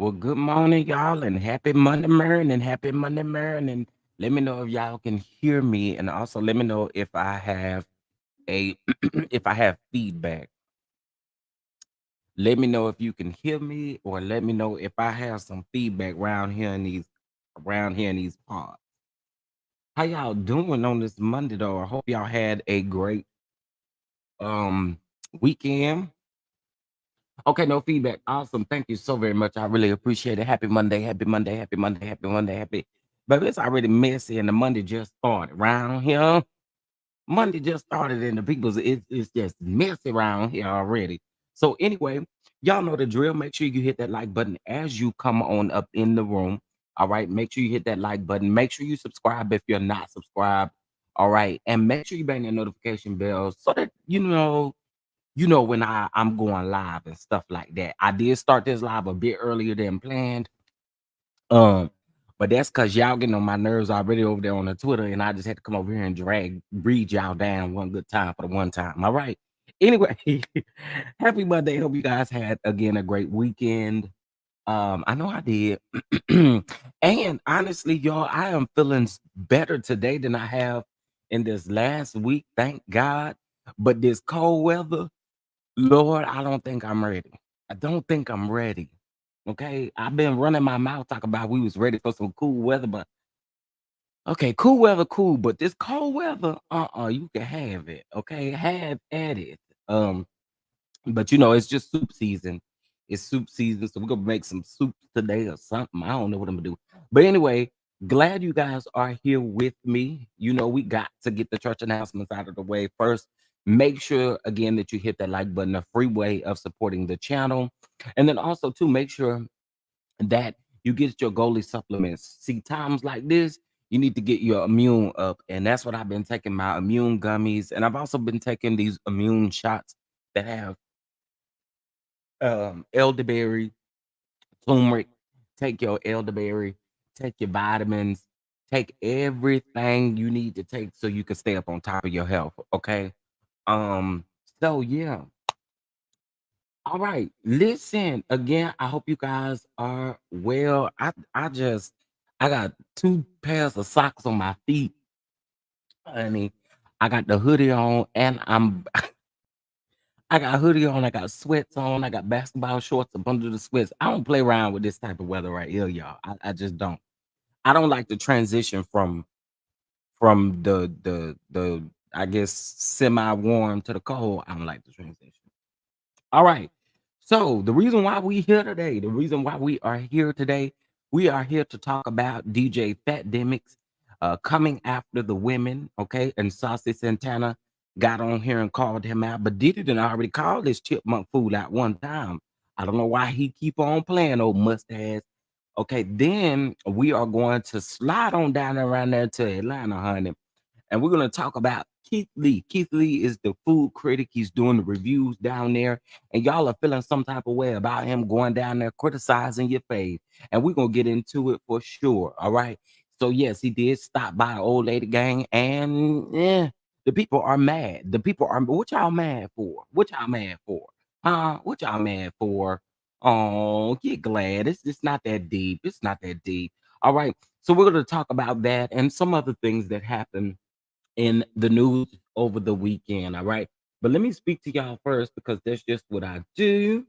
Well, good morning, y'all, and happy Monday morning. Happy Monday morning. Let me know if y'all can hear me, and also let me know if I have a if I have feedback. Let me know if you can hear me, or let me know if I have some feedback around here in these parts. How y'all doing on this Monday though? I hope y'all had a great um weekend. Okay, no feedback. Awesome. Thank you so very much. I really appreciate it. Happy Monday. Happy Monday. Happy Monday. Happy Monday. Happy. But it's already messy and the Monday just started. Around here, Monday just started and the people's it's just messy around here already. So anyway, y'all know the drill. Make sure you hit that like button as you come on up in the room. All right. Make sure you hit that like button. Make sure you subscribe if you're not subscribed. All right. And make sure you bang that notification bell so that you know when I'm going live and stuff like that. I did start this live a bit earlier than planned. Um, but that's because y'all getting on my nerves already over there on the Twitter, and I just had to come over here and breed y'all down one good time for the one time. All right. Anyway, happy Monday. Hope you guys had again a great weekend. I know I did. And honestly, y'all, I am feeling better today than I have in this last week. Thank God. But this cold weather. Lord, I don't think I'm ready. I don't think I'm ready. Okay. I've been running my mouth talking about we was ready for some cool weather, but okay, cool weather, cool. But this cold weather, you can have it. Okay. Have at it. Um, but it's just soup season. It's soup season, so we're gonna make some soup today or something. I don't know what I'm gonna do. But anyway, glad you guys are here with me. We got to get the church announcements out of the way first. Make sure again that you hit that like button, a free way of supporting the channel. And then also to make sure that you get your goalie supplements. See, times like this, you need to get your immune up. And that's what I've been taking my immune gummies. And I've also been taking these immune shots that have elderberry, turmeric. Take your elderberry, take your vitamins, take everything you need to take so you can stay up on top of your health. Okay. Um, so yeah. All right. Listen, again, I hope you guys are well. I got two pairs of socks on my feet, honey. I got the hoodie on and I got a hoodie on, I got sweats on, I got basketball shorts up under the sweats. I don't play around with this type of weather right here, y'all. I just don't. I don't like the transition from the I guess semi warm to the cold. I don't like the transition. All right. So the reason why we here today, the reason why we are here to talk about DJ Fatdemiks coming after the women, okay? And Saucy Santana got on here and called him out, but Diddy didn't already call this chipmunk fool out one time. I don't know why he keep on playing old mustache. Okay, then we are going to slide on down around there to Atlanta, honey, and we're going to talk about Keith Lee. Keith Lee is the food critic. He's doing the reviews down there, and y'all are feeling some type of way about him going down there criticizing your fave. And we're going to get into it for sure. All right. So, yes, he did stop by the old lady gang, and yeah, the people are mad. The people are, what y'all mad for? What y'all mad for? Huh? What y'all mad for? Oh, get glad. It's not that deep. It's not that deep. All right. So, we're going to talk about that and some other things that happened in the news over the weekend. All right. But let me speak to y'all first because that's just what I do.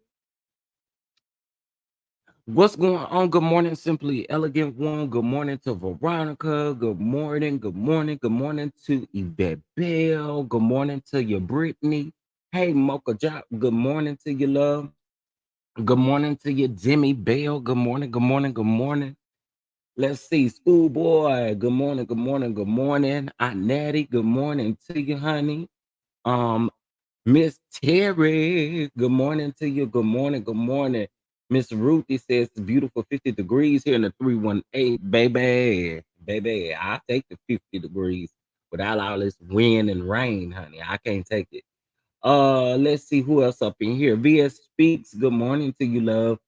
What's going on? Good morning, Simply Elegant One. Good morning to Veronica. Good morning. Good morning. Good morning to Yvette Bell. Good morning to your Brittany. Hey, Mocha Job. Good morning to you, love. Good morning to you, Jimmy Bell. Good morning. Good morning. Good morning. Let's see, Schoolboy. Good morning. Good morning. Good morning. Aunt Natty. Good morning to you, honey. Um, Miss Terry, good morning to you. Good morning. Good morning. Miss Ruthie says it's beautiful 50 degrees here in the 318. Baby, baby, I take the 50 degrees without all this wind and rain, honey. I can't take it. Let's see who else up in here. VS Speaks. Good morning to you, love.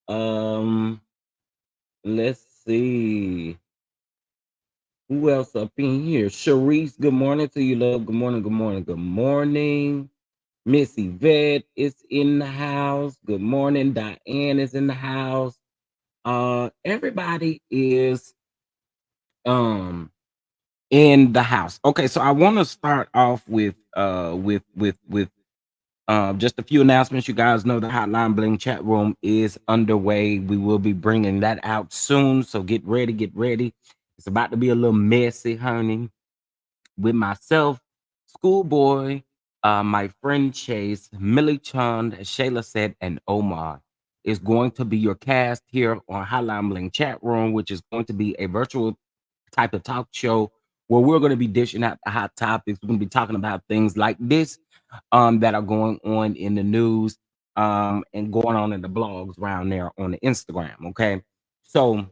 Um, let's see. Who else up in here? Sharice, good morning to you, love. Good morning, good morning, good morning. Miss Yvette is in the house. Good morning. Diane is in the house. Everybody is um in the house. Okay, so I want to start off with just a few announcements. You guys know the Hotline Bling chat room is underway. We will be bringing that out soon. So get ready, get ready. It's about to be a little messy, honey, with myself, Schoolboy, my friend Chase, Millie Chund, Shayla said, and Omar is going to be your cast here on Hotline Bling Chat Room, which is going to be a virtual type of talk show where we're going to be dishing out the hot topics. We're going to be talking about things like this that are going on in the news and going on in the blogs around there on the Instagram. Okay. So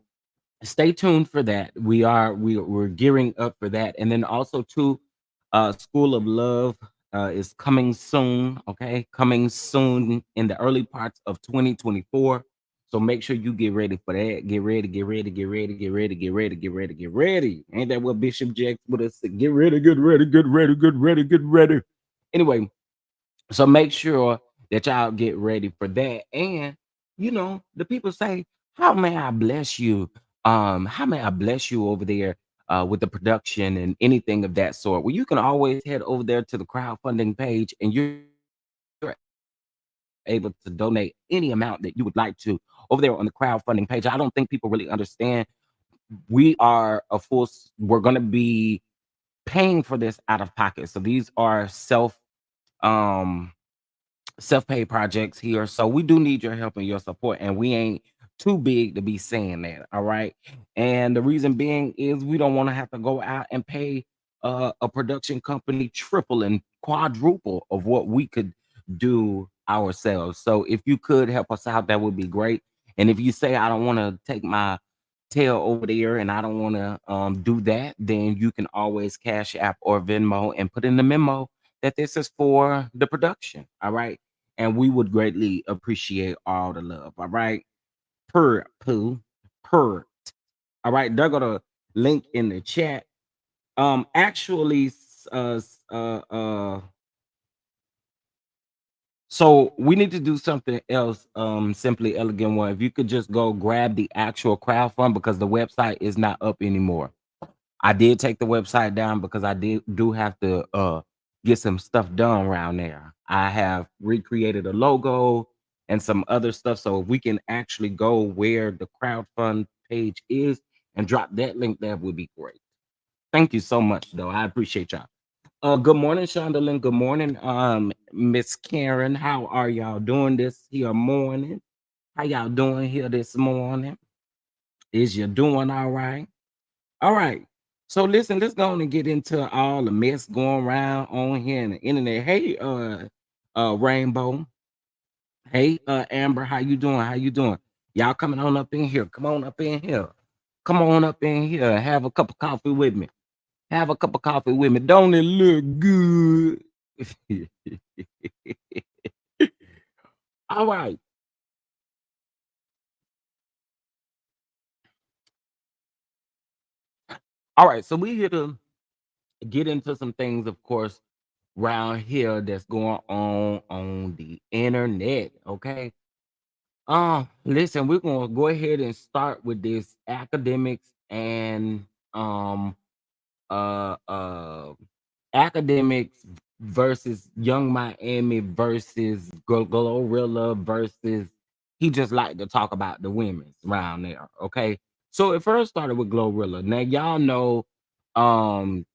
stay tuned for that. We're gearing up for that. And then also too, School of Love is coming soon. Okay, coming soon in the early parts of 2024. So make sure you get ready for that. Get ready, get ready, get ready, get ready, get ready, get ready, get ready. Ain't that what Bishop Jakes would have said? Get ready, get ready, get ready, get ready, get ready. Anyway, so make sure that y'all get ready for that. And the people say, how may I bless you? How may I bless you over there with the production and anything of that sort? Well, you can always head over there to the crowdfunding page and you're able to donate any amount that you would like to over there on the crowdfunding page. I don't think people really understand. We're gonna be paying for this out of pocket. So these are um self-pay projects here. So we do need your help and your support, and we ain't too big to be saying that. All right. And the reason being is we don't want to have to go out and pay a production company triple and quadruple of what we could do ourselves. So if you could help us out, that would be great. And if you say I don't want to take my tail over there and I don't want to do that, then you can always Cash App or Venmo and put in the memo that this is for the production. All right. And we would greatly appreciate all the love. All right. Per poo. Per. All right. They're gonna link in the chat. Actually, so we need to do something else. Simply Elegant One. If you could just go grab the actual crowdfund because the website is not up anymore. I did take the website down because I do have to get some stuff done around there. I have recreated a logo and some other stuff. So if we can actually go where the crowdfund page is and drop that link, that would be great. Thank you so much, though. I appreciate y'all. Good morning, Shondelyn. Good morning, Miss Karen. How are y'all doing this here morning? How y'all doing here this morning? Is you doing all right? All right. So listen, let's go on and get into all the mess going around on here in the internet. Hey, Rainbow. Hey, Amber. How you doing? How you doing? Y'all coming on up in here. Come on up in here. Come on up in here. Have a cup of coffee with me. Have a cup of coffee with me. Don't it look good? All right. All right. So we here to get into some things, of course, around here that's going on the internet. Okay. Listen, we're gonna go ahead and start with this academics and um uh uh academics versus Young Miami versus Glorilla versus he just like to talk about the women's around there. Okay. So it first started with Glorilla. Now y'all know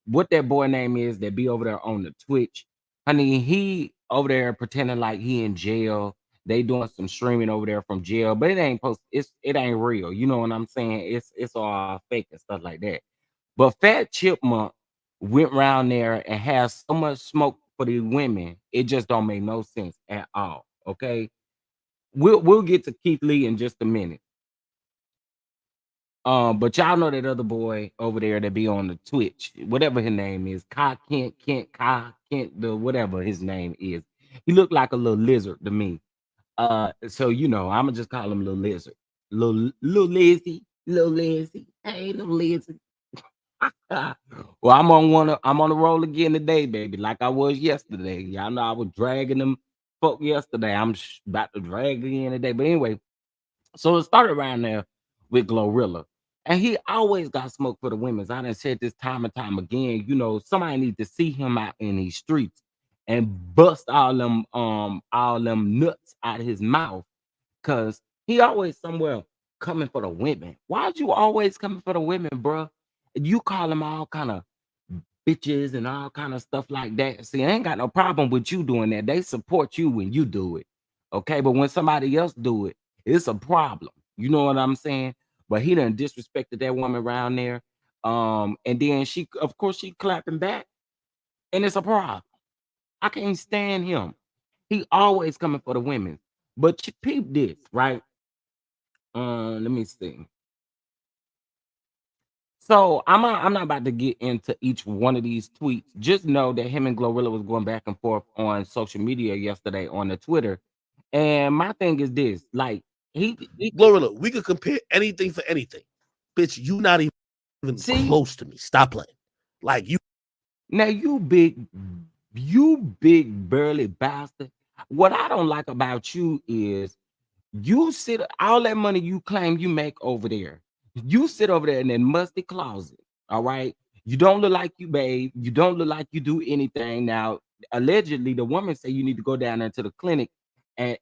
what that boy name is that be over there on the Twitch. Honey, he over there pretending like he in jail. They doing some streaming over there from jail, but it ain't it ain't real. You know what I'm saying? It's all fake and stuff like that. But Fat Chipmunk went around there and has so much smoke for the women, it just don't make no sense at all. Okay. We'll get to Keith Lee in just a minute. But y'all know that other boy over there that be on the Twitch, whatever his name is, Kai Kent, the whatever his name is. He looked like a little lizard to me. So you know, I'ma just call him little lizard. Little lazy. Hey, little lazy. Well, I'm on the roll again today, baby, like I was yesterday. Y'all know I was dragging them folk yesterday. I'm about to drag again today. But anyway, so it started around there with Glorilla. And he always got smoke for the women's. I done said this time and time again. You know, somebody need to see him out in these streets and bust all them nuts out of his mouth. Cause he always somewhere coming for the women. Why'd you always coming for the women, bro? You call them all kind of bitches and all kind of stuff like that. See, I ain't got no problem with you doing that. They support you when you do it. Okay. But when somebody else do it, it's a problem. You know what I'm saying? But he done disrespected that woman around there. And then she, of course, she clapping back, and it's a problem. I can't stand him. He always coming for the women. But you peep this, right? Let me see. So I'm not about to get into each one of these tweets. Just know that him and Glorilla was going back and forth on social media yesterday on the Twitter. And my thing is this: like he Glorilla, we could compare anything for anything. Bitch, you not even see close to me. Stop playing. Like you now you big burly bastard. What I don't like about you is you sit all that money you claim you make over there. You sit over there in that musty closet. All right. You don't look like you bathe. You don't look like you do anything. Now, allegedly, the woman say you need to go down there to the clinic and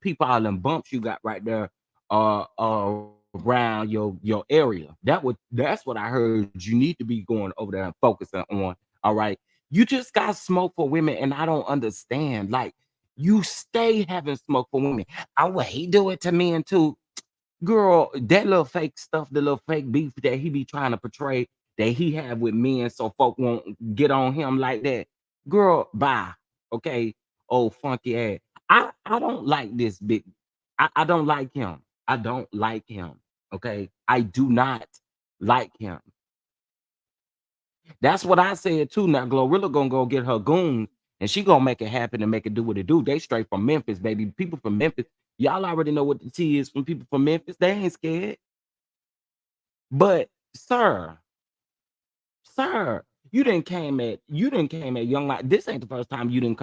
peep all them bumps you got right there around your area. That's what I heard you need to be going over there and focusing on. All right. You just got smoke for women, and I don't understand. Like you stay having smoke for women. Oh, well, he do it to men too. Girl, that little fake stuff, the little fake beef that he be trying to portray that he have with men so folk won't get on him like that. Girl, bye. Okay. Oh, funky ass. I don't like this big. I don't like him. I don't like him. Okay. I do not like him. That's what I said too. Now Glorilla gonna go get her goons and she gonna make it happen and make it do what it do. They straight from Memphis, baby. People from Memphis, y'all already know what the tea is from people from Memphis. They ain't scared. But sir, you didn't came at Young Miami. This ain't the first time you didn't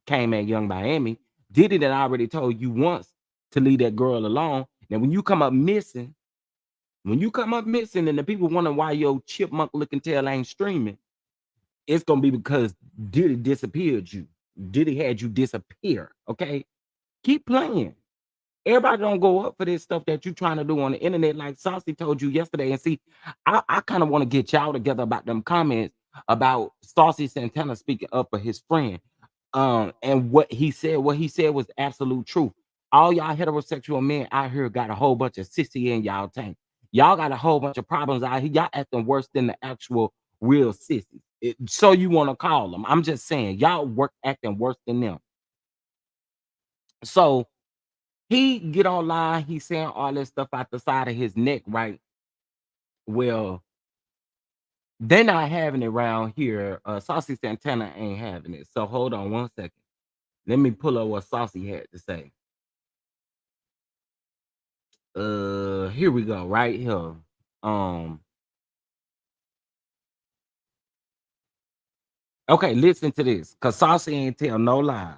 came at Young Miami. Did it? And I already told you once to leave that girl alone. Now when you come up missing, and the people wonder why your chipmunk looking tail ain't streaming, it's gonna be because Diddy disappeared you. Diddy had you disappear. Okay, keep playing. Everybody don't go up for this stuff that you trying to do on the internet, like Saucy told you yesterday. And see, I kind of want to get y'all together about them comments about Saucy Santana speaking up for his friend. And what he said was absolute truth. All y'all heterosexual men out here got a whole bunch of sissy in y'all tank. Y'all got a whole bunch of problems out here. Y'all acting worse than the actual real sissies. So you want to call them? I'm just saying, y'all work acting worse than them. So he get online, he saying all this stuff out the side of his neck, right? Well, they're not having it around here. Saucy Santana ain't having it. So hold on one second. Let me pull up what Saucy had to say. Here we go, right here. Um, okay, listen to this, cause Saucy ain't tell no lies.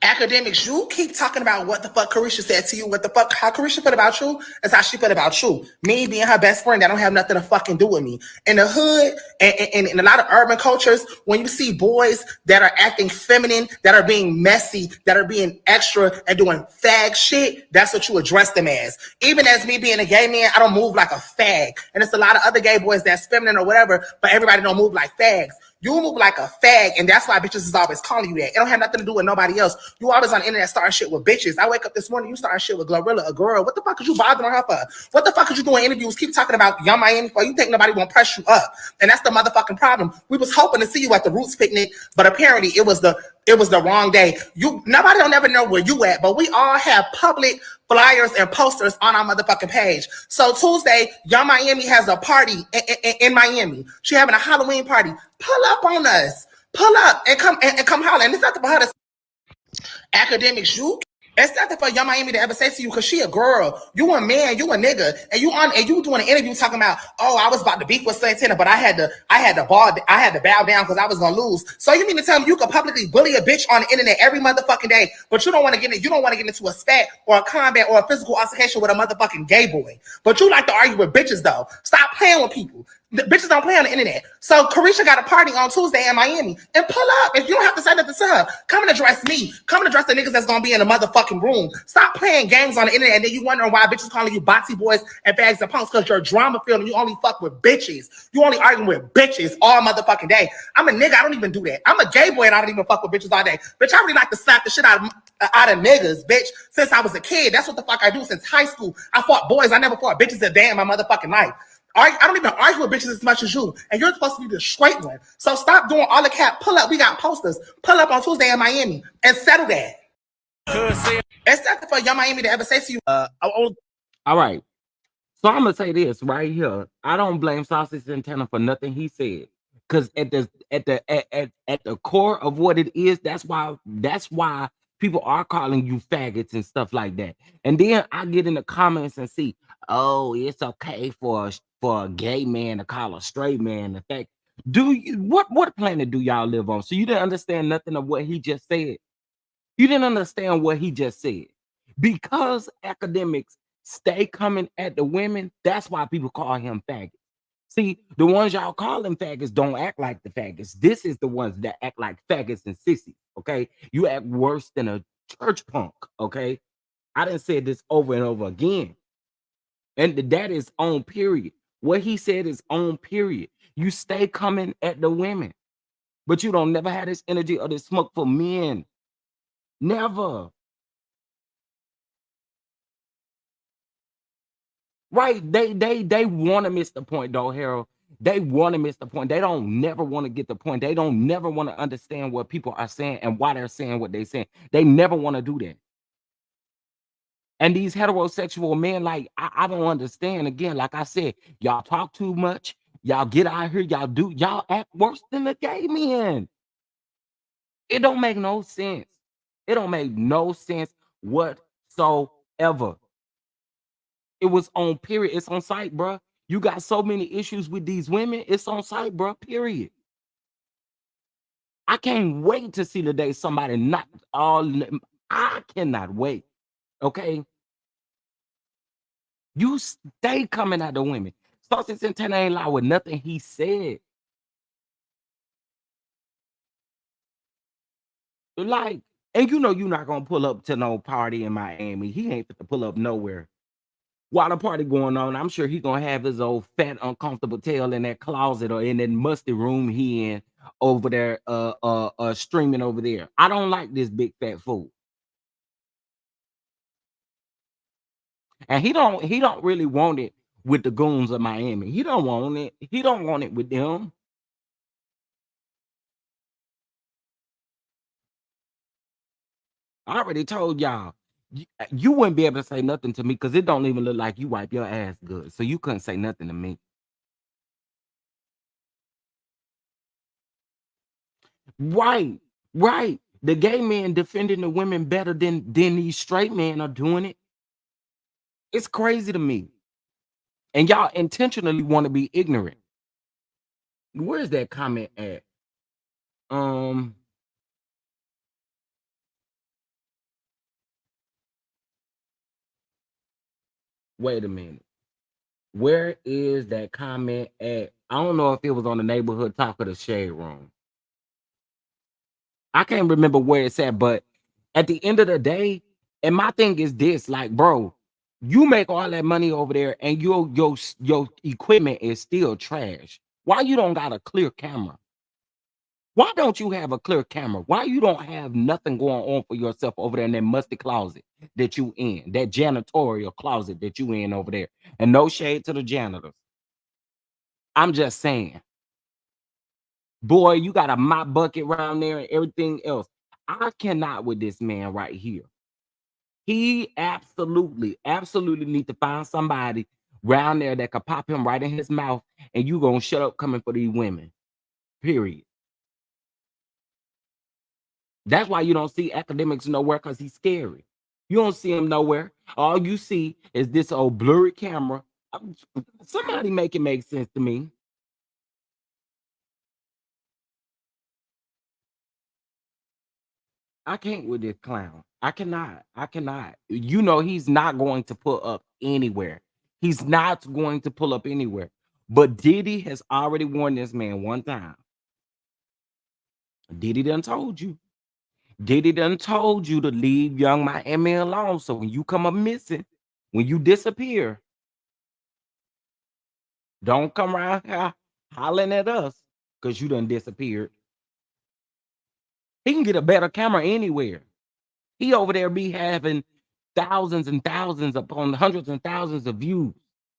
Academics, you keep talking about what the fuck Carisha said to you, what the fuck, how Carisha put about you, is how she put about you. Me being her best friend, that don't have nothing to fucking do with me. In the hood, and in a lot of urban cultures, when you see boys that are acting feminine, that are being messy, that are being extra and doing fag shit, that's what you address them as. Even as me being a gay man, I don't move like a fag. And it's a lot of other gay boys that's feminine or whatever, but everybody don't move like fags. You move like a fag, and that's why bitches is always calling you that. It don't have nothing to do with nobody else. You always on the internet starting shit with bitches. I wake up this morning, you starting shit with Glorilla, a girl. What the fuck is you bothering her for? What the fuck is you doing interviews? Keep talking about Young Miami for? You think nobody gonna press you up? And that's the motherfucking problem. We was hoping to see you at the Roots picnic, but apparently it was the wrong day. Nobody don't ever know where you at, but we all have public flyers and posters on our motherfucking page. So Tuesday, Young Miami has a party in Miami. She having a Halloween party. Pull up on us. Pull up and come holler. And it's not about us. Academics, you. It's nothing for Young Miami to ever say to you, because she a girl. You a man, you a nigga, and you doing an interview talking about, oh, I was about to beef with Santana, but I had to bow down because I was gonna lose. So you mean to tell me you could publicly bully a bitch on the internet every motherfucking day, but you don't want to get into a spat or a combat or a physical altercation with a motherfucking gay boy. But you like to argue with bitches though. Stop playing with people. The bitches don't play on the internet. So Carisha got a party on Tuesday in Miami. And pull up. If you don't have to say nothing to her, come and address me. Come and address the niggas that's gonna be in the motherfucking room. Stop playing games on the internet and then you wondering why bitches calling you botsy boys and bags and punks, because you're drama filled and you only fuck with bitches. You only arguing with bitches all motherfucking day. I'm a nigga, I don't even do that. I'm a gay boy and I don't even fuck with bitches all day. Bitch, I really like to slap the shit out of niggas, bitch, since I was a kid. That's what the fuck I do since high school. I fought boys. I never fought bitches a day in my motherfucking life. I don't even argue with bitches as much as you, and you're supposed to be the straight one. So stop doing all the cap. Pull up. We got posters. Pull up on Tuesday in Miami and settle that. It's nothing for Young Miami to ever say to you. All right. So I'm gonna say this right here. I don't blame Saucy Santana for nothing he said, because at the core of what it is, that's why people are calling you faggots and stuff like that. And then I get in the comments and see, oh, it's okay for a gay man to call a straight man a fag. What planet do y'all live on? So you didn't understand nothing of what he just said. You didn't understand what he just said. Because academics stay coming at the women, that's why people call him faggots. See, the ones y'all call them faggots don't act like the faggots. This is the ones that act like faggots and sissies, okay? You act worse than a church punk, okay? I done said this over and over again. And that is on period. What he said is on period. You stay coming at the women, but you don't never have this energy or this smoke for men. Never. Right? They want to miss the point, though, Harold. They want to miss the point. They don't never want to get the point. They don't never want to understand what people are saying and why they're saying what they're saying. They never want to do that. And these heterosexual men, like, I don't understand. Again, like I said, y'all talk too much. Y'all get out here. Y'all act worse than the gay men. It don't make no sense. It don't make no sense whatsoever. It was on period. It's on site, bro. You got so many issues with these women. It's on site, bro. Period. I can't wait to see the day somebody not all. I cannot wait. Okay, you stay coming at the women. Saucy Santana ain't lie with nothing he said. Like, and you know you're not gonna pull up to no party in Miami. He ain't fit to pull up nowhere. While the party going on, I'm sure he gonna have his old fat, uncomfortable tail in that closet or in that musty room he in over there, streaming over there. I don't like this big fat fool. And he don't really want it with the goons of Miami. He don't want it. He don't want it with them. I already told y'all. You wouldn't be able to say nothing to me because it don't even look like you wipe your ass good. So you couldn't say nothing to me. Right, right. The gay men defending the women better than these straight men are doing it. It's crazy to me. And y'all intentionally want to be ignorant. Where's that comment at? Um, Wait a minute. Where is that comment at? I don't know if it was on the neighborhood talk of the shade room. I can't remember where it's at, but at the end of the day, and my thing is this, like, bro, you make all that money over there and your equipment is still trash. Why you don't got a clear camera? Why don't you have a clear camera? Why you don't have nothing going on for yourself over there in that musty closet that you in, that janitorial closet that you in over there? And no shade to the janitors. I'm just saying, boy, you got a mop bucket around there and everything else. I cannot with this man right here. He absolutely need to find somebody around there that could pop him right in his mouth, and you gonna shut up coming for these women. Period. That's why you don't see academics nowhere because he's scary. You don't see him nowhere. All you see is this old blurry camera. Somebody make it make sense to me. I can't with this clown. I cannot. I cannot. You know he's not going to pull up anywhere. He's not going to pull up anywhere. But Diddy has already warned this man one time. Diddy done told you. Diddy done told you to leave young Miami alone. So when you come up missing, when you disappear, don't come around here hollering at us because you done disappeared. He can get a better camera anywhere. He over there be having thousands and thousands upon hundreds and thousands of views.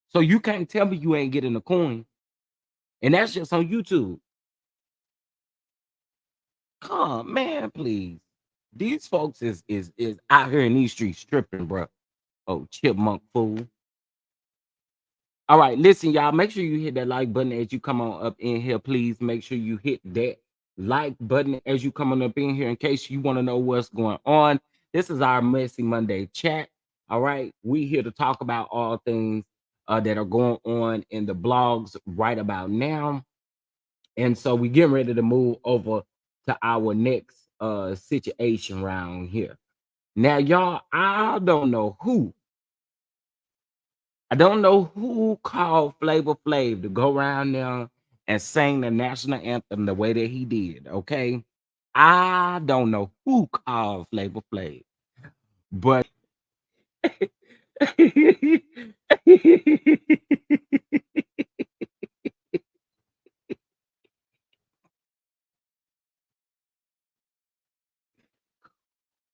So you can't tell me you ain't getting a coin. And that's just on YouTube. Come, man, please. These folks is out here in these streets stripping, bro. Oh, chipmunk fool. All right, listen, y'all. Make sure you hit that like button as you come on up in here. Please make sure you hit that like button as you come on up in here in case you want to know what's going on. This is our Messy Monday chat. All right, we here to talk about all things that are going on in the blogs right about now. And so we getting ready to move over to our next situation round here. Now, y'all, I don't know who called Flavor Flav to go around there and sing the national anthem the way that he did. Okay, I don't know who called Flavor Flav, but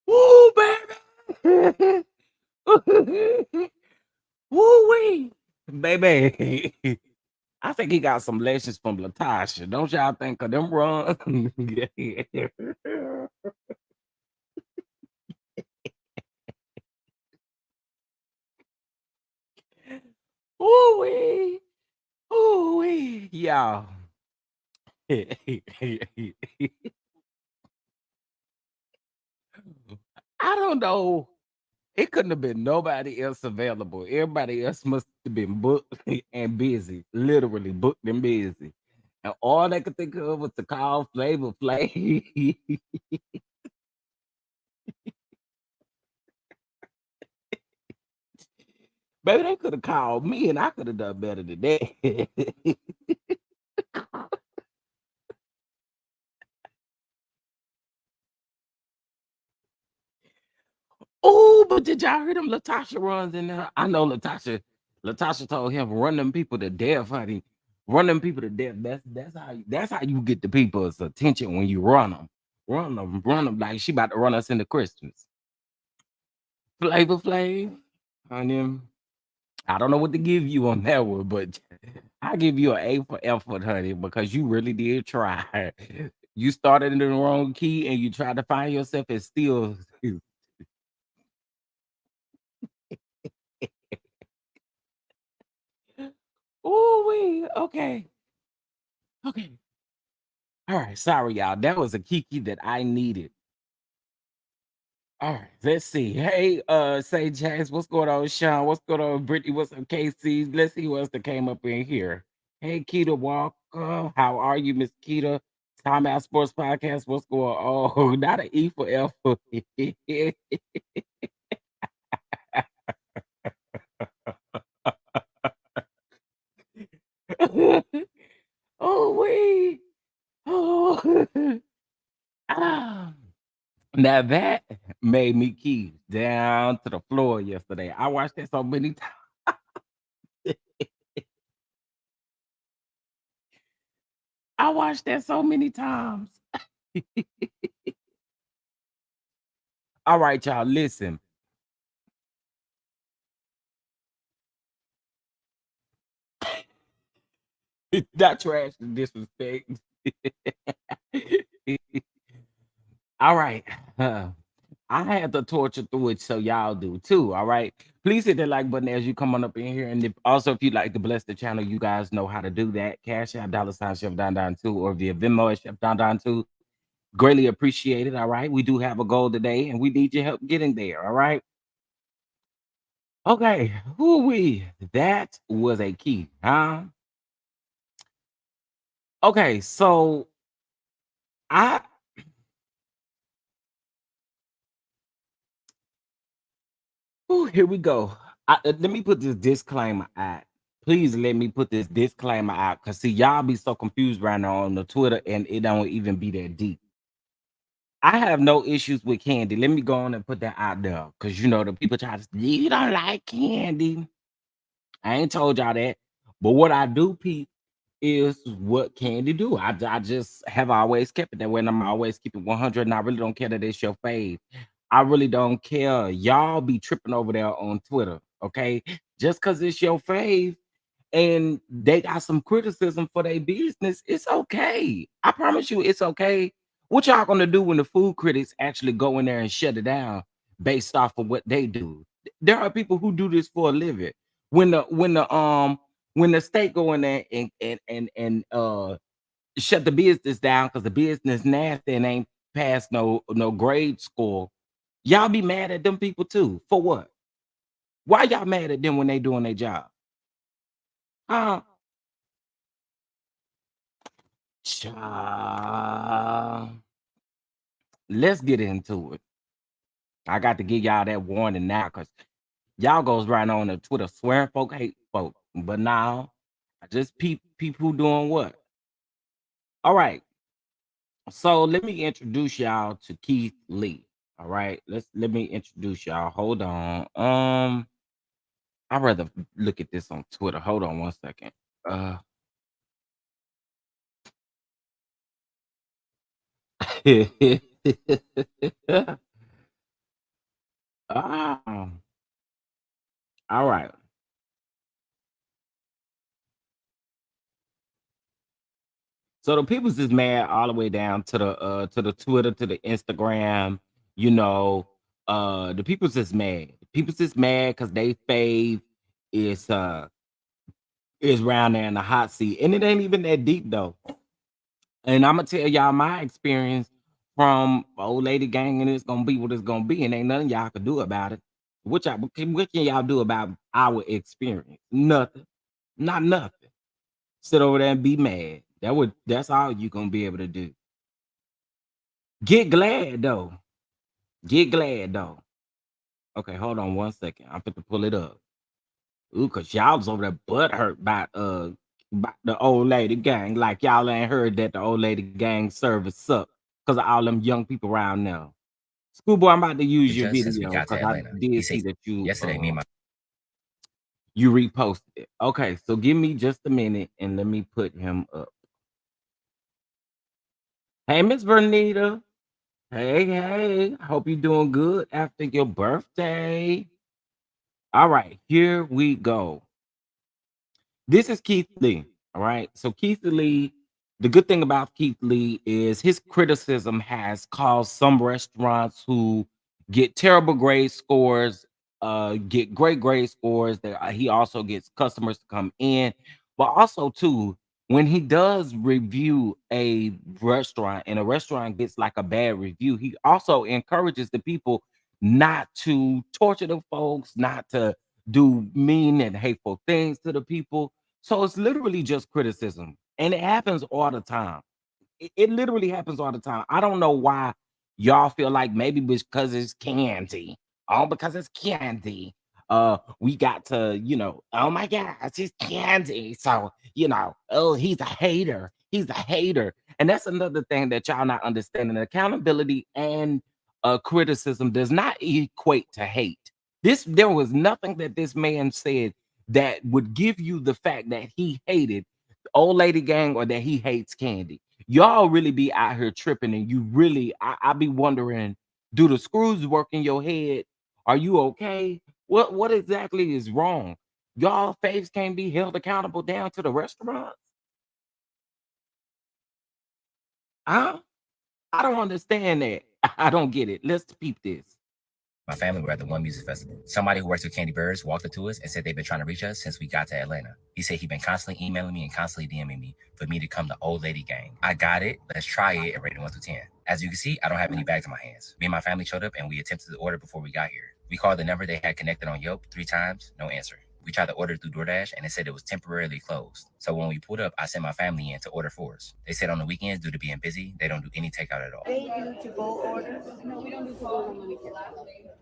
woo, baby, woo wee, baby. I think he got some lessons from Latasha. Don't y'all think of them run? Ooh wee, ooh wee, y'all. I don't know. It couldn't have been nobody else available. Everybody else must have been booked and busy, literally booked and busy. And all they could think of was to call Flavor Flav. Baby, they could have called me and I could have done better than that. Oh, but did y'all hear them? Latasha runs in there. I know Latasha. Latasha told him run them people to death, honey. Run them people to death. That's how you get the people's attention when you run them. Run them like she about to run us into Christmas. Flavor Flav, honey. I don't know what to give you on that one, but I give you an A for effort, honey, because you really did try. You started in the wrong key and you tried to find yourself and still. Oh, wait. Okay. All right. Sorry, y'all. That was a kiki that I needed. All right. Let's see. Hey, say James, what's going on, Sean? What's going on, Brittany? What's up, Casey? Let's see who else that came up in here. Hey, Keita Walker. How are you, Miss Keita? Time Out Sports Podcast. What's going on? Not an E for F. Oh, wait. Oh. Ah. Now that made me key down to the floor yesterday. I watched that so many times. I watched that so many times. All right, y'all, listen. Not trash and disrespect. All right. I had to torture through it, so y'all do too. All right. Please hit that like button as you come on up in here. And also, if you'd like to bless the channel, you guys know how to do that. Cash out $ Chef Don Don 2 or via Venmo at Chef Don Don 2. Greatly appreciated. All right. We do have a goal today, and we need your help getting there. All right. Okay. Who we? That was a key, huh? Okay. So I here we go. Let me put this disclaimer out. Please let me put this disclaimer out because see, y'all be so confused right now on the Twitter and it don't even be that deep. I have no issues with Candy. Let me go on and put that out there because you know the people try to say, you don't like Candy. I ain't told y'all that. But what I do, Pete, is what Candy do. I just have always kept it that way, and I'm always keeping 100. And I really don't care that it's your fave. I really don't care. Y'all be tripping over there on Twitter, okay? Just because it's your fave and they got some criticism for their business, it's okay. I promise you, it's okay. What y'all gonna do when the food critics actually go in there and shut it down based off of what they do? There are people who do this for a living. When the state go in there and shut the business down because the business nasty and ain't passed no grade score, y'all be mad at them people too. For what? Why y'all mad at them when they doing their job? Huh? Child. Let's get into it. I got to give y'all that warning now because y'all goes right on the Twitter swearing folk hate folk. But now I just people who doing what? All right. So let me introduce y'all to Keith Lee. All right. Let me introduce y'all. Hold on. I'd rather look at this on Twitter. Hold on one second. Uh ah, all right. So the people's is mad all the way down to the Twitter, to the Instagram, you know. The people's is mad. The people's is mad because they fave is is round there in the hot seat. And it ain't even that deep though. And I'm gonna tell y'all my experience from old lady gang, and it's gonna be what it's gonna be, and ain't nothing y'all can do about it. What can y'all do about our experience? Nothing. Not nothing. Sit over there and be mad. That's all you gonna be able to do. Get glad though. Get glad though. Okay, hold on one second. I'm fit to pull it up. Ooh, cause y'all was over there butt hurt by the old lady gang. Like y'all ain't heard that the old lady gang service sucked because of all them young people around now. Schoolboy, I'm about to use reach your us since we video got to because I Atlanta. He did see said that yesterday, me and my you reposted it. Okay, so give me just a minute and let me put him up. Hey, Miss Vernita. Hey, hey. Hope you're doing good after your birthday. All right, here we go. This is Keith Lee. All right. So Keith Lee, the good thing about Keith Lee is his criticism has caused some restaurants who get terrible grade scores, get great grade scores. That he also gets customers to come in, but also too, when he does review a restaurant and a restaurant gets like a bad review, he also encourages the people not to torture the folks, not to do mean and hateful things to the people. So it's literally just criticism, and it happens all the time. It literally happens all the time. I don't know why y'all feel like maybe because it's candy. Oh, because it's candy. We got to, oh my gosh, it's candy. So, oh, he's a hater. He's a hater. And that's another thing that y'all not understanding. Accountability and criticism does not equate to hate. There was nothing that this man said that would give you the fact that he hated old lady gang or that he hates candy. Y'all really be out here tripping, and you really, I be wondering, do the screws work in your head? Are you okay? What exactly is wrong? Y'all faves can't be held accountable down to the restaurants? Huh? I don't understand that. I don't get it. Let's peep this. My family were at the one music festival. Somebody who works with Candy Birds walked up to us and said they've been trying to reach us since we got to Atlanta. He said he'd been constantly emailing me and constantly DMing me for me to come to Old Lady Gang. I got it. Let's try it and rate it 1 through 10. As you can see, I don't have any bags in my hands. Me and my family showed up and we attempted to order before we got here. We called the number they had connected on Yelp 3 times, no answer. We tried to order through DoorDash and it said it was temporarily closed. So when we pulled up, I sent my family in to order for us. They said on the weekends, due to being busy, they don't do any takeout at all. They do to go orders? No, we don't do to go on the weekend.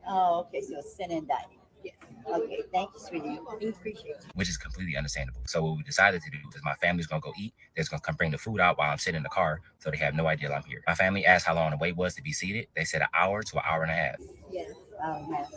Oh, okay, so send and dine. Yes. Okay, thank you, sweetie. We appreciate it. Which is completely understandable. So what we decided to do is my family's gonna go eat. They're just gonna come bring the food out while I'm sitting in the car, so they have no idea I'm here. My family asked how long the wait was to be seated. They said an hour to an hour and a half. Yes.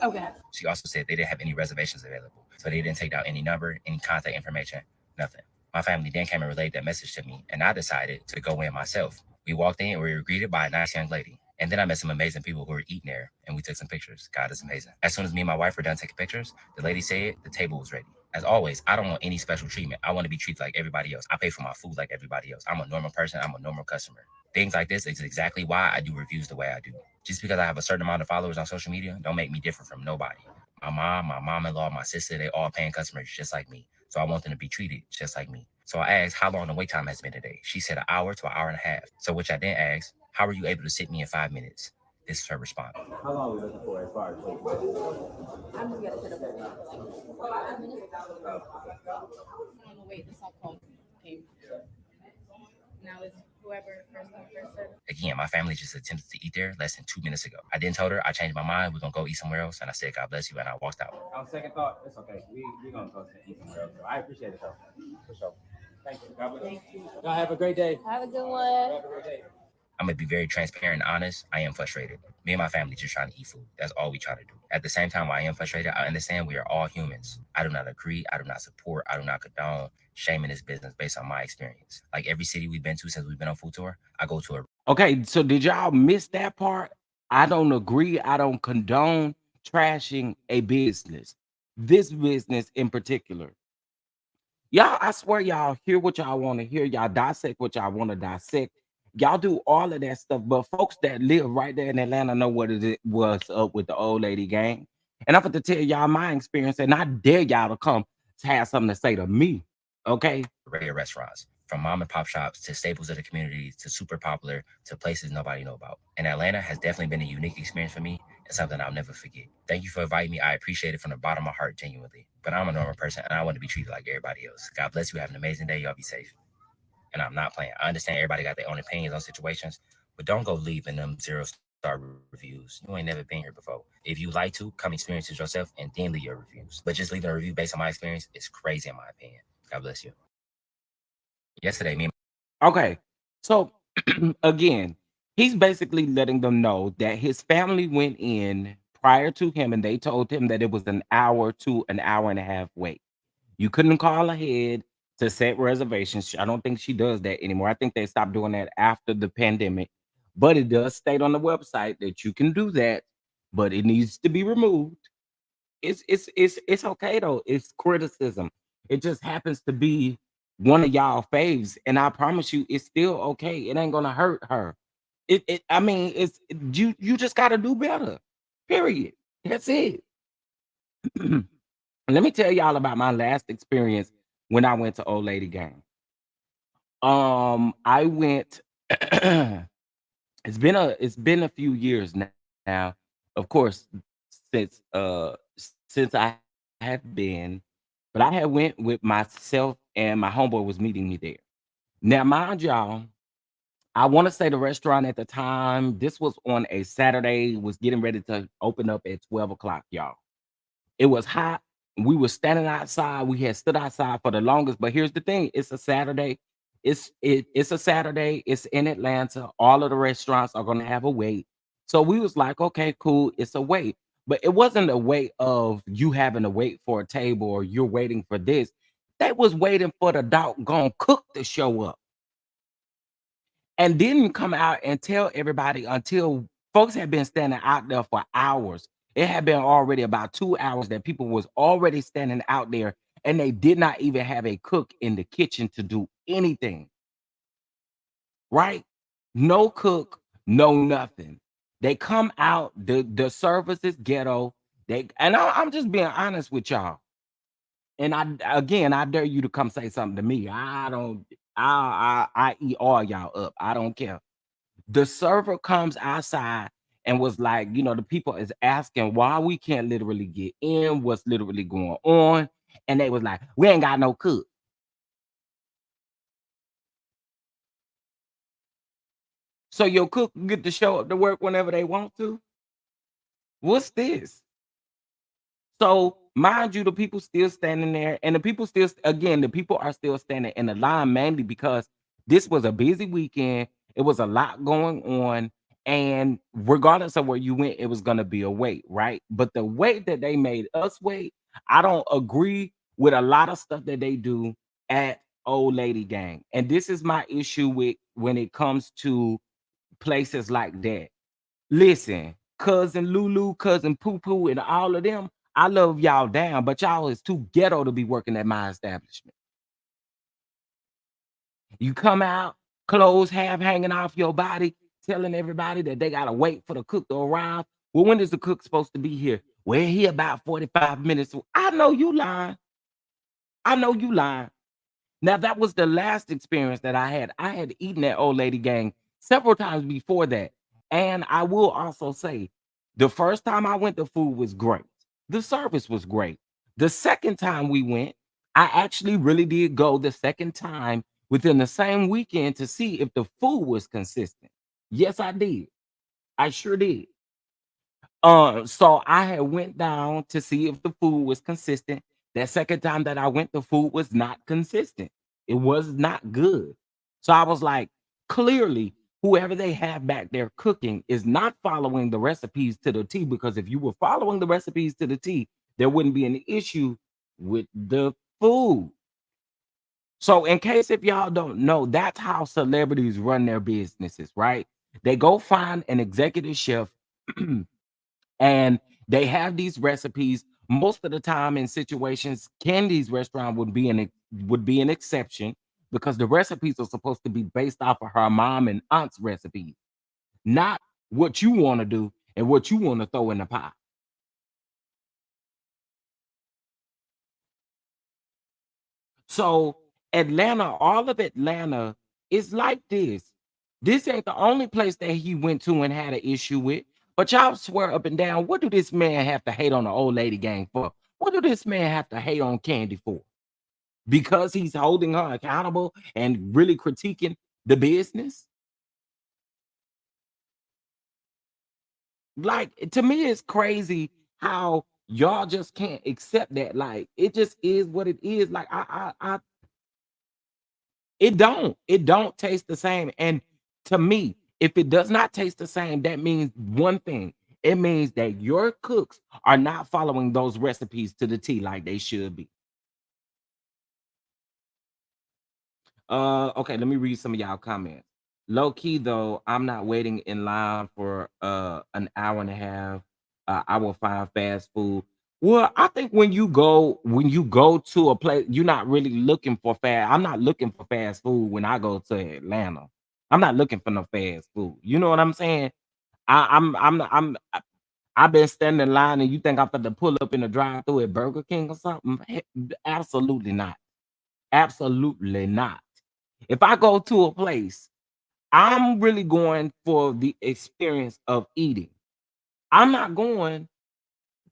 Okay. She also said they didn't have any reservations available, so they didn't take down any number, any contact information, nothing. My family then came and relayed that message to me, and I decided to go in myself. We walked in and we were greeted by a nice young lady. And then I met some amazing people who were eating there, and we took some pictures. God is amazing. As soon as me and my wife were done taking pictures, the lady said the table was ready. As always, I don't want any special treatment. I want to be treated like everybody else. I pay for my food like everybody else. I'm a normal person. I'm a normal customer. Things like this is exactly why I do reviews the way I do. Just because I have a certain amount of followers on social media don't make me different from nobody. My mom-in-law, my sister, they all paying customers just like me. So I want them to be treated just like me. So I asked how long the wait time has been today. She said an hour to an hour and a half. So which I then asked, how were you able to sit me in 5 minutes? This is her response. How long are we looking for as far as wait? I'm gonna get it up. 5 minutes. On the wait, the sub call came. Now it's whoever first come first serve. Again, my family just attempted to eat there less than 2 minutes ago. I then told her I changed my mind. We're gonna go eat somewhere else, and I said, "God bless you," and I walked out. On second thought, it's okay. We're gonna go to eat somewhere else. So I appreciate it though. For sure. Thank you. God bless you. Y'all have a great day. Have a good one. Have a great day. I'm gonna be very transparent and honest. I am frustrated. Me and my family just trying to eat food. That's all we try to do. At the same time, while I am frustrated, I understand we are all humans. I do not agree. I do not support. I do not condone shaming this business based on my experience. Like every city we've been to since we've been on food tour, I go to a. Okay, so did y'all miss that part? I don't agree. I don't condone trashing a business. This business in particular. Y'all, I swear y'all hear what y'all want to hear. Y'all dissect what y'all want to dissect. Y'all do all of that stuff, but folks that live right there in Atlanta know what it was up with the old lady gang. And I'm going to tell y'all my experience, and I dare y'all to come to have something to say to me. Okay? Regular restaurants, from mom and pop shops to staples of the community to super popular to places nobody know about. And Atlanta has definitely been a unique experience for me and something I'll never forget. Thank you for inviting me. I appreciate it from the bottom of my heart, genuinely. But I'm a normal person and I want to be treated like everybody else. God bless you. Have an amazing day. Y'all be safe. And I'm not playing. I understand everybody got their own opinions on situations, but don't go leaving them 0-star reviews. You ain't never been here before. If you like to, come experience it yourself and then leave your reviews. But just leaving a review based on my experience is crazy in my opinion. God bless you. Yesterday, me. Okay. So again, He's basically letting them know that his family went in prior to him and they told him that it was an hour to an hour and a half wait. You couldn't call ahead to set reservations. I don't think she does that anymore. I think they stopped doing that after the pandemic. But it does state on the website that you can do that, but it needs to be removed. It's okay though. It's criticism. It just happens to be one of y'all faves, and I promise you, it's still okay. It ain't gonna hurt her. I mean, you just gotta do better. Period. That's it. Let me tell y'all about my last experience when I went to Old Lady Gang. I went it's been a few years now. Of course, since I have been, but I had went with myself and my homeboy was meeting me there. Now, mind y'all, I want to say the restaurant at the time, this was on a Saturday, was getting ready to open up at 12 o'clock, y'all. It was hot. We were standing outside. We had stood outside for the longest. But here's the thing: it's a Saturday. It's a Saturday. It's in Atlanta. All of the restaurants are gonna have a wait. So we was like, okay, cool. It's a wait. But it wasn't a wait of you having to wait for a table or you're waiting for this. They was waiting for the doggone cook to show up and didn't come out and tell everybody until folks had been standing out there for hours. It had been already about 2 hours that people was already standing out there, and they did not even have a cook in the kitchen to do anything, right? No cook, no nothing. They come out, the service is ghetto. I'm just being honest with y'all. And I dare you to come say something to me. I don't I eat all y'all up. I don't care. The server comes outside and was like, the people is asking why we can't literally get in, what's literally going on. And they was like, we ain't got no cook. So your cook get to show up to work whenever they want to. What's this? So mind you, the people still standing there, and the people still, again, the people are still standing in the line mainly because this was a busy weekend. It was a lot going on, and regardless of where you went, it was gonna be a wait, right? But the wait that they made us wait, I don't agree with a lot of stuff that they do at Old Lady Gang, and this is my issue with when it comes to places like that. Listen, cousin Lulu, cousin Poo Poo, and all of them, I love y'all down, but y'all is too ghetto to be working at my establishment. You come out, clothes half hanging off your body, telling everybody that they gotta wait for the cook to arrive. Well, when is the cook supposed to be here? Well, he about 45 minutes. I know you lying. I know you lying. Now, that was the last experience that I had. I had eaten at Old Lady Gang several times before that. And I will also say, the first time I went, the food was great. The service was great. The second time we went, I actually really did go the second time within the same weekend to see if the food was consistent. Yes, I did. I sure did. So I had went down to see if the food was consistent. That second time that I went, the food was not consistent. It was not good. So I was like, clearly, whoever they have back there cooking is not following the recipes to the T. Because if you were following the recipes to the T, there wouldn't be an issue with the food. So, in case if y'all don't know, that's how celebrities run their businesses, right? They go find an executive chef and they have these recipes. Most of the time in situations, Candy's restaurant would be an exception because the recipes are supposed to be based off of her mom and aunt's recipes, not what you want to do and what you want to throw in the pot. So Atlanta, all of Atlanta is like this. This ain't the only place that he went to and had an issue with. But y'all swear up and down, what do this man have to hate on the Old Lady Gang for? What do this man have to hate on Candy for? Because he's holding her accountable and really critiquing the business? Like, to me, it's crazy how y'all just can't accept that. Like, it just is what it is. Like, it don't taste the same. And to me, If it does not taste the same, that means one thing. It means that your cooks are not following those recipes to the T like they should be. Okay, let me read some of y'all comments. Low key though, I'm not waiting in line for an hour and a half. I will find fast food. Well, I think when you go to a place, you're not really looking for fast. I'm not looking for fast food when I go to Atlanta. I'm not looking for no fast food. You know what I'm saying? I've been standing in line and you think I'm gonna pull up in the drive-through at Burger King or something? Absolutely not. Absolutely not. If I go to a place, I'm really going for the experience of eating. I'm not going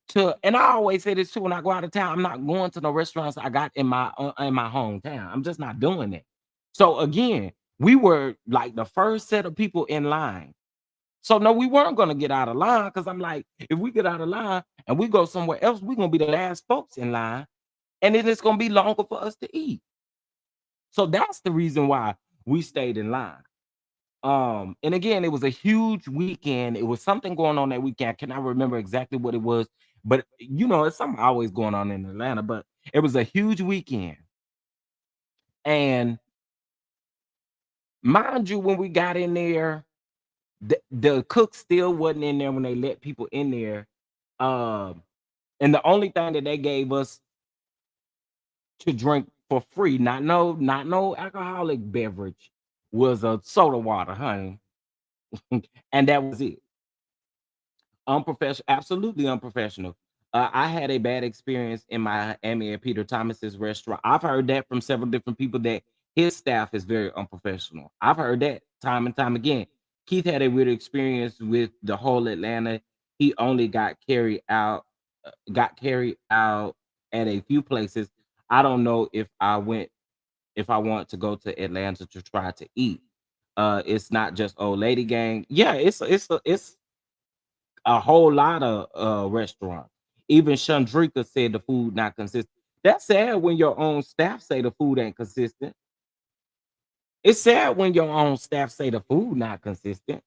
to, and I always say this too when I go out of town. I'm not going to no restaurants I got in my hometown. I'm just not doing it. So again, we were like the first set of people in line. So no, we weren't gonna get out of line because I'm like, if we get out of line and we go somewhere else, we're gonna be the last folks in line, and then it's gonna be longer for us to eat. So that's the reason why we stayed in line. And again, it was a huge weekend. It was something going on that weekend. I cannot remember exactly what it was, but it's something always going on in Atlanta. But it was a huge weekend. And mind you, when we got in there, the cook still wasn't in there when they let people in there. Um, and the only thing that they gave us to drink for free, not no alcoholic beverage, was a soda water, honey. And that was it. Unprofessional, absolutely unprofessional. I had a bad experience in Miami at Peter Thomas's restaurant. I've heard that from several different people that his staff is very unprofessional. I've heard that time and time again. Keith had a weird experience with the whole Atlanta. He only got carried out at a few places. I don't know if I want to go to Atlanta to try to eat. It's not just old lady gang. Yeah, it's a whole lot of restaurants. Even Chandrika said the food not consistent. That's sad when your own staff say the food ain't consistent. It's sad when your own staff say the food not consistent.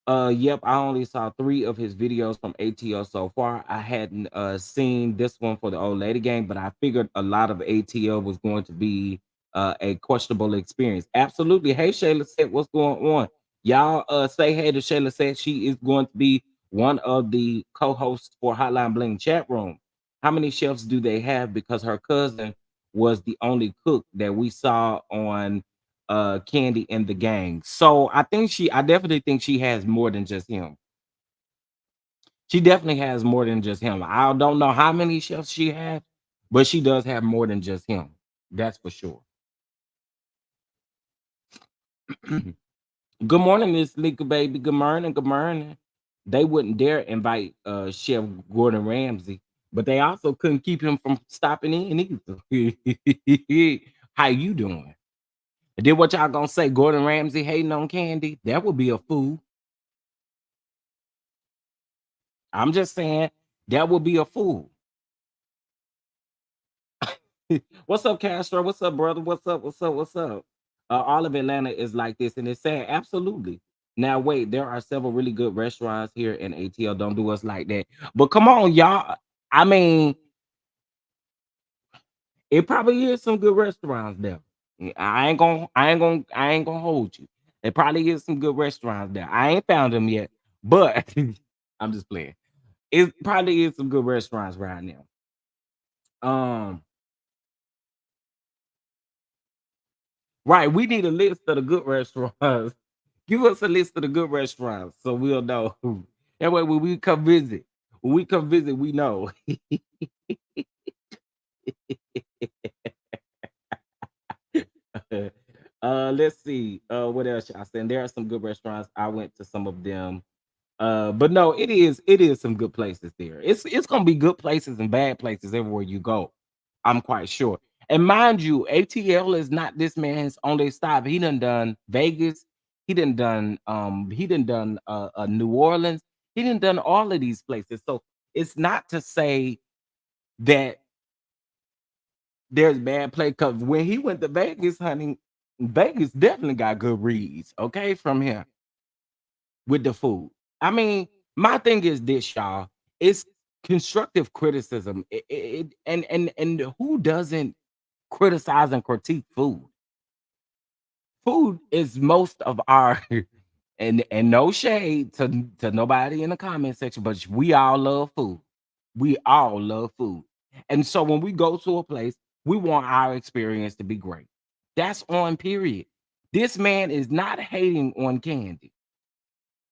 Yep, I only saw 3 of his videos from ATO so far. I hadn't seen this one for the old lady gang, but I figured a lot of ATO was going to be a questionable experience. Absolutely. Hey, Shayla said, what's going on? Y'all say hey to Shayla said she is going to be one of the co-hosts for Hotline Bling chat room. How many chefs do they have? Because her cousin was the only cook that we saw on Candy and the gang. So I definitely think she has more than just him. She definitely has more than just him. I don't know how many chefs she has, but she does have more than just him. That's for sure. Good morning, Miss Lika baby. Good morning, good morning. They wouldn't dare invite Chef Gordon Ramsay, but they also couldn't keep him from stopping in either. How you doing? And then what y'all gonna say? Gordon Ramsay hating on Candy? That would be a fool. I'm just saying that would be a fool. What's up, Castro? What's up, brother? What's up? What's up? What's up? All of Atlanta is like this, and it's sad. Absolutely. Now, wait, there are several really good restaurants here in ATL. Don't do us like that. But come on, y'all. I mean, it probably is some good restaurants there. I ain't gonna hold you. There probably is some good restaurants there. I ain't found them yet, but I'm just playing. It probably is some good restaurants right now. Um, right. We need a list of the good restaurants. Give us a list of the good restaurants so we'll know. That way, when we come visit, we know. Let's see. What else should I say? And there are some good restaurants. I went to some of them. But no, it is some good places there. It's gonna be good places and bad places everywhere you go. I'm quite sure. And mind you, ATL is not this man's only stop. He done Vegas. He done New Orleans. He done all of these places. So it's not to say that there's bad play because when he went to Vegas, honey. Vegas definitely got good reads, okay, from here with the food. I mean, my thing is this, y'all. It's constructive criticism. And who doesn't criticize and critique food? Food is most of our and no shade to nobody in the comment section, but we all love food. We all love food. And so when we go to a place, we want our experience to be great. That's on period. This man is not hating on candy.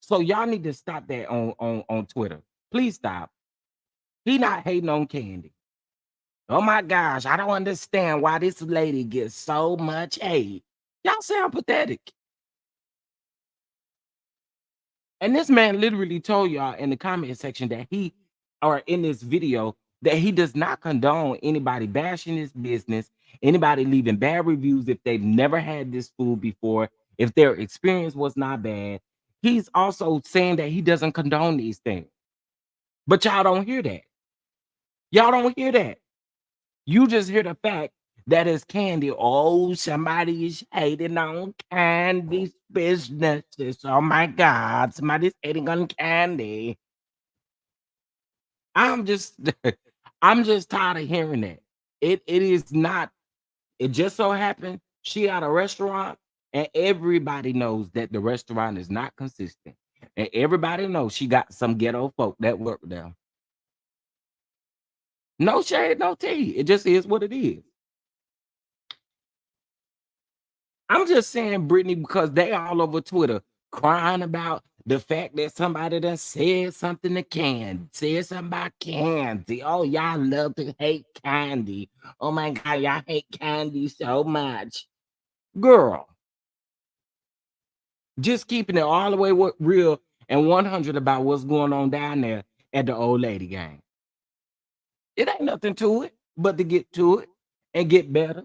So y'all need to stop that on Twitter. Please stop. He not hating on candy. Oh my gosh, I don't understand why this lady gets so much hate. Y'all sound pathetic. And this man literally told y'all in the comment section that or in this video, that he does not condone anybody bashing his business, anybody leaving bad reviews if they've never had this food before, if their experience was not bad. He's also saying that he doesn't condone these things. But y'all don't hear that. Y'all don't hear that. You just hear the fact that it's candy. Oh, somebody is hating on candy businesses. Oh my God, somebody's hating on candy. I'm just I'm just tired of hearing that. It is not, it just so happened she at a restaurant and everybody knows that the restaurant is not consistent. And everybody knows she got some ghetto folk that work there. No shade, no tea. It just is what it is. I'm just saying, Brittany, because they all over Twitter crying about the fact that somebody done said something to Candy, said something about Candy. Oh, y'all love to hate Candy. Oh my God, y'all hate Candy so much. Girl, just keeping it all the way real and 100 about what's going on down there at the old lady game. It ain't nothing to it but to get to it and get better.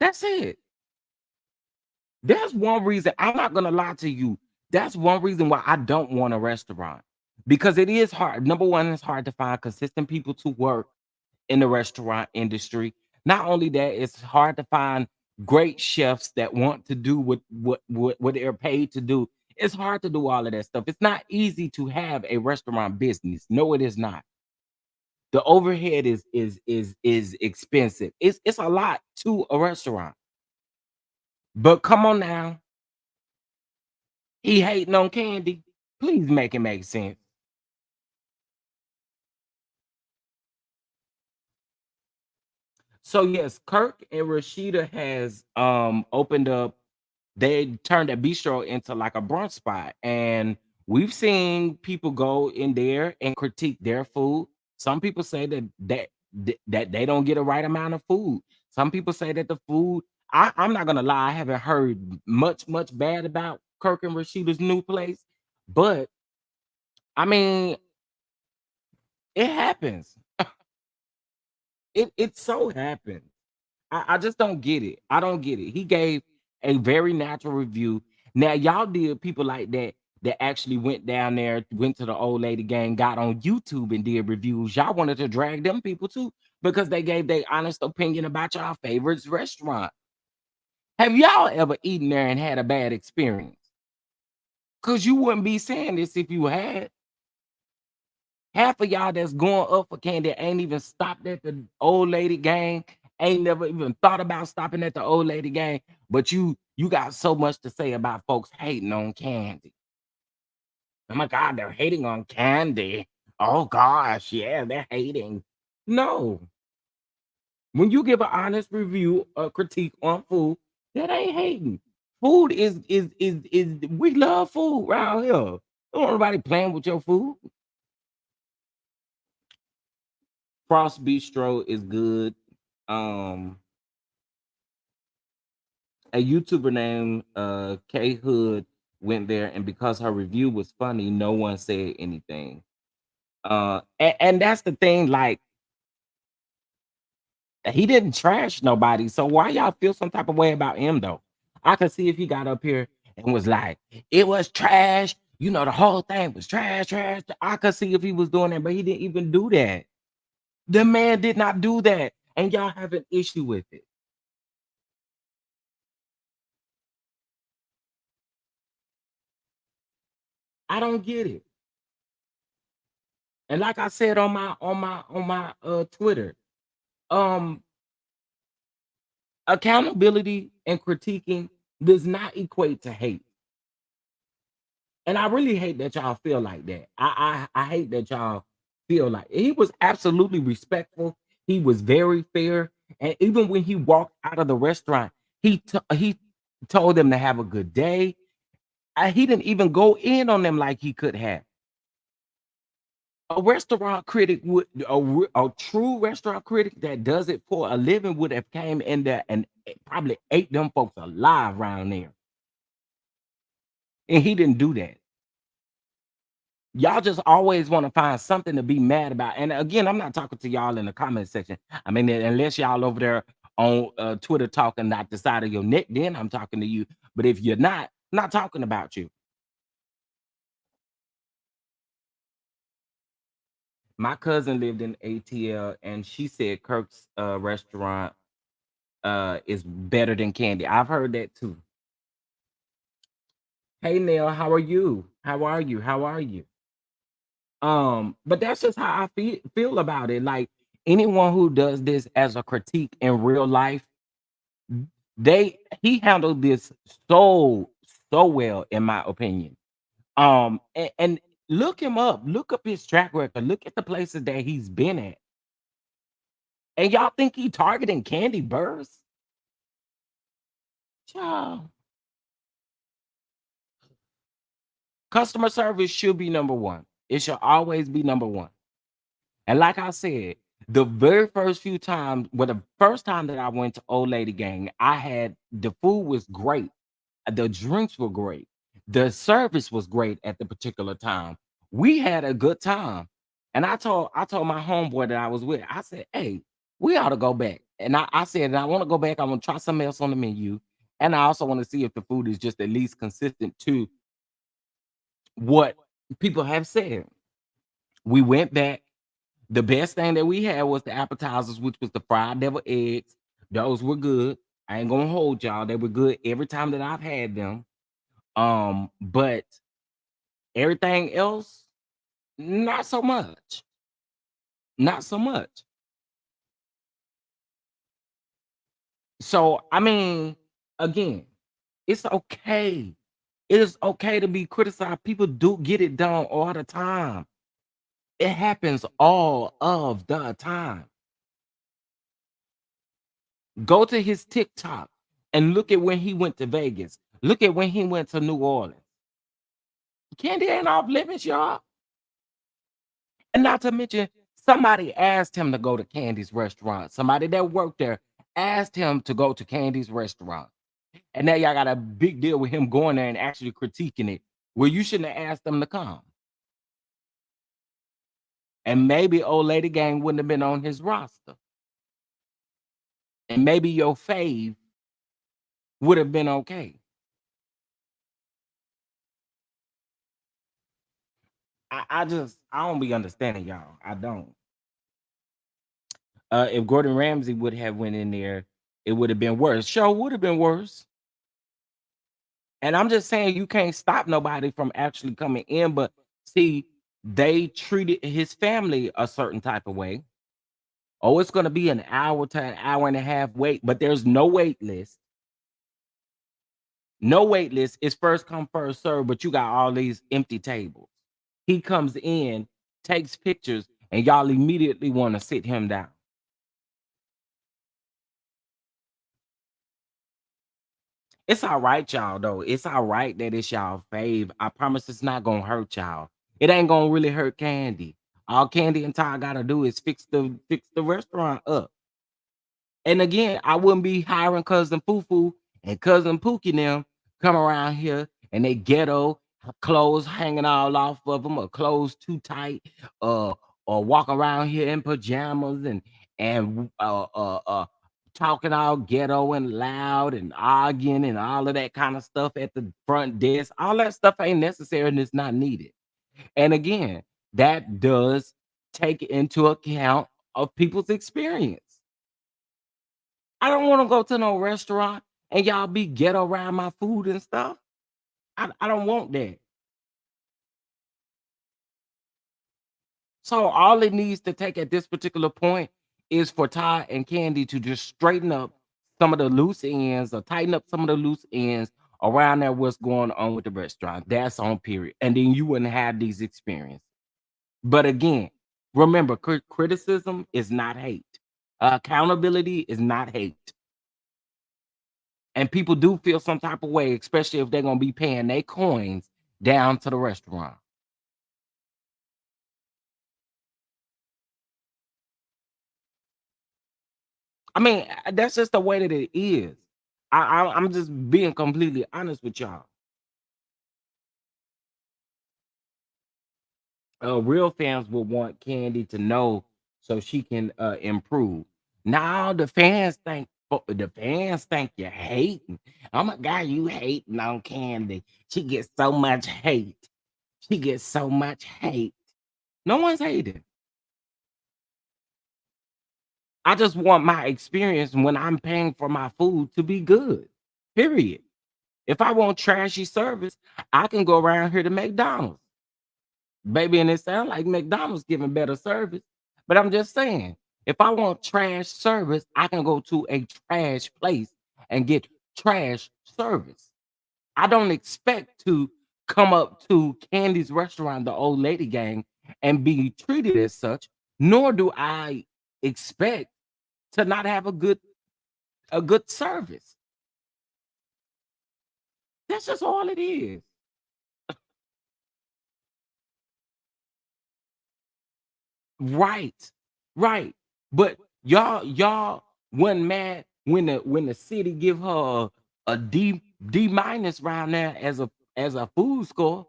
That's it. That's one reason, I'm not gonna lie to you. That's one reason why I don't want a restaurant. Because it is hard. Number one, it's hard to find consistent people to work in the restaurant industry. Not only that, it's hard to find great chefs that want to do what they're paid to do. It's hard to do all of that stuff. It's not easy to have a restaurant business. No, it is not. The overhead is expensive. It's a lot to a restaurant. But come on now. He hating on candy. Please make it make sense. So yes, Kirk and Rashida has opened up. They turned a bistro into like a brunch spot, and we've seen people go in there and critique their food. Some people say that they don't get a right amount of food. Some people say that the food. I'm not gonna lie, I haven't heard much bad about Kirk and Rashida's new place, but I mean, it happens. It so happens. I just don't get it. I don't get it. He gave a very natural review. Now, y'all did people like that actually went down there, went to the old lady gang, got on YouTube and did reviews. Y'all wanted to drag them people too because they gave their honest opinion about y'all favorite restaurant. Have y'all ever eaten there and had a bad experience? Because you wouldn't be saying this if you had. Half of y'all that's going up for candy ain't even stopped at the old lady gang, ain't never even thought about stopping at the old lady gang, but you got so much to say about folks hating on candy. Oh my God, they're hating on candy. Oh gosh, yeah, they're hating. No. When you give an honest review, a critique on food, that ain't hating. Food is we love food around here. Don't want nobody playing with your food. Frost Bistro is good. Um, a YouTuber named K Hood went there, and because her review was funny, no one said anything. And that's the thing, like he didn't trash nobody. So why y'all feel some type of way about him though? I could see if he got up here and was like, it was trash. You know, the whole thing was trash, trash. I could see if he was doing that, but he didn't even do that. The man did not do that. And y'all have an issue with it. I don't get it. And like I said on my Twitter, um, accountability and critiquing does not equate to hate. And I really hate that y'all feel like that. I hate that y'all feel like he was absolutely respectful. He was very fair, and even when he walked out of the restaurant, he told them to have a good day. He didn't even go in on them like he could have. A restaurant critic would a true restaurant critic that does it for a living would have came in there and probably ate them folks alive around there. And he didn't do that. Y'all just always want to find something to be mad about. And again, I'm not talking to y'all in the comment section. I mean, unless y'all over there on Twitter talking out the side of your neck, then I'm talking to you. But if you're not, I'm not talking about you. My cousin lived in ATL and she said Kirk's restaurant is better than Candy. I've heard that too. Hey Neil, how are you? How are you? How are you? But that's just how I feel about it. Like anyone who does this as a critique in real life, he handled this so well, in my opinion. And look him up, look up his track record, look at the places that he's been at. And y'all think he targeting Candy Burrs? Child. Customer service should be number one. It should always be number one. And like I said, the very first few times, well, the first time that I went to Old Lady Gang, the food was great. The drinks were great. The service was great at the particular time. We had a good time. And I told my homeboy that I was with, I said, hey, we ought to go back. And I said, I want to go back. I want to try something else on the menu. And I also want to see if the food is just at least consistent to what people have said. We went back. The best thing that we had was the appetizers, which was the fried devil eggs. Those were good. I ain't gonna hold y'all. They were good every time that I've had them. But everything else, not so much. Not so much. So I mean, again, it's okay. It is okay to be criticized. People do get it done all the time. It happens all of the time. Go to his TikTok and look at when he went to Vegas. Look at when he went to New Orleans. Candy ain't off limits, y'all. And not to mention, somebody asked him to go to Candy's restaurant. Somebody that worked there asked him to go to Candy's restaurant. And now y'all got a big deal with him going there and actually critiquing it. Well, you shouldn't have asked them to come. And maybe Old Lady Gang wouldn't have been on his roster. And maybe your fave would have been okay. I don't be understanding y'all. I don't. If Gordon Ramsay would have went in there, it would have been worse. Show would have been worse. And I'm just saying you can't stop nobody from actually coming in, but see, they treated his family a certain type of way. Oh, it's gonna be an hour to an hour and a half wait, but there's no wait list. No wait list. It's first come, first serve, but you got all these empty tables. He comes in, takes pictures, and y'all immediately want to sit him down. It's all right, y'all, though. It's all right that it's y'all fave. I promise it's not gonna hurt y'all. It ain't gonna really hurt Candy. All Candy and Ty gotta do is fix the restaurant up. And again, I wouldn't be hiring cousin Fufu and cousin Pookie and them come around here and they ghetto clothes hanging all off of them, or clothes too tight, uh, or walk around here in pajamas and talking all ghetto and loud and arguing and all of that kind of stuff at the front desk. All that stuff ain't necessary and it's not needed. And again, that does take into account of people's experience. I don't want to go to no restaurant and y'all be ghetto around my food and stuff. I don't want that. So all it needs to take at this particular point is for Todd and Candy to just straighten up some of the loose ends or tighten up some of the loose ends around there what's going on with the restaurant. That's on period. And then you wouldn't have these experiences. But again, remember, criticism is not hate. Accountability is not hate. And people do feel some type of way, especially if they're gonna be paying their coins down to the restaurant. I mean, that's just the way that it is. I'm just being completely honest with y'all. Real fans will want Candy to know so she can improve. Now the fans think you're hating. Oh my God, you hating on Candy. She gets so much hate. She gets so much hate. No one's hating. I just want my experience when I'm paying for my food to be good. Period. If I want trashy service, I can go around here to McDonald's. Baby, and it sounds like McDonald's giving better service. But I'm just saying, if I want trash service, I can go to a trash place and get trash service. I don't expect to come up to Candy's restaurant, the old lady gang, and be treated as such, nor do I expect to not have a good service. That's just all it is. Right. Right. But y'all wasn't mad when the city give her a D minus round there as a food score.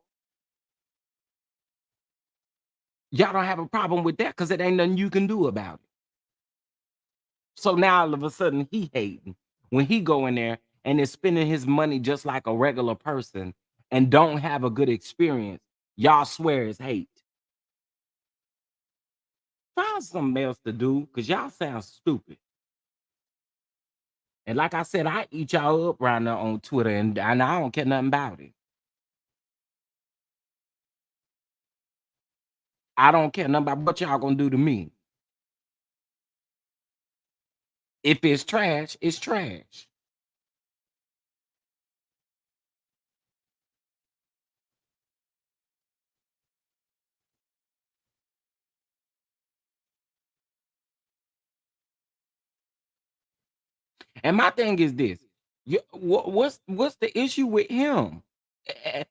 Y'all don't have a problem with that because it ain't nothing you can do about it. So now all of a sudden he hating when he go in there and is spending his money just like a regular person and don't have a good experience. Y'all swear it's hate. Find something else to do because y'all sound stupid. And like I said, I eat y'all up right now on Twitter, and I don't care nothing about it. I don't care nothing about what y'all gonna do to me. If it's trash, it's trash. And my thing is this: what's the issue with him? A-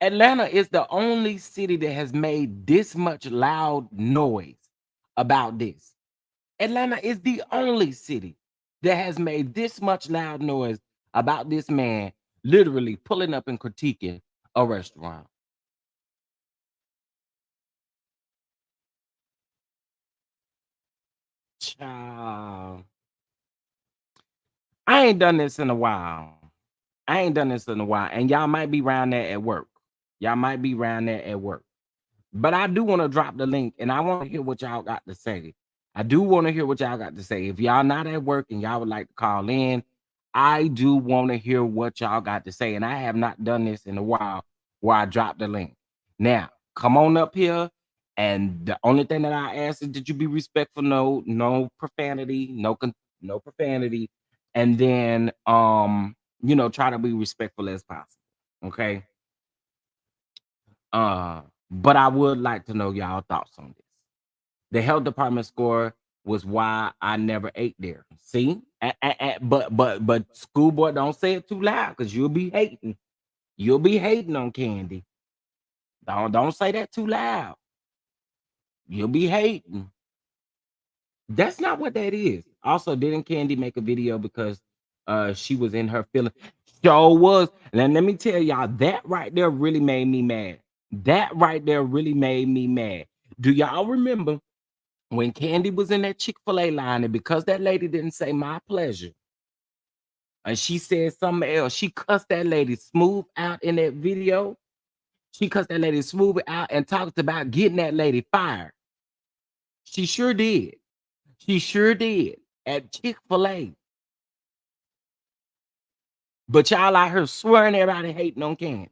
Atlanta is the only city that has made this much loud noise about this. Atlanta is the only city that has made this much loud noise about this man literally pulling up and critiquing a restaurant. Child, I ain't done this in a while. I ain't done this in a while, and y'all might be around there at work. Y'all might be around there at work. But I do want to drop the link and I want to hear what y'all got to say. I do want to hear what y'all got to say. If y'all not at work and y'all would like to call in, I do want to hear what y'all got to say. And I have not done this in a while where I dropped the link. Now, come on up here. And the only thing that I ask is that you be respectful, no profanity, no profanity. And then try to be respectful as possible. Okay. But I would like to know y'all thoughts on this. The health department score was why I never ate there. See, but schoolboy, don't say it too loud because you'll be hating. You'll be hating on Candy. Don't say that too loud. You'll be hating. That's not what that is. Also, didn't Candy make a video because she was in her feeling? Sure was. And let me tell y'all, that right there really made me mad. That right there really made me mad. Do y'all remember when Candy was in that Chick-fil-A line, and because that lady didn't say my pleasure, and she said something else, she cussed that lady smooth out in that video. She cussed that lady smooth out and talked about getting that lady fired. She sure did. She sure did at Chick-fil-A. But y'all out here swearing everybody hating on Candy.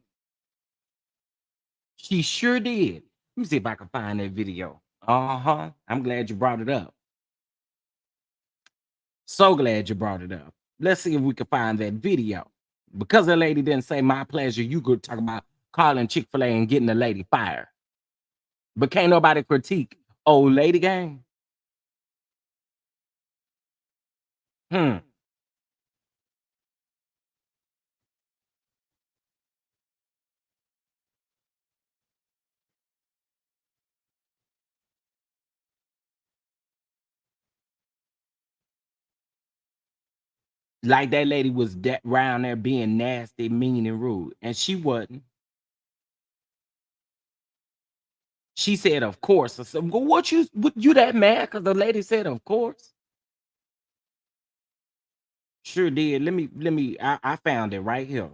She sure did. Let me see if I can find that video. I'm glad you brought it up. So glad you brought it up. Let's see if we can find that video. Because the lady didn't say my pleasure, you could talk about calling Chick-fil-A and getting the lady fired. But can't nobody critique old lady game. Like that lady was around there being nasty, mean, and rude. And she wasn't. She said, of course. I said, well, what you that mad? Because the lady said, of course. Sure did. I found it right here.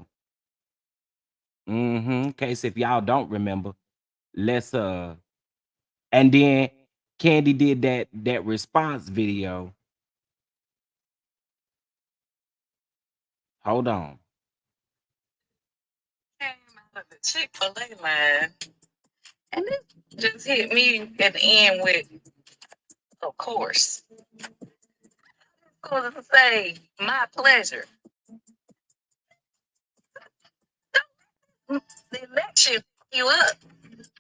In case if y'all don't remember, let's and then Candy did that response video. Hold on. Came out of the Chick-fil-A line, and it just hit me at the end with, of course. I was to say, my pleasure. The election you up.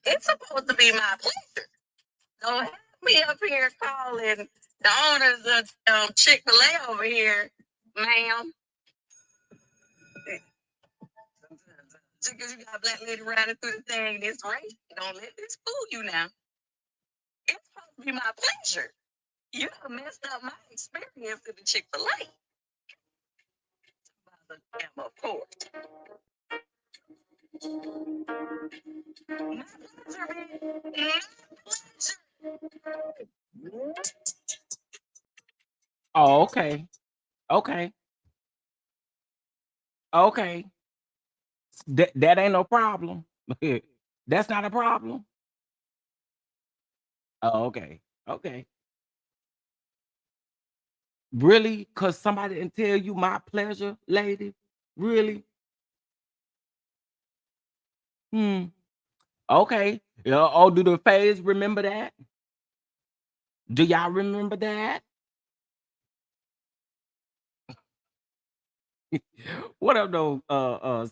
It's supposed to be my pleasure. Don't have me up here calling the owners of Chick-fil-A over here, ma'am. Just because you got a black lady running through the thing this race, don't let this fool you now. It's supposed to be my pleasure. You done messed up my experience at the Chick-fil-A. Of course. My pleasure, man. My pleasure. Oh, okay. Okay. Okay. That ain't no problem. That's not a problem. Oh, okay. Okay. Really? Because somebody didn't tell you my pleasure, lady? Really? Okay. Yeah, oh, do the phase remember that? Do y'all remember that? What up, though,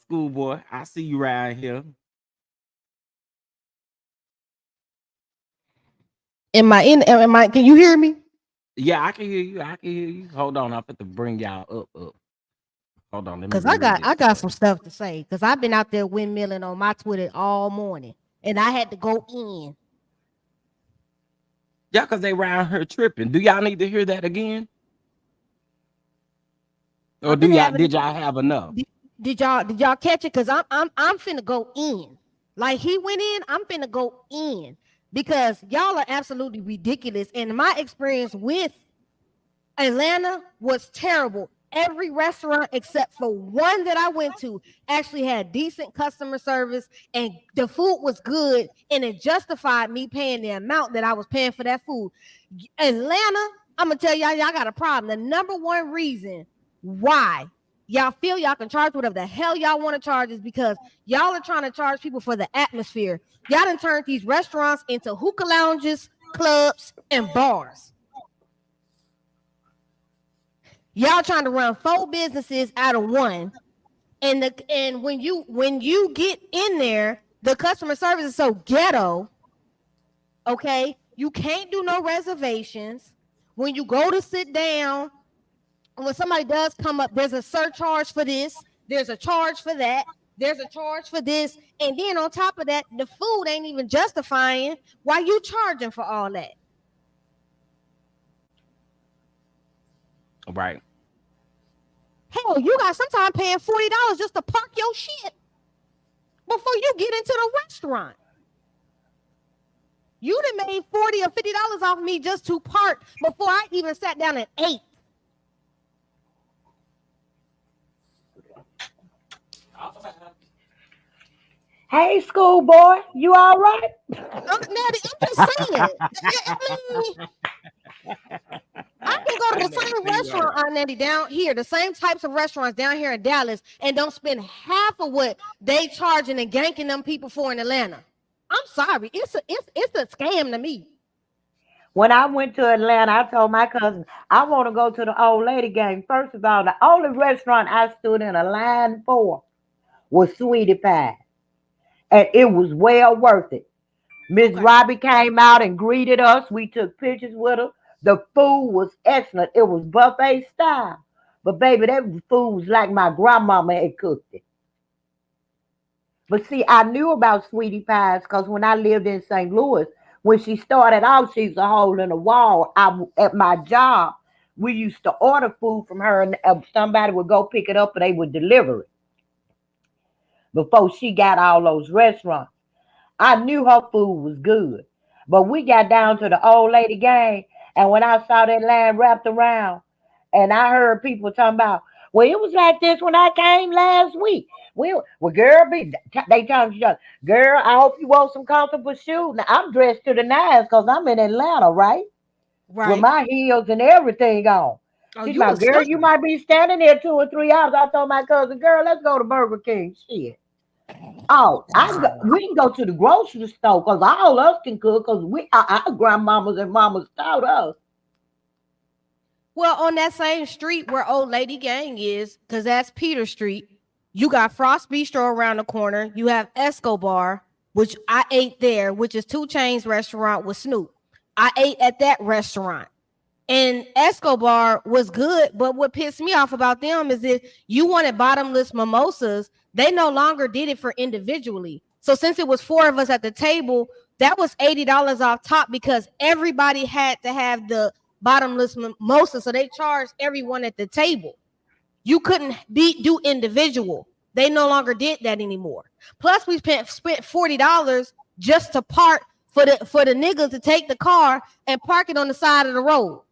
schoolboy? I see you around here. Am I can you hear me? Yeah, I can hear you. I can hear you. Hold on, I'm to bring y'all up. Hold on, let me Because remove I this. got some stuff to say. Because I've been out there windmilling on my Twitter all morning. And I had to go in. Yeah, because they around here tripping. Do y'all need to hear that again? Or I've been having did y'all have enough? did y'all catch it? Because I'm finna go in. Like he went in, I'm finna go in. Because y'all are absolutely ridiculous. And my experience with Atlanta was terrible. Every restaurant except for one that I went to actually had decent customer service and the food was good and it justified me paying the amount that I was paying for that food. Atlanta, I'm gonna tell y'all got a problem. The number one reason why y'all feel y'all can charge whatever the hell y'all want to charge is because y'all are trying to charge people for the atmosphere. Y'all done turned these restaurants into hookah lounges, clubs, and bars. Y'all trying to run 4 businesses out of one, and when you get in there, the customer service is so ghetto. Okay, you can't do no reservations. When you go to sit down, when somebody does come up, there's a surcharge for this. There's a charge for that. There's a charge for this, and then on top of that, the food ain't even justifying why you charging for all that. Right. Hell, you got sometimes paying $40 just to park your shit before you get into the restaurant. You done made $40 or $50 off me just to park before I even sat down and ate. Hey, schoolboy, you all right? I'm just saying. I can go to the same restaurant, Aunt Nettie, down here, the same types of restaurants down here in Dallas, and don't spend half of what they charging and ganking them people for in Atlanta. I'm sorry, it's a scam to me. When I went to Atlanta, I told my cousin, I want to go to the old lady game. First of all, the only restaurant I stood in a line for was Sweetie Pie. And it was well worth it. Miss Okay. Robbie came out and greeted us. We took pictures with her. The food was excellent. It was buffet style. But baby, that food was like my grandmama had cooked it. But see, I knew about Sweetie Pies because when I lived in St. Louis, when she started out, she's a hole in the wall. At my job, we used to order food from her, and somebody would go pick it up, and they would deliver it before she got all those restaurants. I knew her food was good. But we got down to the old lady game, and when I saw that line wrapped around, and I heard people talking about, well, it was like this when I came last week. Well, girl, they talking to each other, girl, I hope you want some comfortable shoes. Now, I'm dressed to the nines because I'm in Atlanta, right? With Right. my heels and everything on. Oh, She's you my was girl, you stunned. might be standing there 2 or 3 hours. I told my cousin, girl, let's go to Burger King. Shit. Oh, we can go to the grocery store because all us can cook because our grandmamas and mamas taught us. Well, on that same street where Old Lady Gang is, because that's Peter Street, you got Frost Bistro around the corner. You have Escobar, which I ate there, which is Two Chains restaurant with Snoop. I ate at that restaurant. And Escobar was good, but what pissed me off about them is that you wanted bottomless mimosas. They no longer did it for individually. So since it was 4 of us at the table, that was $80 off top because everybody had to have the bottomless mimosa. So they charged everyone at the table. You couldn't do individual. They no longer did that anymore. Plus, we spent $40 just to park for the niggas to take the car and park it on the side of the road.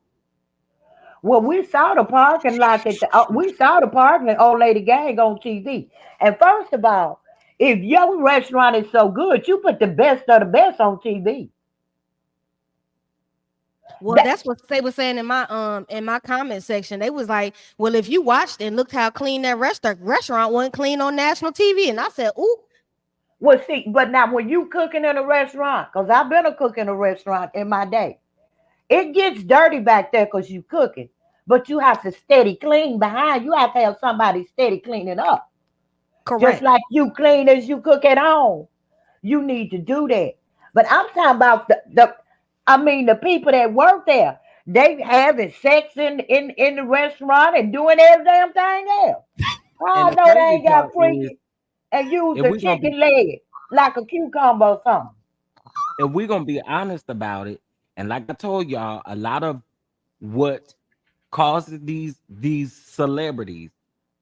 Well, we saw the parking lot we saw the parking old lady gang on TV. And first of all, if your restaurant is so good, you put the best of the best on TV. Well, that's what they were saying in my comment section. They was like, well, if you watched and looked how clean that restaurant wasn't clean on national TV. And I said, ooh. Well, see, but now when you cooking in a restaurant, because I've been a cook in a restaurant in my day, it gets dirty back there because you cooking. But you have to steady clean behind. You have to have somebody steady cleaning up. Correct. Just like you clean as you cook at home. You need to do that. But I'm talking about the people that work there. They having sex in the restaurant and doing every damn thing else. I And the know they crazy ain't got part is, freaky and use if the we're gonna be chicken leg like a cucumber or something. if we're gonna be honest about it, and like I told y'all, a lot of what causes these celebrities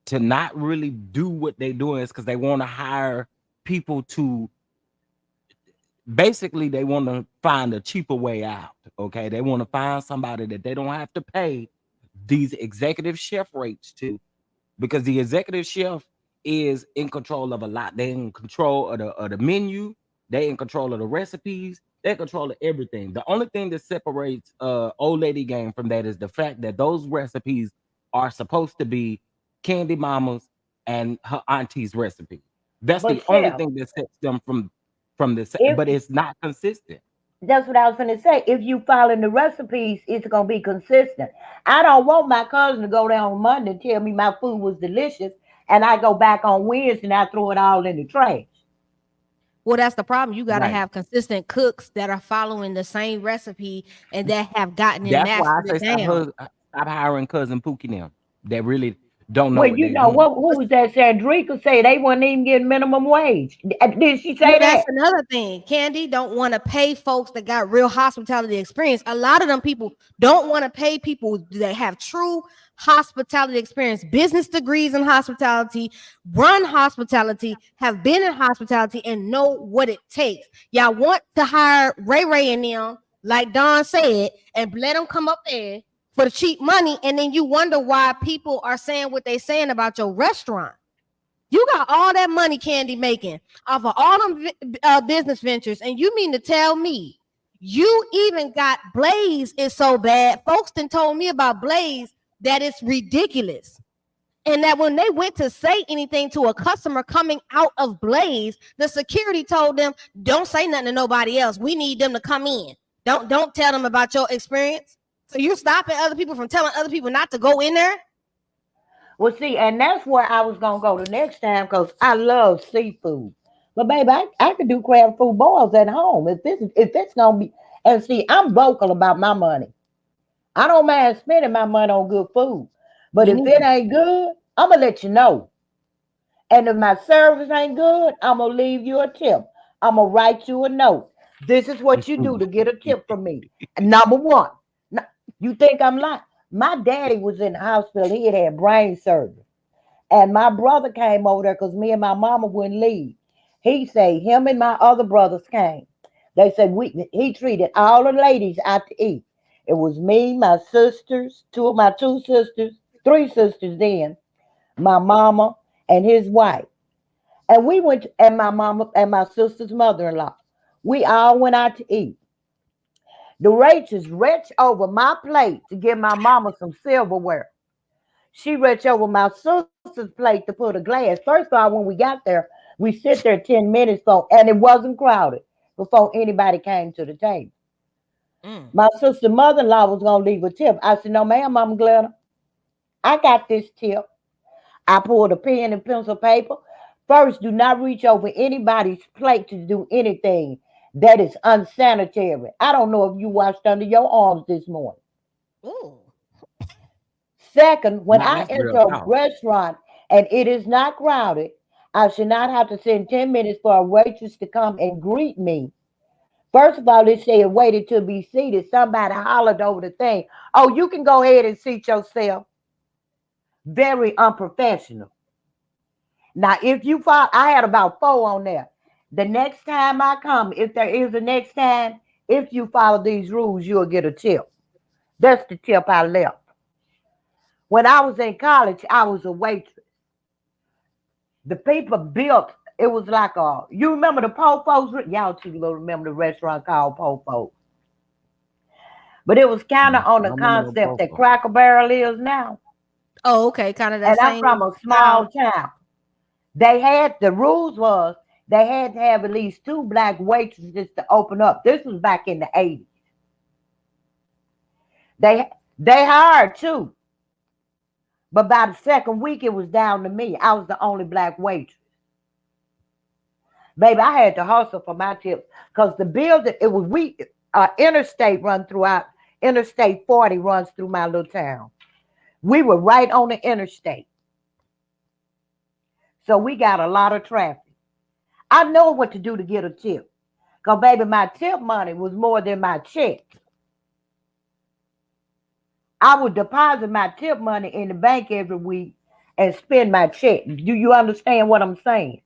to not really do what they doing is because they want to hire people to basically they want to find a cheaper way out. Okay, they want to find somebody that they don't have to pay these executive chef rates to, because the executive chef is in control of a lot. They're in control of the menu, they in control of the recipes, they're in control of everything. The only thing that separates old lady game from that is the fact that those recipes are supposed to be Candy Mama's and her auntie's recipe. That's But the only chef, thing that sets them from this, if but it's not consistent. that's what I was gonna say, if you following the recipes, it's gonna be consistent. I don't want my cousin to go down on Monday and tell me my food was delicious, and I go back on Wednesday and I throw it all in the trash. Well, that's the problem. You got to Right. have consistent cooks that are following the same recipe and that have gotten and That's why I mastered say it down. stop hiring cousin Pookie them that really don't know Well, what you they know doing. who was that? Sandrika say they wasn't even getting minimum wage. Did she Well, say that's that? another thing. Candy don't want to pay folks that got real hospitality experience. A lot of them people don't want to pay people that have true hospitality experience, business degrees in hospitality, run hospitality, have been in hospitality, and know what it takes. Y'all want to hire Ray Ray and them, like Don said, and let them come up there for the cheap money, and then you wonder why people are saying what they saying about your restaurant. You got all that money Candy making off of all them business ventures, and you mean to tell me you even got Blaze is so bad? Folks done told me about Blaze that it's ridiculous. And that when they went to say anything to a customer coming out of Blaze, the security told them, don't say nothing to nobody else. We need them to come in. Don't tell them about your experience. So you're stopping other people from telling other people not to go in there. Well, see, and that's where I was gonna go the next time because I love seafood. But baby, I could do crab food boils at home if it's gonna be. And see, I'm vocal about my money. I don't mind spending my money on good food, but Me if it neither. ain't good, I'm gonna let you know. And if my service ain't good, I'm gonna leave you a tip. I'm gonna write you a note. This is what you do to get a tip from me. Number one, you think I'm lying? My daddy was in the hospital. He had brain surgery. And my brother came over there because me and my mama wouldn't leave. He said him and my other brothers came. They said he treated all the ladies out to eat. It was me, my sisters, two sisters, three sisters then, my mama, and his wife. And we went and my mama and my sister's mother-in-law. We all went out to eat. The waitress reached over my plate to give my mama some silverware. She reached over my sister's plate to put a glass. First of all, when we got there, we sit there 10 minutes for, and it wasn't crowded before anybody came to the table. Mm. My sister mother-in-law was gonna leave a tip. I said, no, ma'am, I'm glad I got this tip. I pulled a pen and pencil paper. First, do not reach over anybody's plate to do anything that is unsanitary. I don't know if you washed under your arms this morning. Ooh. Second, when Now I that's enter real a talk. restaurant and it is not crowded, I should not have to send 10 minutes for a waitress to come and greet me. First of all, they said waited to be seated. Somebody hollered over the thing. Oh, you can go ahead and seat yourself. Very unprofessional. Now, if you follow, I had about four on there. The next time I come, if there is a next time, if you follow these rules, you'll get a tip. That's the tip I left. When I was in college, I was a waitress. The people built, it was like you remember the Popos? Y'all too little remember the restaurant called Popos. But it was kind of on I the remember no concept that popo. Cracker Barrel is now. Oh, okay. Kind of that And I'm same from a style. small town. They had the rules was they had to have at least two black waitresses to open up. This was back in the 80s. They hired two, but by the second week it was down to me. I was the only black waitress. Baby, I had to hustle for my tips because the building it was interstate run throughout. Interstate 40 runs through my little town. We were right on the interstate, so we got a lot of traffic. I know what to do to get a tip. Because, baby, my tip money was more than my check. I would deposit my tip money in the bank every week and spend my check. Do you understand what I'm saying?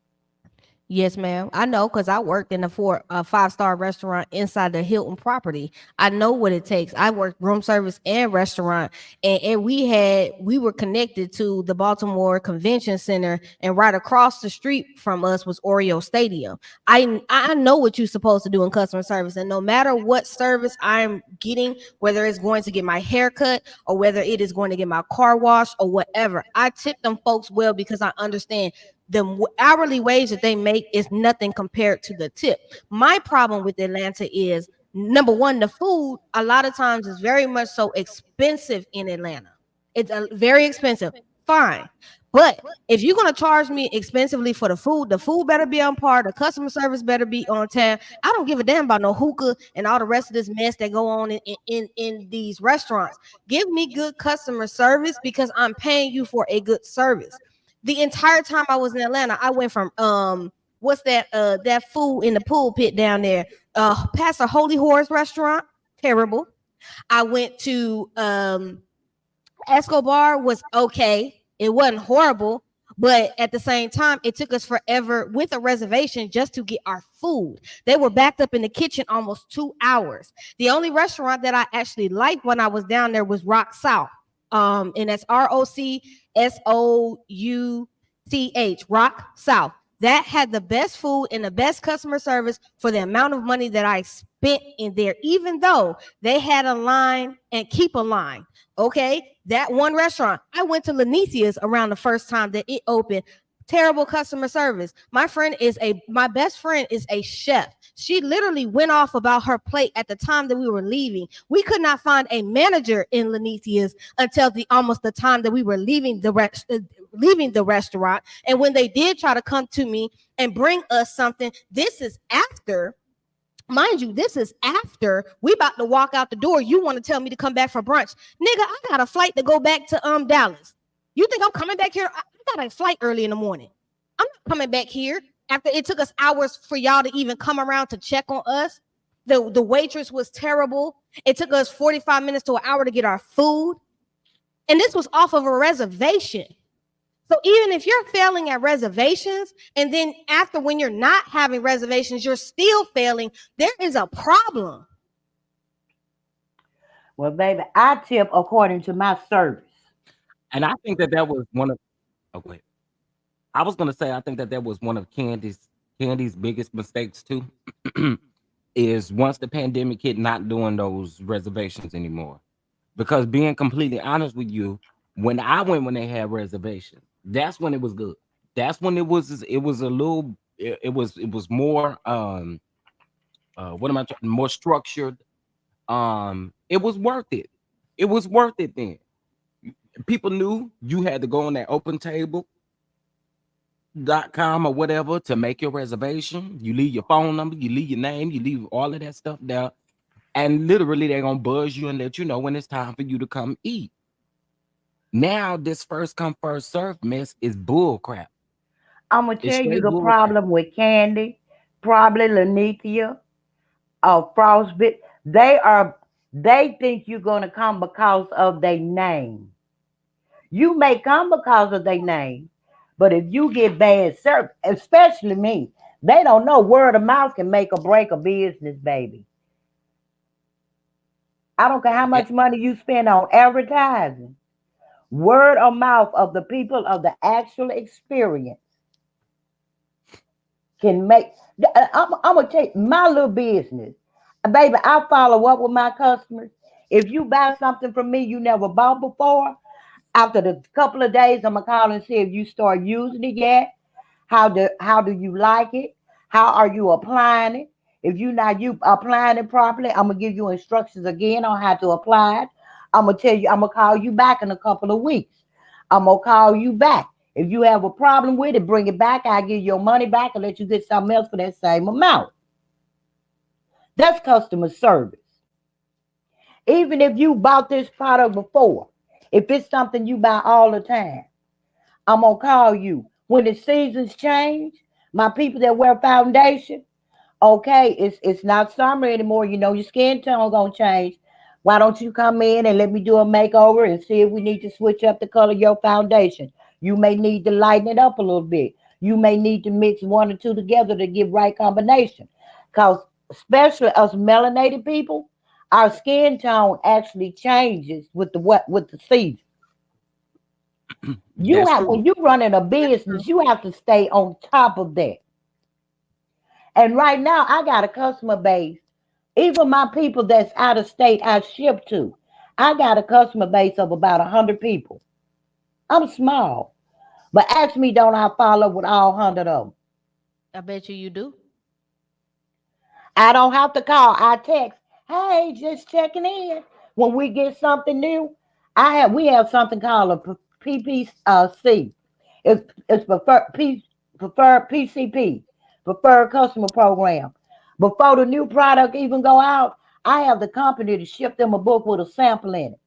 Yes, ma'am. I know because I worked in a 5-star restaurant inside the Hilton property. I know what it takes. I worked room service and restaurant, and we were connected to the Baltimore Convention Center, and right across the street from us was Oreo Stadium. I know what you're supposed to do in customer service, and no matter what service I'm getting, whether it's going to get my hair cut or whether it is going to get my car washed or whatever, I tip them folks well because I understand the hourly wage that they make is nothing compared to the tip. My problem with Atlanta is number one, the food a lot of times is very much so expensive in Atlanta. It's very expensive. Fine. But if you're going to charge me expensively for the food better be on par. The customer service better be on time. I don't give a damn about no hookah and all the rest of this mess that go on in these restaurants. Give me good customer service because I'm paying you for a good service. The entire time I was in Atlanta, I went from what's that food in the pulpit down there, past a Holy Horse restaurant, terrible. I went to Escobar, was okay. It wasn't horrible, but at the same time, it took us forever with a reservation just to get our food. They were backed up in the kitchen almost 2 hours. The only restaurant that I actually liked when I was down there was Rock South. And that's ROCSOUTH, Rock South. That had the best food and the best customer service for the amount of money that I spent in there, even though they had a line and keep a line. Okay, that one restaurant, I went to Lenicia's around the first time that it opened. terrible customer service. My best friend is a chef. She literally went off about her plate at the time that we were leaving. We could not find a manager in Lenitia's until almost the time that we were leaving the restaurant. And when they did try to come to me and bring us something, this is after. Mind you, this is after we about to walk out the door. You want to tell me to come back for brunch. Nigga, I got a flight to go back to Dallas. You think I'm coming back here? I got a flight early in the morning. I'm not coming back here after it took us hours for y'all to even come around to check on us. The waitress was terrible. It took us 45 minutes to an hour to get our food. And this was off of a reservation. So even if you're failing at reservations, and then after when you're not having reservations, you're still failing, there is a problem. Well, baby, I tip according to my service. And I think that was one of. Oh, wait. I was gonna say I think that was one of Candy's biggest mistakes too. Is once the pandemic hit, not doing those reservations anymore. Because being completely honest with you, when I went when they had reservations, that's when it was good. That's when it was a little. It was more more structured. It was worth it. It was worth it then. People knew you had to go on that OpenTable.com or whatever to make your reservation. You leave your phone number, you leave your name, you leave all of that stuff there. And literally they're gonna buzz you and let you know when it's time for you to come eat. Now this first come, first serve mess is bull crap. I'm gonna It's tell you straight the bull crap. problem with Candy, probably Lenithia, or Frostbit. They think you're gonna come because of their name. You may come because of their name, but if you get bad service, especially me, they don't know word of mouth can make or break a business, baby. I don't care how And much money you spend on advertising. Word of mouth of the people of the actual experience can make. I'm gonna take my little business, baby. I follow up with my customers. If you buy something from me you never bought before, after the couple of days, I'm gonna call and see if you start using it yet. How do you like it? How are you applying it? If you're not you applying it properly, I'm gonna give you instructions again on how to apply it. I'm gonna tell you, I'm gonna call you back in a couple of weeks. I'm gonna call you back. If you have a problem with it, bring it back. I'll give you your money back and let you get something else for that same amount. That's customer service. Even if you bought this product before, if it's something you buy all the time, I'm gonna call you when the seasons change. My people that wear foundation, okay, it's not summer anymore. You know your skin tone gonna change. Why don't you come in and let me do a makeover and see if we need to switch up the color of your foundation? You may need to lighten it up a little bit. You may need to mix one or two together to give right combination. Because especially us melanated people, our skin tone actually changes with the season. You that's have true. when you running a That's true. business, you have to stay on top of that. And right now, I got a customer base. Even my people that's out of state, I ship to. I got a customer base of about 100 people. I'm small, but ask me, don't I follow with all 100 of them? I bet you do. I don't have to call. I text, hey, just checking in. When we get something new, we have something called a PPC. It's preferred PCP, preferred customer program. Before the new product even go out, I have the company to ship them a book with a sample in it.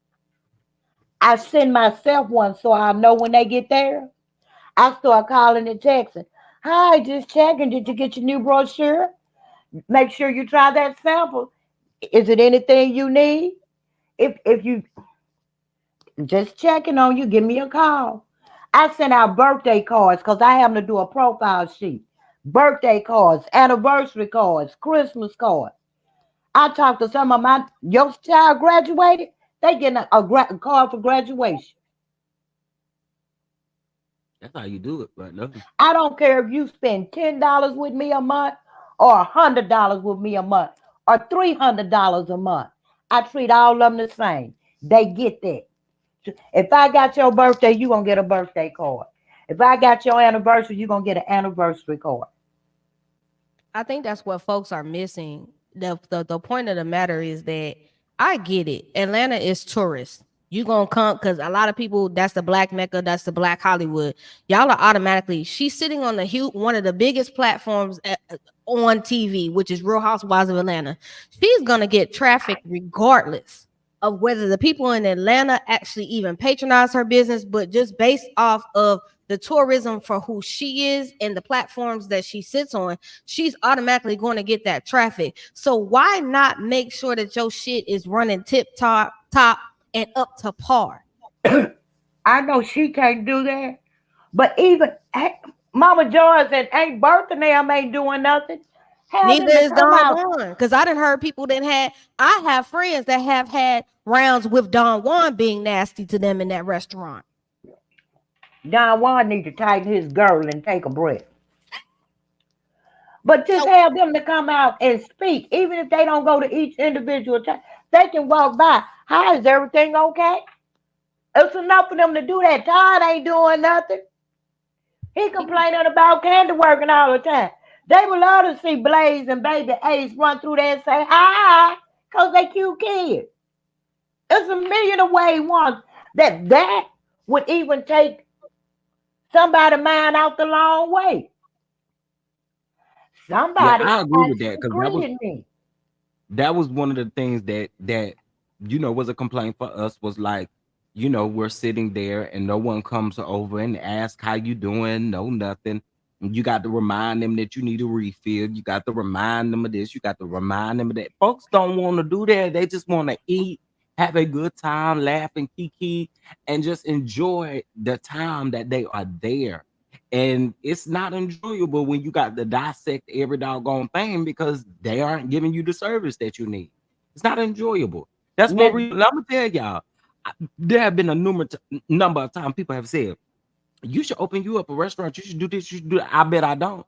I send myself one so I know when they get there. I start calling and texting. Hi, just checking. Did you get your new brochure? Make sure you try that sample. Is it anything you need? If you just checking on you, give me a call. I send out birthday cards because I have to do a profile sheet. Birthday cards, anniversary cards, Christmas cards. I talked to some of your child graduated, they getting a card for graduation. That's how you do it right now. I don't care if you spend $10 with me a month or $100 with me a month or $300 a month. I treat all of them the same. They get that. If I got your birthday, you gonna get a birthday card. If I got your anniversary, you're gonna get an anniversary card. I think that's what folks are missing. The point of the matter is that I get it. Atlanta is tourist. You gonna come because a lot of people. That's the black Mecca. That's the black Hollywood. Y'all are automatically. She's sitting on the one of the biggest platforms on TV, which is Real Housewives of Atlanta. She's gonna get traffic regardless of whether the people in Atlanta actually even patronize her business, but just based off of the tourism for who she is and the platforms that she sits on, she's automatically going to get that traffic. So why not make sure that your shit is running tip top and up to par? I know she can't do that, but even Mama Joyce and Aunt Bertha them ain't doing nothing. Have Neither them to is come Don out. Juan, because I didn't heard people that had. I have friends that have had rounds with Don Juan being nasty to them in that restaurant. Don Juan need to tighten his girdle and take a breath. But just So have them to come out and speak, even if they don't go to each individual time. They can walk by. Hi, is everything okay? It's enough for them to do that. Todd ain't doing nothing. He complaining about candy working all the time. They would love to see Blaze and Baby Ace run through there and say hi, because they cute kids. There's a million away ones that would even take somebody mind out the long way. Yeah, Somebody I agree with that actually because greeted me. that was one of the things that was a complaint for us was like, we're sitting there and no one comes over and ask how you doing, no nothing. And you got to remind them that you need a refill. You got to remind them of this. You got to remind them of that. Folks don't want to do that. They just want to eat, have a good time, laugh and kiki, and just enjoy the time that they are there. And it's not enjoyable when you got to dissect every doggone thing because they aren't giving you the service that you need. It's not enjoyable. That's one Miss reason. I'm gonna tell y'all. There have been a number of times people have said, "You should open you up a restaurant. You should do this. You should do that." I bet I don't.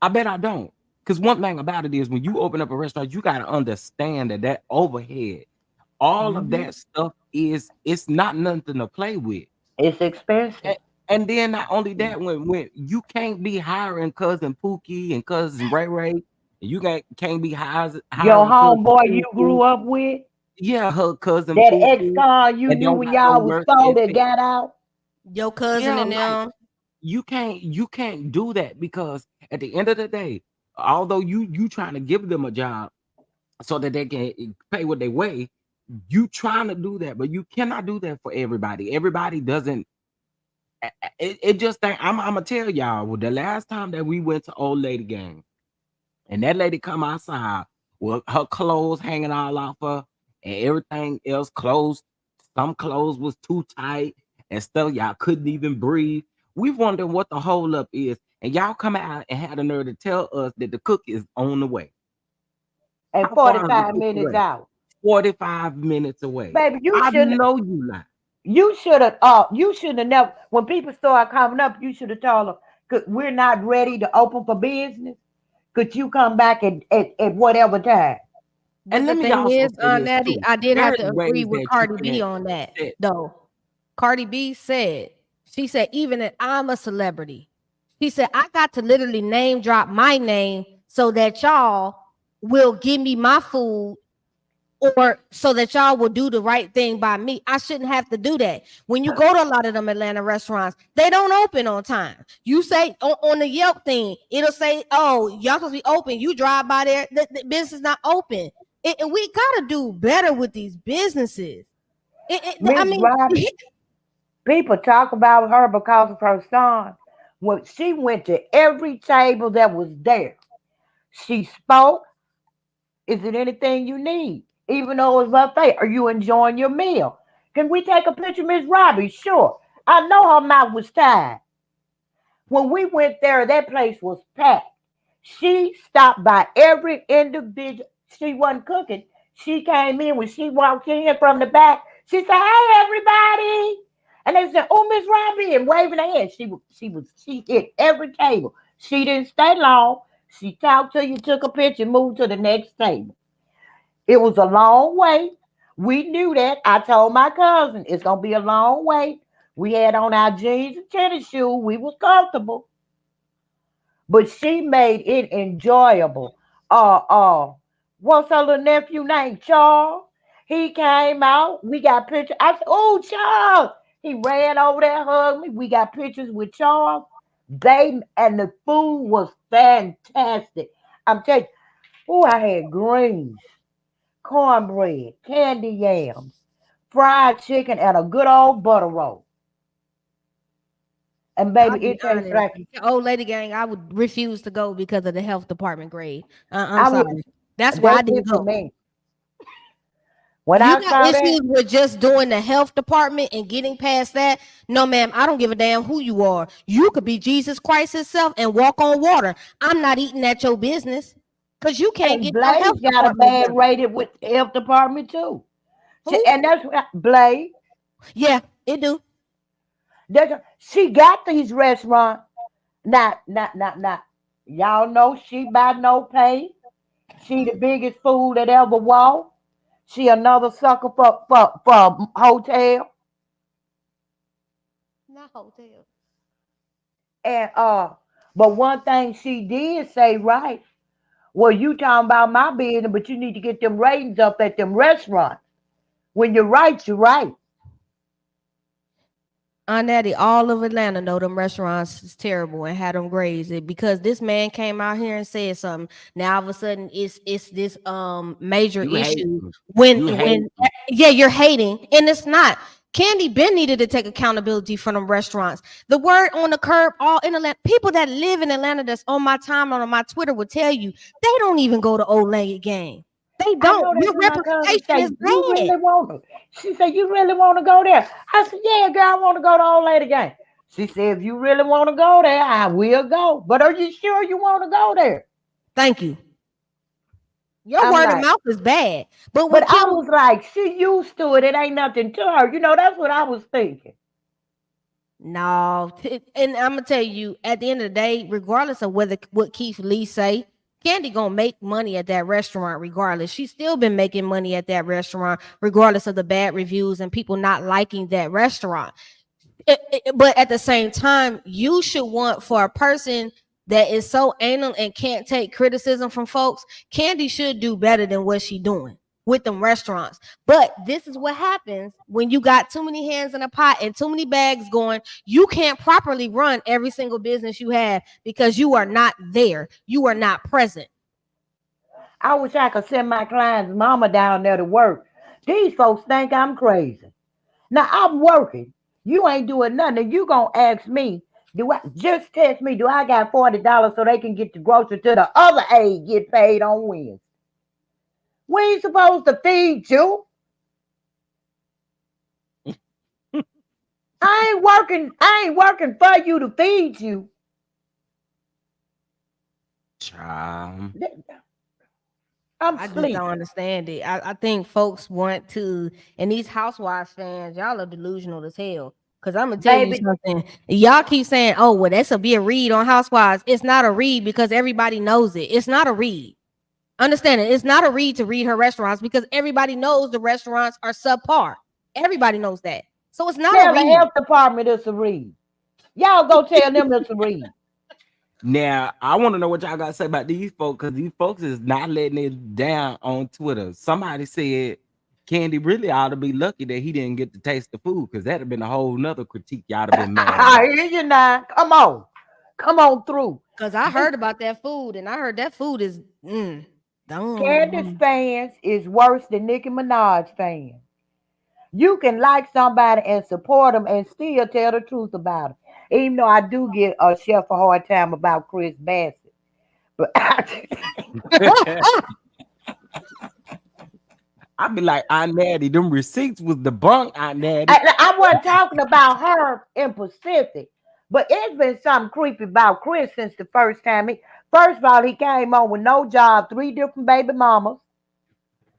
I bet I don't. Because one thing about it is, when you open up a restaurant, you got to understand that overhead, all of Mhm. that stuff it's not nothing to play with. It's expensive. A- And then not only that, when you can't be hiring cousin Pookie and cousin Ray Ray, and you can't be Your hiring cousin homeboy you Pookie, grew up with, yeah, her cousin that Pookie, ex-con you and knew don't when got no y'all was work four that ethic. got out. your cousin Yeah, and like them. you can't do that because at the end of the day, although you trying to give them a job so that they can pay what they weigh, you trying to do that, but you cannot do that for everybody. Everybody doesn't. It just think I'm gonna tell y'all. Well, the last time that we went to old lady game, and that lady come outside with her clothes hanging all off her, and everything else closed. Some clothes was too tight and stuff. Y'all couldn't even breathe. We wonder what the hold up is, and y'all come out and had the nerve to tell us that the cook is on the way. And How far is the 45 cook minutes away? out. 45 minutes away. Baby, I know you lie. you should have never, when people start coming up, you should have told them, we're not ready to open for business. Could you come back at whatever time? But And the let me thing also is, say this Natty, too. I did have There's to agree ways with that you Cardi B can on that, set. though. Cardi B said, she said, even that I'm a celebrity, she said, I got to literally name drop my name so that y'all will give me my food or so that y'all will do the right thing by me. I shouldn't have to do that. When you go to a lot of them Atlanta restaurants, they don't open on time. You say on the Yelp thing, it'll say, "Oh, y'all supposed to be open." You drive by there, the business is not open. And we gotta do better with these businesses. I Miss mean, Robbie, people talk about her because of her son. When she went to every table that was there, she spoke. Is it anything you need? Even though it's buffet, are you enjoying your meal? Can we take a picture, Miss Robbie? Sure. I know her mouth was tied. When we went there, that place was packed. She stopped by every individual. She wasn't cooking. She came in when she walked in from the back. She said, "Hey, everybody!" And they said, "Oh, Miss Robbie," and waving her hand. She hit every table. She didn't stay long. She talked to you, took a picture, moved to the next table. It was a long wait. We knew that. I told my cousin it's gonna be a long wait. We had on our jeans and tennis shoes. We was comfortable, but she made it enjoyable. Uh, uh, what's her little nephew named Charles? He came out. We got pictures. I said, "Oh, Charles!" He ran over there, hugged me. We got pictures with Charles. They and the food was fantastic. I'm telling you, oh, I had greens, cornbread, candy yams, fried chicken, and a good old butter roll. And I'll baby, be it tastes honest. like Old lady gang, I would refuse to go because of the health department grade. I'm I was. sorry. That's why I That's didn't it for go. me. When You I got saw that, issues with just doing the health department and getting past that? No, ma'am, I don't give a damn who you are. You could be Jesus Christ himself and walk on water. I'm not eating at your business because you can't and get your Blaze health got a department bad done. rated with health department too. Who? And that's what Blaze. Yeah, it do. She got these restaurants. Not. Y'all know she buy no pay. She the biggest fool that ever walked. She another sucker for hotel. Not hotel. And but one thing she did say right. Well, you talking about my business, but you need to get them ratings up at them restaurants. When you're right, you're right. Aunt Natty, all of Atlanta know them restaurants is terrible and had them grades it because this man came out here and said something. Now all of a sudden it's this major You hate issue me. when You hate when me. yeah, you're hating and it's not. Candy Ben needed to take accountability for them restaurants. The word on the curb, all in Atlanta, people that live in Atlanta that's on my timeline on my Twitter will tell you they don't even go to Old Legged Game. They I don't. know that's Your what my cousin reputation say. is You bad. really want to? She said, you really want to go there? I said, yeah, girl, I want to go to Old Lady Game. She said, if you really want to go there, I will go. But are you sure you want to go there? Thank you. Your I'm word of like, mouth is bad. But but with I Kim, was like, she used to it. It ain't nothing to her. That's what I was thinking. no, and I'm gonna tell you, at the end of the day, regardless of whether what Keith Lee say, Candy gonna make money at that restaurant regardless. She's still been making money at that restaurant regardless of the bad reviews and people not liking that restaurant. But at the same time, you should want for a person that is so anal and can't take criticism from folks. Candy should do better than what she doing with them restaurants. But this is what happens when you got too many hands in a pot and too many bags going. You can't properly run every single business you have because you are not there. You are not present. I wish I could send my client's mama down there to work. These folks think I'm crazy. Now I'm working. You ain't doing nothing. And you gonna ask me, do I just test me? Do I got $40 so they can get the grocery to the other aide get paid on Wednesday? We ain't supposed to feed you. I ain't working. I ain't working for you to feed you. Child. I'm I just don't sleeping. understand it. I think folks want to, and these housewives fans, y'all are delusional as hell. Cause I'm gonna tell you Baby, something. Y'all keep saying, "Oh, well, that's a be a read on Housewives." It's not a read because everybody knows it. It's not a read. Understand it. It's not a read to read her restaurants because everybody knows the restaurants are subpar. Everybody knows that. So it's not a tell the read. health department it's a read. Y'all go tell them it's a read. Now, I want to know what y'all got to say about these folks because these folks is not letting it down on Twitter. Somebody said Candy really ought to be lucky that he didn't get to taste the food because that'd have been a whole nother critique y'all have been mad I about. hear you now. Come on. Come on through. Cause I heard about that food, and I heard that food is Candace don't. fans is worse than Nicki Minaj fans. You can like somebody and support them and still tell the truth about them. Even though I do get a chef a hard time about Chris Bassett. But I'd be like, Aunt Natty, them receipts was the bunk, Aunt Natty. I wasn't talking about her in Pacific. But it's been something creepy about Chris since the first time first of all, he came on with no job, 3 different baby mamas.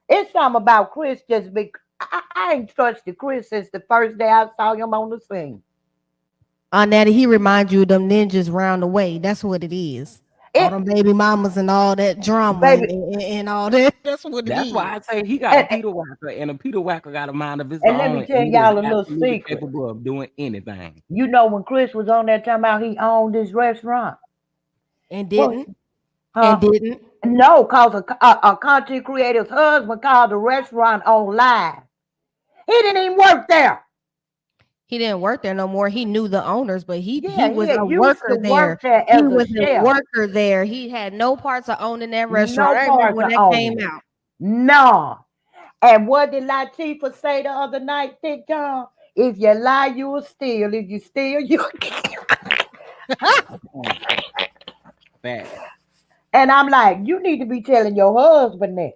It's something about Chris just be I ain't trusted Chris since the first day I saw him on the scene. On that, he reminds you of them ninjas round the way. That's what it is. all It, them baby mamas and all that drama baby, and all that. That's what it That's is. why I say he got a and, Peter Whacker, and a Peter Whacker got a mind of his and let me own, tell and he is y'all a little absolutely secret. capable of doing anything. You know when Chris was on there talking about he owned this restaurant, And well, didn't. And huh? didn't. No, cause a content creator's husband called the restaurant on live. He didn't even work there. He didn't work there no more. He knew the owners, but he Yeah, he was had a used to worker there. work there He as a was a chef. worker there. He had no parts of owning that restaurant. No I remember parts when of that came owning it. out. No. And what did Latifah say the other night, Thick John? If you lie, you will steal. If you steal, you will kill. Fact. And I'm like, you need to be telling your husband that.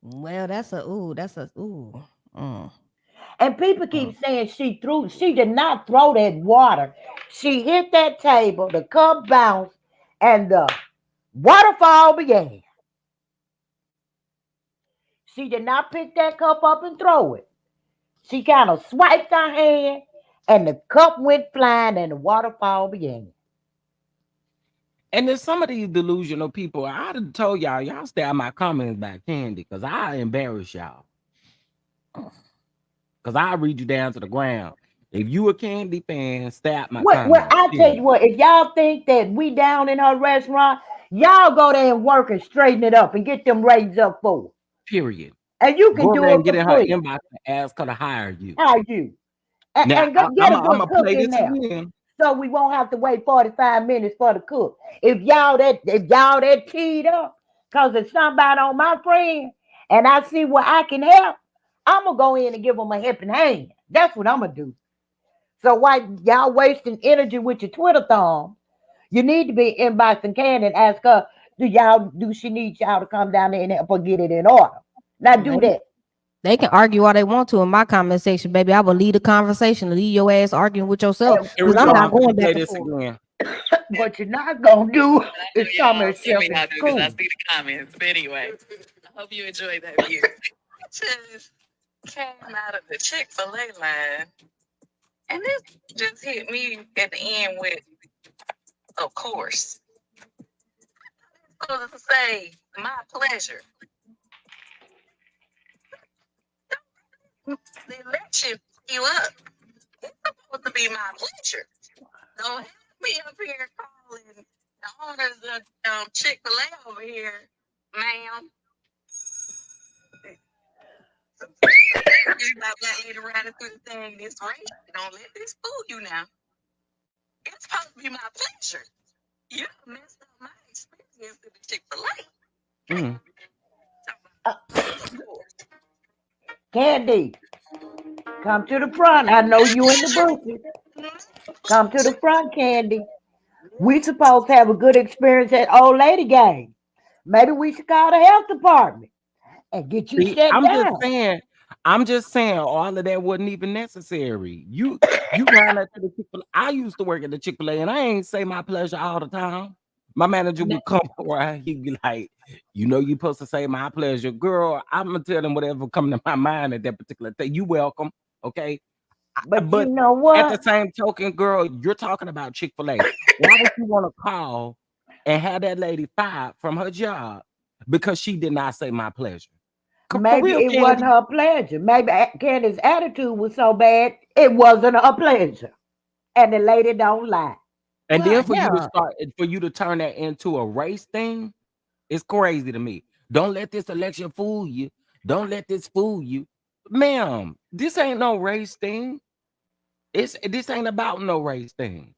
Well, that's a. Mm. And people Mm. keep saying she did not throw that water. She hit that table, the cup bounced, and the waterfall began. She did not pick that cup up and throw it. She kind of swiped her hand, and the cup went flying, and the waterfall began. And there's some of these delusional people. I done told y'all stay out my comments about candy, because I embarrass y'all. Because I read you down to the ground. If you a candy fan, stay out my Well, comments. I tell you Period. what, if y'all think that we down in her restaurant, y'all go there and work and straighten it up and get them ratings up for her. Period. And you can Go over do there it and get for in her free. inbox and ask her to hire you. How you? And, Now, and go get I'm a good going to cook play in this there. again. So we won't have to wait 45 minutes for the cook. If y'all that teed up, because if somebody on my friend and I see where I can help, I'm gonna go in and give them a helping hand. That's what I'm gonna do. So why y'all wasting energy with your Twitter thumb? You need to be inboxing Candy and ask her, do she need y'all to come down there and help her get it in order? Now do They, that. they can argue all they want to in my comment section, baby. I will lead a conversation, leave your ass arguing with yourself, Here because we I'm go. not I'm going going to play back and this forth. again. What you're not gonna do But I know is come y'all, and some chef of in y'all do because I school. see the comments. But anyway, I hope you enjoyed that view. Just came out of the Chick-fil-A line, and this just hit me at the end with, of course. Supposed to say, my pleasure. They let you up. It's supposed to be my pleasure. Don't have me up here calling the owners of Chick-fil-A over here, ma'am. You got black lady riding through the thing this race. Don't let this fool you now. It's supposed to be my pleasure. You done messed up my experience at the Chick-fil-A. Mm. Candy, come to the front. I know you in the bushes. Come to the front, Candy. We supposed to have a good experience at Old Lady game. Maybe we should call the health department and get you See, shut down. I'm just saying, all of that wasn't even necessary. You ran up to the Chick-fil-A. I used to work at the Chick-fil-A, and I ain't say my pleasure all the time. My manager would come around, he'd be like, you supposed to say my pleasure. Girl, I'm gonna tell them whatever come to my mind at that particular thing. You welcome, okay? But you But know at the what? same token, girl, you're talking about Chick-fil-A. Why would you want to call and have that lady fired from her job because she did not say my pleasure? For Maybe real, it wasn't Candy. her pleasure. Maybe Candy's attitude was so bad it wasn't her pleasure. And the lady don't lie. And Well, then yeah. for you to turn that into a race thing, it's crazy to me. Don't let this election fool you. Don't let this fool you. Ma'am, this ain't no race thing. This ain't about no race thing.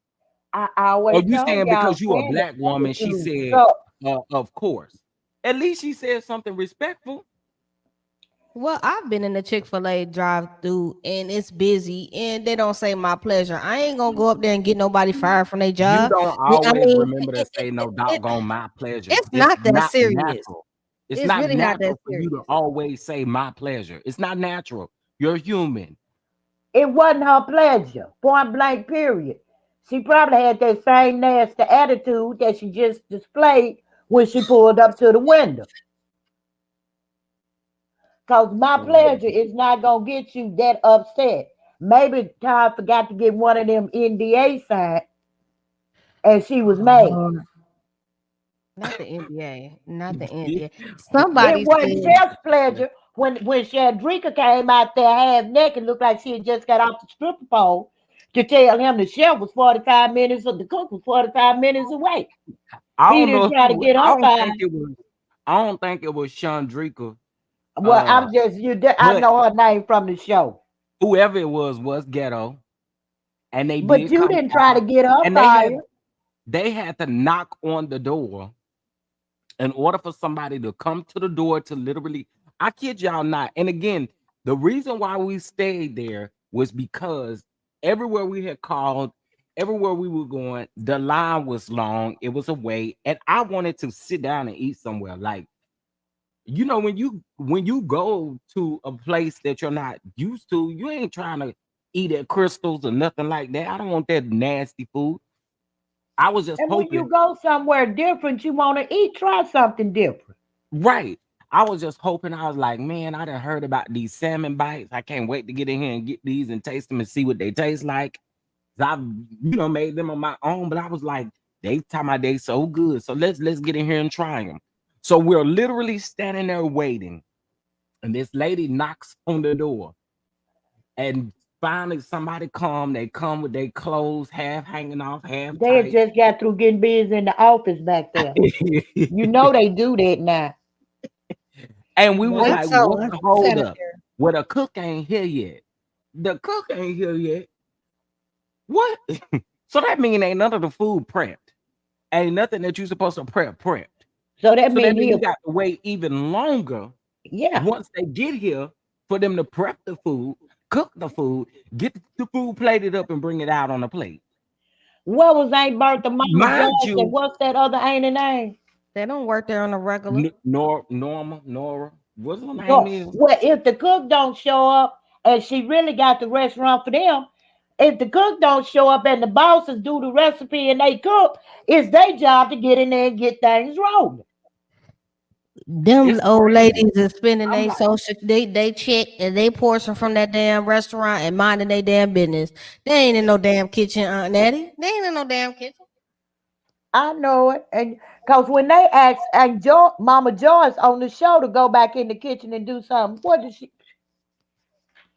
I Or always you told saying y'all because you a Candy's black woman, she attitude said, sucked. of course. At least she said something respectful. Well, I've been in the Chick-fil-A drive-through and it's busy and they don't say my pleasure. I ain't gonna go up there and get nobody fired from their You job. don't I always mean, remember to say no doggone my pleasure. it's It's not that not serious. natural. It's It's not really not that natural for you to serious. always say my pleasure. It's not natural. You're human. It wasn't her pleasure. Point blank, period. She probably had that same nasty attitude that she just displayed when she pulled up to the window. Because my pleasure is not going to get you that upset. Maybe Todd forgot to get one of them NDA signed and she was Oh mad. Lord. Not the NBA. Not the Yeah. NBA. It Somebody wasn't said child's pleasure when Chandrika came out there half naked, looked like she had just got off the stripper pole, to tell him the chef was 45 minutes, or the cook was 45 minutes away. I He don't didn't know try to who. get I up don't by. think it was. I don't think it was Chandrika. Well, Uh, I'm just I but know her name from the show, whoever it was ghetto, and they but did you come didn't try to out, get up and by. they had to knock on the door in order for somebody to come to the door to literally. I kid y'all not. And again, the reason why we stayed there was because everywhere we had called, everywhere we were going, the line was long. It was a wait, and I wanted to sit down and eat somewhere. Like, when you go to a place that you're not used to, you ain't trying to eat at Crystals or nothing like that. I don't want that nasty food. I was just And when you hoping, go somewhere different, you want to eat, try something different. right? I was just hoping. I was like, man, I done heard about these salmon bites. I can't wait to get in here and get these and taste them and see what they taste like. 'Cause I've made them on my own, but I was like, they talking about they so good. So let's get in here and try them. So we're literally standing there waiting, and this lady knocks on the door. And finally, somebody come. They come with their clothes half hanging off, half They had tight. just got through getting busy in the office back there. You know they do that now. And we was that's like, so "What? Hold unsanitary. up! Well, the cook ain't here yet. The cook ain't here yet. What? So that mean ain't none of the food prepped. Ain't nothing that you supposed to prepped. So that So that means means you he'll, got to wait even longer yeah. once they get here for them to prep the food, cook the food, get the food plated up, and bring it out on a plate. What was Aunt Bertha, Mama Mind Joyce, and you, what's that other auntie name? They don't work there on a regular. Nora, what's her name No, is? well, if the cook don't show up and she really got the restaurant for them, if the cook don't show up and the bosses do the recipe and they cook, it's their job to get in there and get things rolling. Them It's old crazy. ladies is spending I'm they like, social they check and they portion from that damn restaurant and minding their damn business. They ain't in no damn kitchen, Aunt Natty. They ain't in no damn kitchen. I know it. And because when they asked Mama Joyce on the show to go back in the kitchen and do something, what did she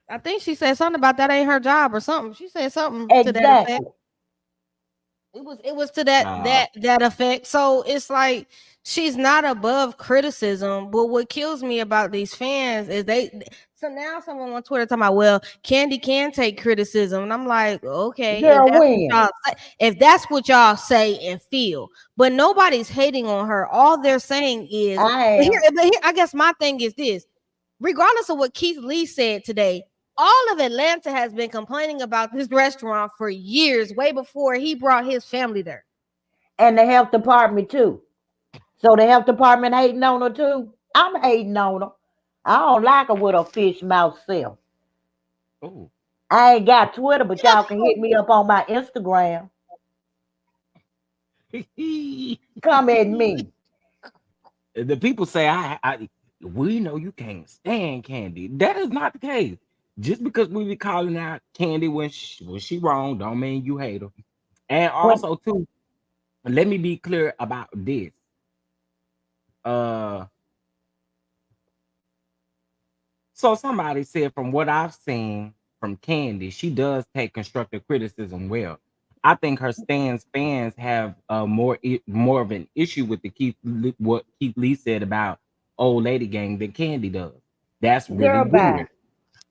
I think she said something about that ain't her job or something. She said something to that effect. exactly? It was to that uh, that that effect. So it's like she's not above criticism, but what kills me about these fans is so now someone on Twitter talking about, well, Candy can take criticism. And I'm like, okay, Girl, when? if that's what y'all say and feel, but nobody's hating on her. All they're saying is, I am. but here I guess my thing is this: regardless of what Keith Lee said today, all of Atlanta has been complaining about this restaurant for years, way before he brought his family there. And the health department too. So the health department hating on her too. I'm hating on her. I don't like her with her fish mouth self. oh. I ain't got Twitter, but y'all can hit me up on my Instagram. Come at me. The people say we know you can't stand Candy. That is not the case. Just because we be calling out Candy when she wrong, don't mean you hate her. And When also too, let me be clear about this. Uh, so somebody said from what I've seen from Candy, she does take constructive criticism well. I think her fans have more of an issue with what Keith Lee said about old lady gang than Candy does. That's really girl bye. weird.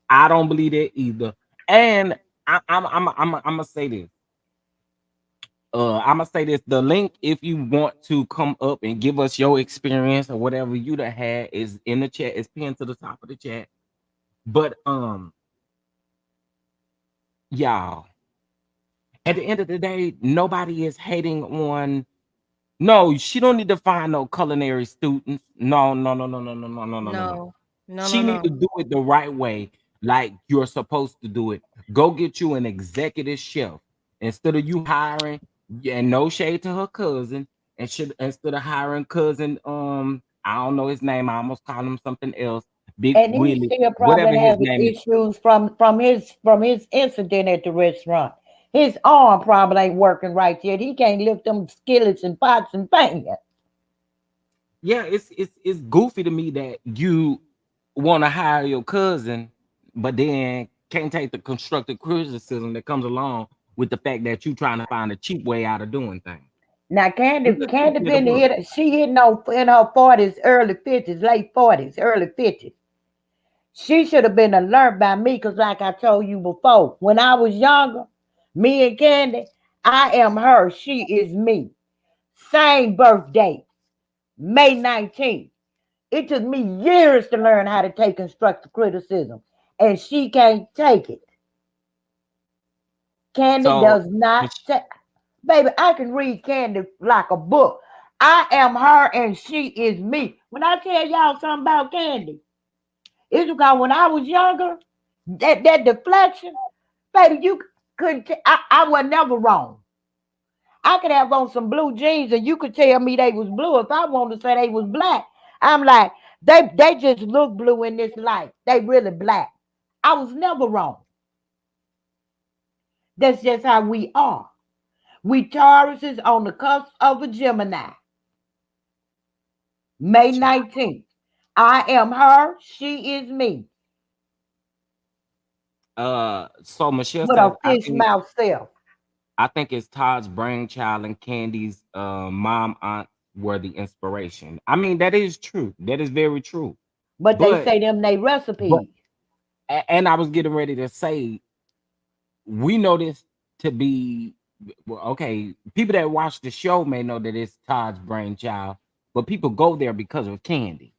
I don't believe that either. And I'm gonna say this. I'm gonna say this. The link, if you want to come up and give us your experience or whatever you done had, is in the chat. It's pinned to the top of the chat. But y'all, at the end of the day, nobody is hating on. No, she don't need to find no culinary students. No, no, no, no, no, no, no, no, no, no, no. No, no, no, She need no. to do it the right way, like you're supposed to do it. Go get you an executive chef instead of you hiring. Yeah, no shade to her cousin, and should instead of hiring cousin, I don't know his name. I almost called him something else. Big And he's Willie, still whatever probably his having name is. issues from his incident at the restaurant. His arm probably ain't working right yet. He can't lift them skillets and pots and pans. Yeah, it's goofy to me that you want to hire your cousin, but then can't take the constructive criticism that comes along with the fact that you trying to find a cheap way out of doing things. Now, You Candy, just keep Candy it a been book. hit. She hitting on in her 40s, early 50s, late 40s, early 50s. She should have been learned by me, because, like I told you before, when I was younger, me and Candy, I am her. She is me. Same birthday, May 19th. It took me years to learn how to take constructive criticism, and she can't take it. Candy So, does not Mich- take. Baby, I can read Candy like a book. I am her and she is me. When I tell y'all something about Candy, it's because when I was younger, that deflection, baby, you couldn't. I was never wrong. I could have on some blue jeans and you could tell me they was blue. If I wanted to say they was black, I'm like, they just look blue in this light. They really black. I was never wrong. That's just how we are. We Tauruses on the cusp of a Gemini. May 19th. I am her, she is me. so Michelle With a says, fish mouth self. I think it's Todd's brainchild and Candy's mom aunt were the inspiration. I mean, that is true. That is very true. But they But say them they but recipes. and I was getting ready to say we know this to be well, okay. People that watch the show may know that it's Todd's brainchild, but people go there because of Candy.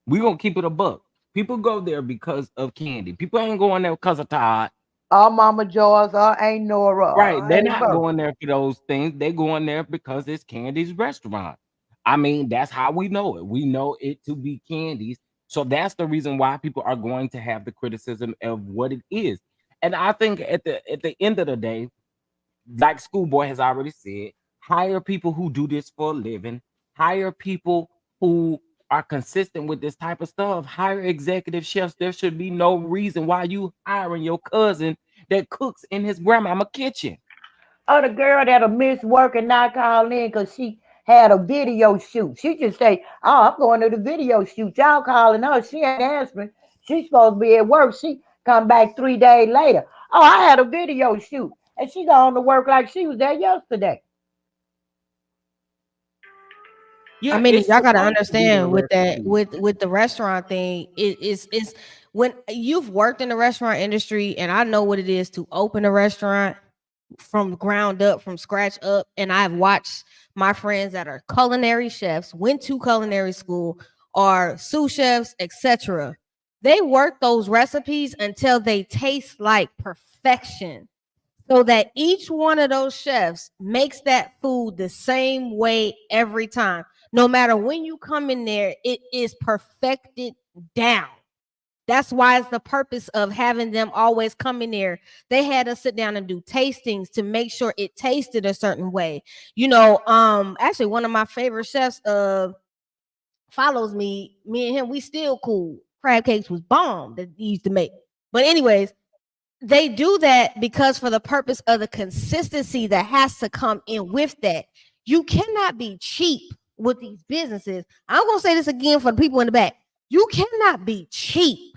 We gonna keep it a buck. People go there because of Candy. People ain't going there because of Todd. Our Mama Joy's, our Aunt Nora, Right. They're Aunt not Bertha. going there for those things. They going there because it's Candy's restaurant. I mean, that's how we know it. We know it to be Candy's. So that's the reason why people are going to have the criticism of what it is. And I think at the end of the day, like Schoolboy has already said, hire people who do this for a living, hire people who are consistent with this type of stuff, hire executive chefs. There should be no reason why you hiring your cousin that cooks in his grandmama kitchen. Or the girl that'll miss work and not call in because she had a video shoot. She just say, "Oh, I'm going to the video shoot." Y'all calling her. She ain't answering. She's supposed to be at work. She come back 3 days later. "Oh, I had a video shoot." And she gone to work like she was there yesterday. I Yeah, mean, it's y'all gotta supposed to be their understand with that recipe. with the restaurant thing, it's when you've worked in the restaurant industry, and I know what it is to open a restaurant from ground up, from scratch up, and I've watched my friends that are culinary chefs, went to culinary school, are sous chefs, etc. They work those recipes until they taste like perfection, so that each one of those chefs makes that food the same way every time. No matter when you come in there, it is perfected down. That's why it's the purpose of having them always come in there. They had us sit down and do tastings to make sure it tasted a certain way. Actually one of my favorite chefs follows me. Me and him, we still cool. Crab cakes was bomb that he used to make. But anyways, they do that because for the purpose of the consistency that has to come in with that. You cannot be cheap with these businesses. I'm going to say this again for the people in the back. You cannot be cheap.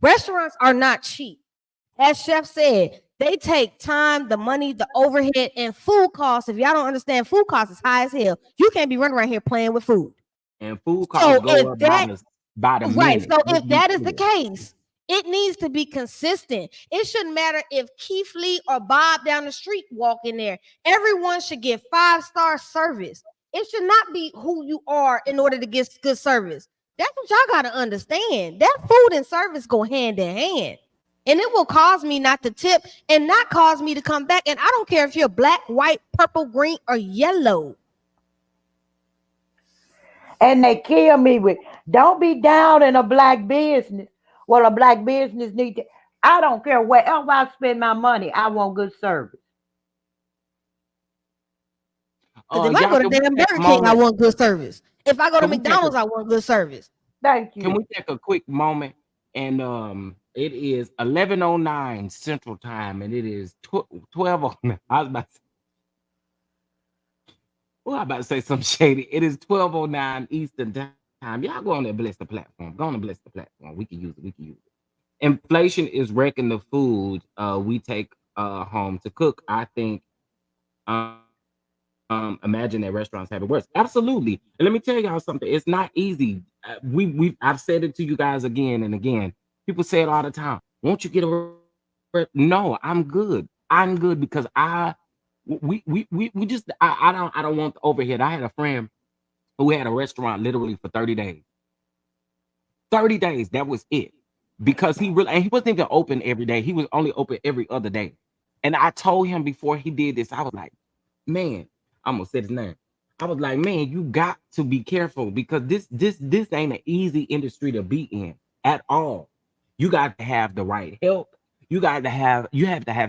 Restaurants are not cheap. As Chef said, they take time, the money, the overhead, and food costs. If y'all don't understand, food costs is high as hell. You can't be running around here playing with food. And food costs So go if up that by the Right. minute. So Let's if be that is the clear. case, it needs to be consistent. It shouldn't matter if Keith Lee or Bob down the street walk in there. Everyone should get 5-star service. It should not be who you are in order to get good service. That's what y'all got to understand. That food and service go hand in hand. And it will cause me not to tip and not cause me to come back. And I don't care if you're black, white, purple, green, or yellow. And they kill me with, "Don't be down in a black business." Well, a black business need to. I don't care wherever I spend my money. I want good service. Because if I Y'all, go to can we damn take a Burger King, I moment? want good service. If I go to Can we take a McDonald's, I want good service. Thank Can you. we take a quick moment? And it is 11:09 Central Time, and it is 12:09. I was about to Well, I'm about to say something shady. It is 12:09 Eastern time. Y'all go on there, bless the platform. Go on and bless the platform. We can use it. We can use it. Inflation is wrecking the food we take home to cook. I think imagine that restaurants have it worse. Absolutely. And let me tell y'all something. It's not easy. I've said it to you guys again and again. People say it all the time. Won't you get a no, I'm good. I'm good because we just I don't want overhead. I had a friend who had a restaurant literally for 30 days. 30 days, that was it. Because he really, and he wasn't even open every day. He was only open every other day. And I told him before he did this, I was like, man, I'm gonna say his name. I was like, man, you got to be careful because this ain't an easy industry to be in at all. You got to have the right help. You have to have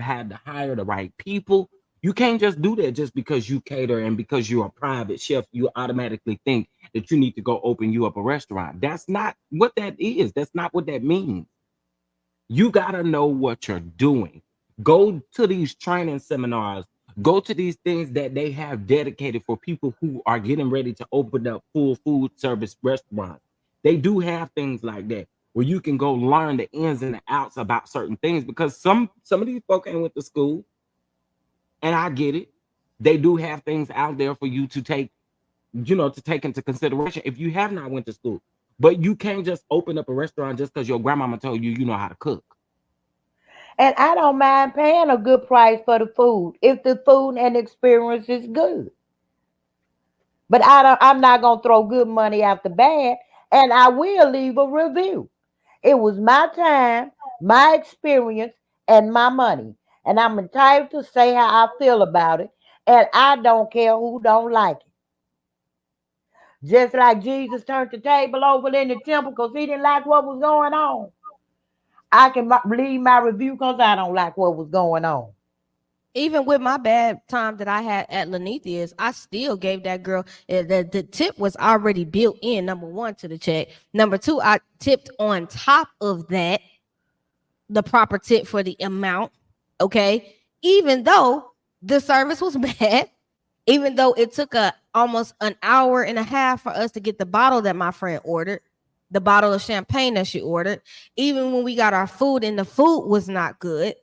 had to hire the right people. You can't just do that just because you cater and because you're a private chef, you automatically think that you need to go open you up a restaurant. That's not what that is. That's not what that means. You got to know what you're doing. Go to these training seminars, go to these things that they have dedicated for people who are getting ready to open up full food service restaurants. They do have things like that where you can go learn the ins and the outs about certain things because some of these folk ain't went to school, and I get it. They do have things out there for you to take, to take into consideration if you have not went to school. But you can't just open up a restaurant just because your grandmama told you you know how to cook. And I don't mind paying a good price for the food if the food and experience is good. But I'm not gonna throw good money after bad, and I will leave a review. It was my time, my experience, and my money. And I'm entitled to say how I feel about it. And I don't care who don't like it. Just like Jesus turned the table over in the temple because he didn't like what was going on. I can leave my review because I don't like what was going on. Even with my bad time that I had at Lenithia's, I still gave that girl the tip was already built in. Number one, to the check. Number two, I tipped on top of that the proper tip for the amount. Okay, even though the service was bad, even though it took almost an hour and a half for us to get the bottle that my friend ordered, the bottle of champagne that she ordered, even when we got our food and the food was not good,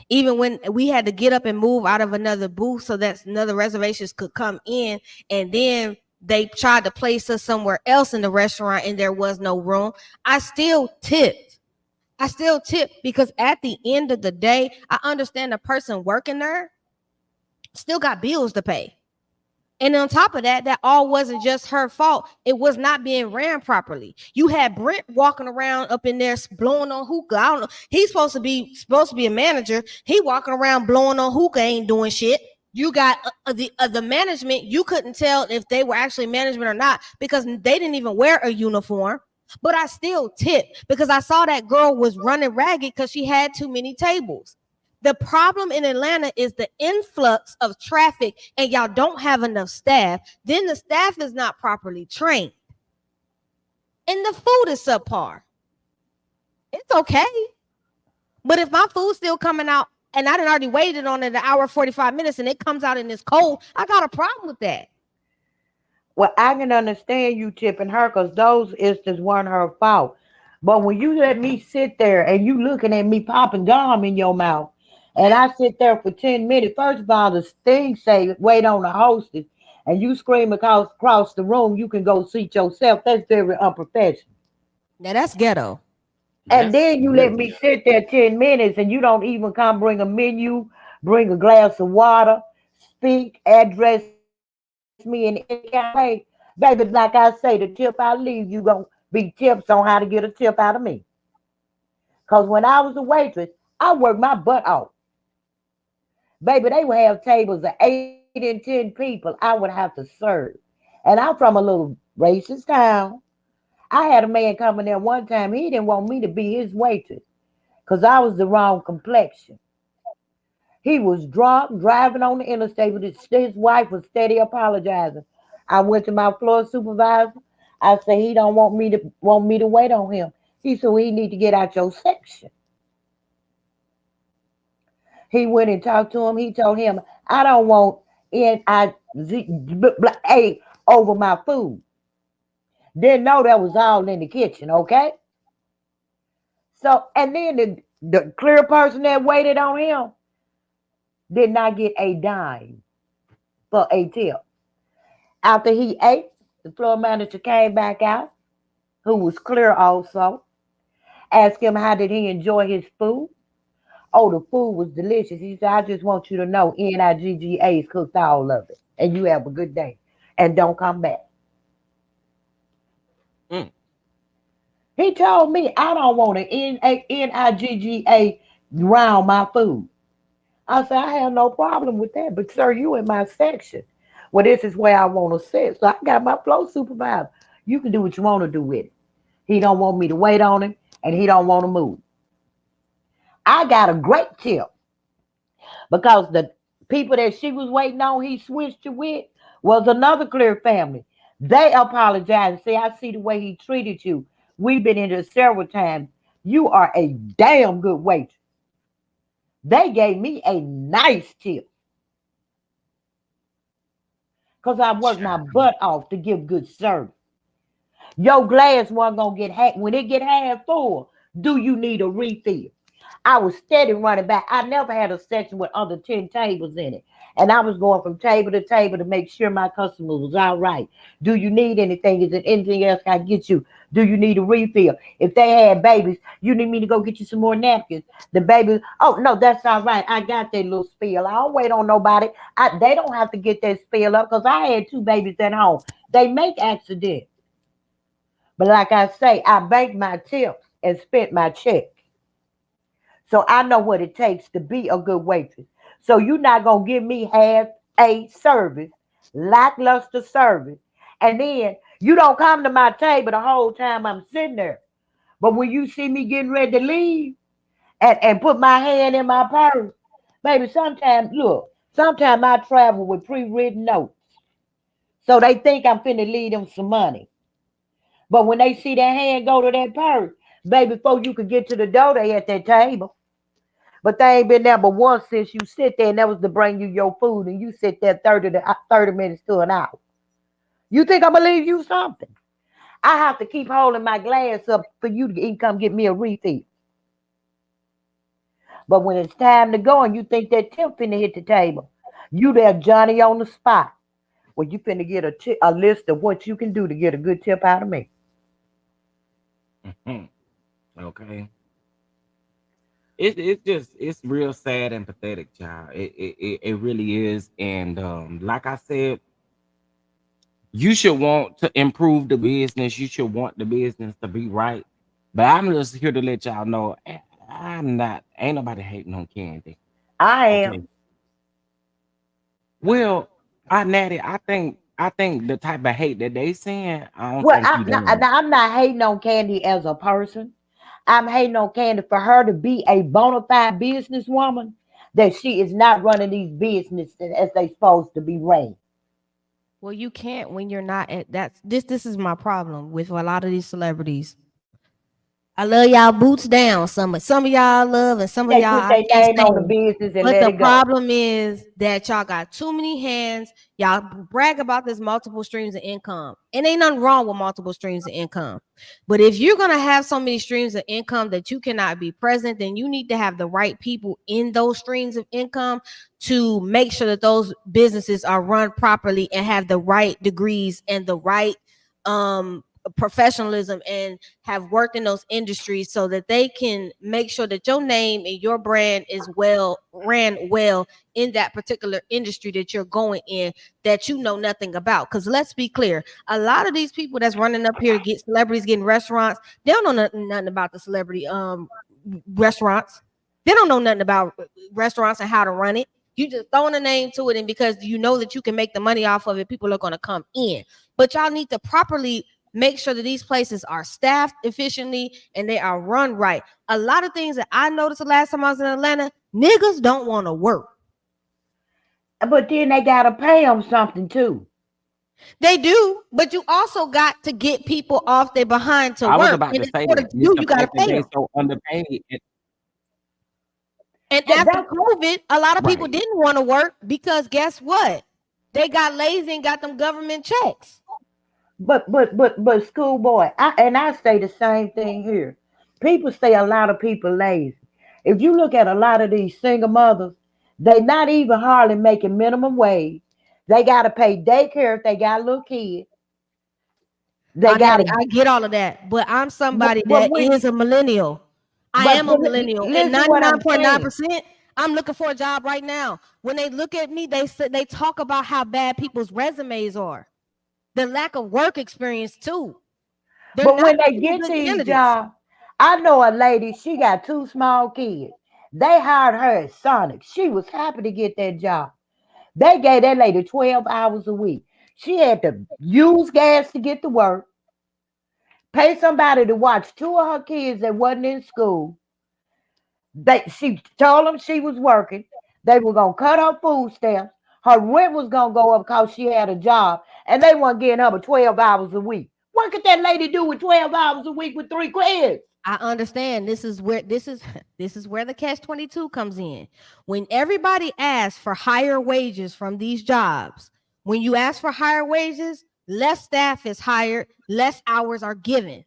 even when we had to get up and move out of another booth so that another reservations could come in, and then they tried to place us somewhere else in the restaurant and there was no room, I still tipped. Because at the end of the day, I understand the person working there still got bills to pay. And on top of that, that all wasn't just her fault. It was not being ran properly. You had Brent walking around up in there blowing on hookah. I don't know. He's supposed to be a manager. He walking around blowing on hookah, ain't doing shit. You got the management. You couldn't tell if they were actually management or not because they didn't even wear a uniform. But I still tipped because I saw that girl was running ragged because she had too many tables. The problem in Atlanta is the influx of traffic and y'all don't have enough staff. Then the staff is not properly trained. And the food is subpar. It's okay. But if my food's still coming out and I done already waited on it an hour, 45 minutes, and it comes out in this cold, I got a problem with that. Well, I can understand you tipping her because those instances weren't her fault. But when you let me sit there and you looking at me popping gum in your mouth, and I sit there for 10 minutes, first of all, the thing say wait on the hostess, and you scream across the room, you can go seat yourself. That's very unprofessional. Now that's ghetto. And That's then you let really me sit there 10 minutes and you don't even come bring a menu, bring a glass of water, speak, address me in any kind of way. Baby, like I say, the tip I leave, you going to be tips on how to get a tip out of me. Because when I was a waitress, I worked my butt off. Baby, they would have tables of 8 and 10 people I would have to serve. And I'm from a little racist town. I had a man come in there one time. He didn't want me to be his waitress because I was the wrong complexion. He was drunk, driving on the interstate with his wife was steady apologizing. I went to my floor supervisor. I said he don't want me to wait on him. He said, well, he need to get out your section. He went and talked to him. He told him, I don't want ate over my food. Didn't know that was all in the kitchen, okay? So, and then the clear person that waited on him did not get a dime for a tip. After he ate, the floor manager came back out, who was clear also, asked him how did he enjoy his food. Oh, the food was delicious. He said, I just want you to know NIGGA's cooked all of it. And you have a good day. And don't come back. Mm. He told me I don't want an NIGGA around my food. I said, I have no problem with that. But, sir, you in my section. Well, this is where I want to sit. So I got my flow supervisor. You can do what you want to do with it. He don't want me to wait on him, and he don't want to move. I got a great tip because the people that she was waiting on, he switched it with, was another clear family. They apologized and say, I see the way he treated you. We've been in here several times. You are a damn good waitress. They gave me a nice tip because I worked my butt off to give good service. Your glass wasn't gonna get half. When it get half full, do you need a refill? I was steady running back. I never had a section with under 10 tables in it. And I was going from table to table to make sure my customer was all right. Do you need anything? Is there anything else I can get you? Do you need a refill? If they had babies, you need me to go get you some more napkins. The babies, oh, no, that's all right. I got that little spill. I don't wait on nobody. They don't have to get that spill up because I had 2 babies at home. They make accidents. But like I say, I banked my tips and spent my check. So I know what it takes to be a good waitress. So you're not going to give me half a service, lackluster service. And then you don't come to my table the whole time I'm sitting there. But when you see me getting ready to leave and put my hand in my purse, baby, sometimes I travel with pre-written notes. So they think I'm finna leave them some money. But when they see that hand go to that purse, baby, before you could get to the door, they at that table. But they ain't been there but once since you sit there, and that was to bring you your food, and you sit there 30 minutes to an hour. You think I'm gonna leave you something? I have to keep holding my glass up for you to come get me a refill. But when it's time to go and you think that tip finna hit the table, you there Johnny on the spot. Well, you finna get a list of what you can do to get a good tip out of me. Mhm. Okay. It's real sad and pathetic, child. It really is. And like I said, you should want to improve the business. You should want the business to be right. But I'm just here to let y'all know I'm not. Ain't nobody hating on Candy. I Okay. am. Well, Natty, I think the type of hate that they saying, I don't Well, think you doing it. I'm not hating on Candy as a person. I'm hating on Candy for her to be a bona fide businesswoman, that she is not running these businesses as they supposed to be ran. Well, you can't when you're not at that's this is my problem with a lot of these celebrities. I love y'all boots down. Some of y'all love and some of They y'all put I their can't name on the stand. business and But let the it go. problem is that y'all got too many hands. Y'all brag about this multiple streams of income. And ain't nothing wrong with multiple streams of income. But if you're gonna have so many streams of income that you cannot be present, then you need to have the right people in those streams of income to make sure that those businesses are run properly and have the right degrees and the right professionalism and have worked in those industries so that they can make sure that your name and your brand is well ran well in that particular industry that you're going in, that you know nothing about. Because let's be clear, a lot of these people that's running up here to get celebrities getting restaurants, they don't know nothing about the celebrity restaurants. They don't know nothing about restaurants and how to run it. You just throwing a name to it, and because you know that you can make the money off of it, people are going to come in. But y'all need to properly make sure that these places are staffed efficiently and they are run right. A lot of things that I noticed the last time I was in Atlanta, niggas don't want to work. But then they gotta pay them something too. They do, but you also got to get people off their behind to I was work. about And to in say order that. to It's do, the you got to fact that pay they them. so underpaid. And That, after that's COVID, a lot of people Right. didn't want to work because guess what? They got lazy and got them government checks. But schoolboy, I say the same thing here. People say a lot of people lazy. If you look at a lot of these single mothers, they not even hardly making minimum wage. They gotta pay daycare if they got little kids. They gotta I get all of that, but I'm somebody but that when is a millennial. I am a but millennial, and listen what I'm saying. 99.9%, I'm looking for a job right now. When they look at me, they talk about how bad people's resumes are, the lack of work experience too. They're But not when they picking get good these candidates. jobs, I know a lady, she got two small kids. They hired her at Sonic. She was happy to get that job. They gave that lady 12 hours a week. She had to use gas to get to work, pay somebody to watch two of her kids that wasn't in school. She told them she was working. They were gonna cut her food stamps. Her rent was gonna go up because she had a job, and they weren't getting her but 12 hours a week. What could that lady do with 12 hours a week with three kids? I understand this is where this is where the catch 22 comes in. When everybody asks for higher wages from these jobs, when you ask for higher wages, less staff is hired, less hours are given.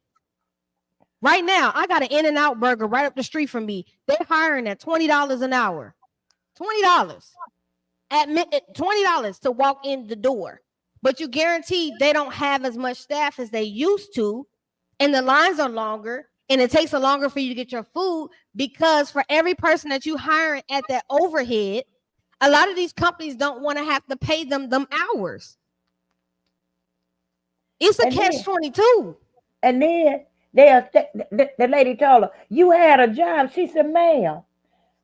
Right now, I got an In-N-Out burger right up the street from me. They're hiring at $20 an hour. $20 at $20 to walk in the door. But you guarantee they don't have as much staff as they used to, and the lines are longer, and it takes a longer for you to get your food, because for every person that you hiring at that overhead, a lot of these companies don't want to have to pay them hours. It's a catch 22. And then the lady told her, "You had a job." She said, "Ma'am,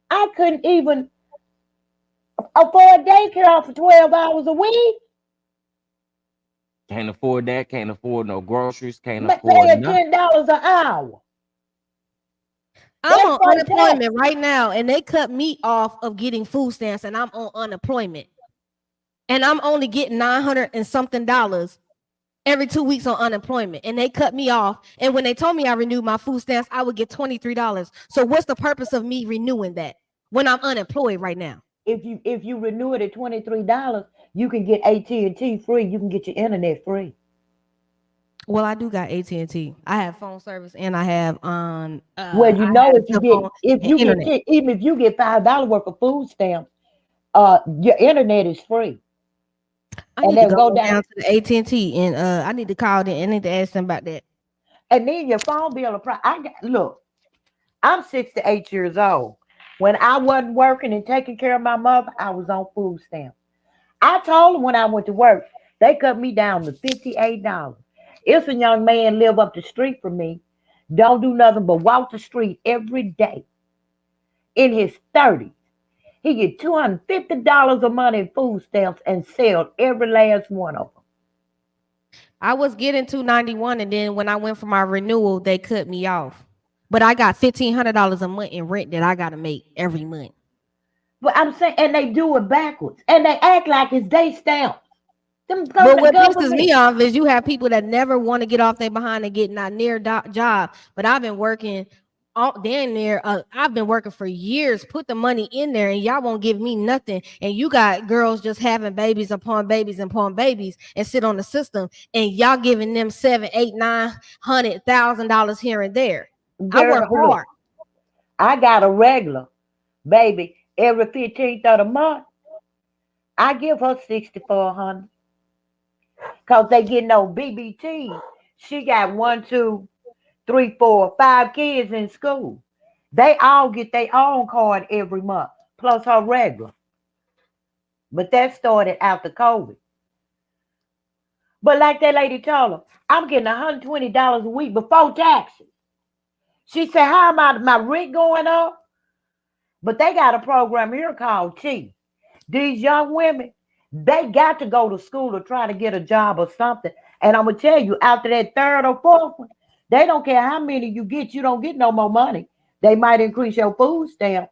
I couldn't even afford daycare for 12 hours a week. Can't afford that. Can't afford no groceries. Can't But afford paying nothing. $10 an hour." I'm That's on for the tax. unemployment right now, and they cut me off of getting food stamps, and I'm on unemployment. And I'm only getting $900 and something every 2 weeks on unemployment, and they cut me off. And when they told me I renewed my food stamps, I would get $23. So what's the purpose of me renewing that when I'm unemployed right now? If you renew it at $23, you can get AT&T free. You can get your internet free. Well, I do got AT&T. I have phone service, and I have Well, you I know, have cell phone and internet. even if you get $5 worth of food stamps, your internet is free. I And need to they'll go go down. down to the AT&T, and I need to call them. I need to ask them about that. And then your phone bill. Look, I'm 68 years old. When I wasn't working and taking care of my mother, I was on food stamps. I told them when I went to work, they cut me down to $58. If a young man live up the street from me, don't do nothing but walk the street every day in his 30s, he get $250 a month in food stamps and sell every last one of them. I was getting 291, and then when I went for my renewal, they cut me off. But I got $1,500 a month in rent that I got to make every month. But I'm saying, and they do it backwards, and they act like it's they stamps. Them But what pisses government. me off is you have people that never want to get off their behind and get not near job. But I've been working damn near. I've been working for years, put the money in there, and y'all won't give me nothing. And you got girls just having babies upon babies upon babies and sit on the system, and y'all giving them $7, $8, $900,000 here and there. I work Girl, look, hard. I got a regular baby every 15th of the month. I give her 6,400 because they get no BBT. She got 1, 2, 3, 4, 5 kids in school. They all get their own card every month, plus her regular. But that started after COVID. But like that lady told her, I'm getting $120 a week before taxes. She said, "How am my rent going up?" But they got a program here called T. These young women, they got to go to school to try to get a job or something. And I'm going to tell you, after that third or fourth one, they don't care how many you get, you don't get no more money. They might increase your food stamp,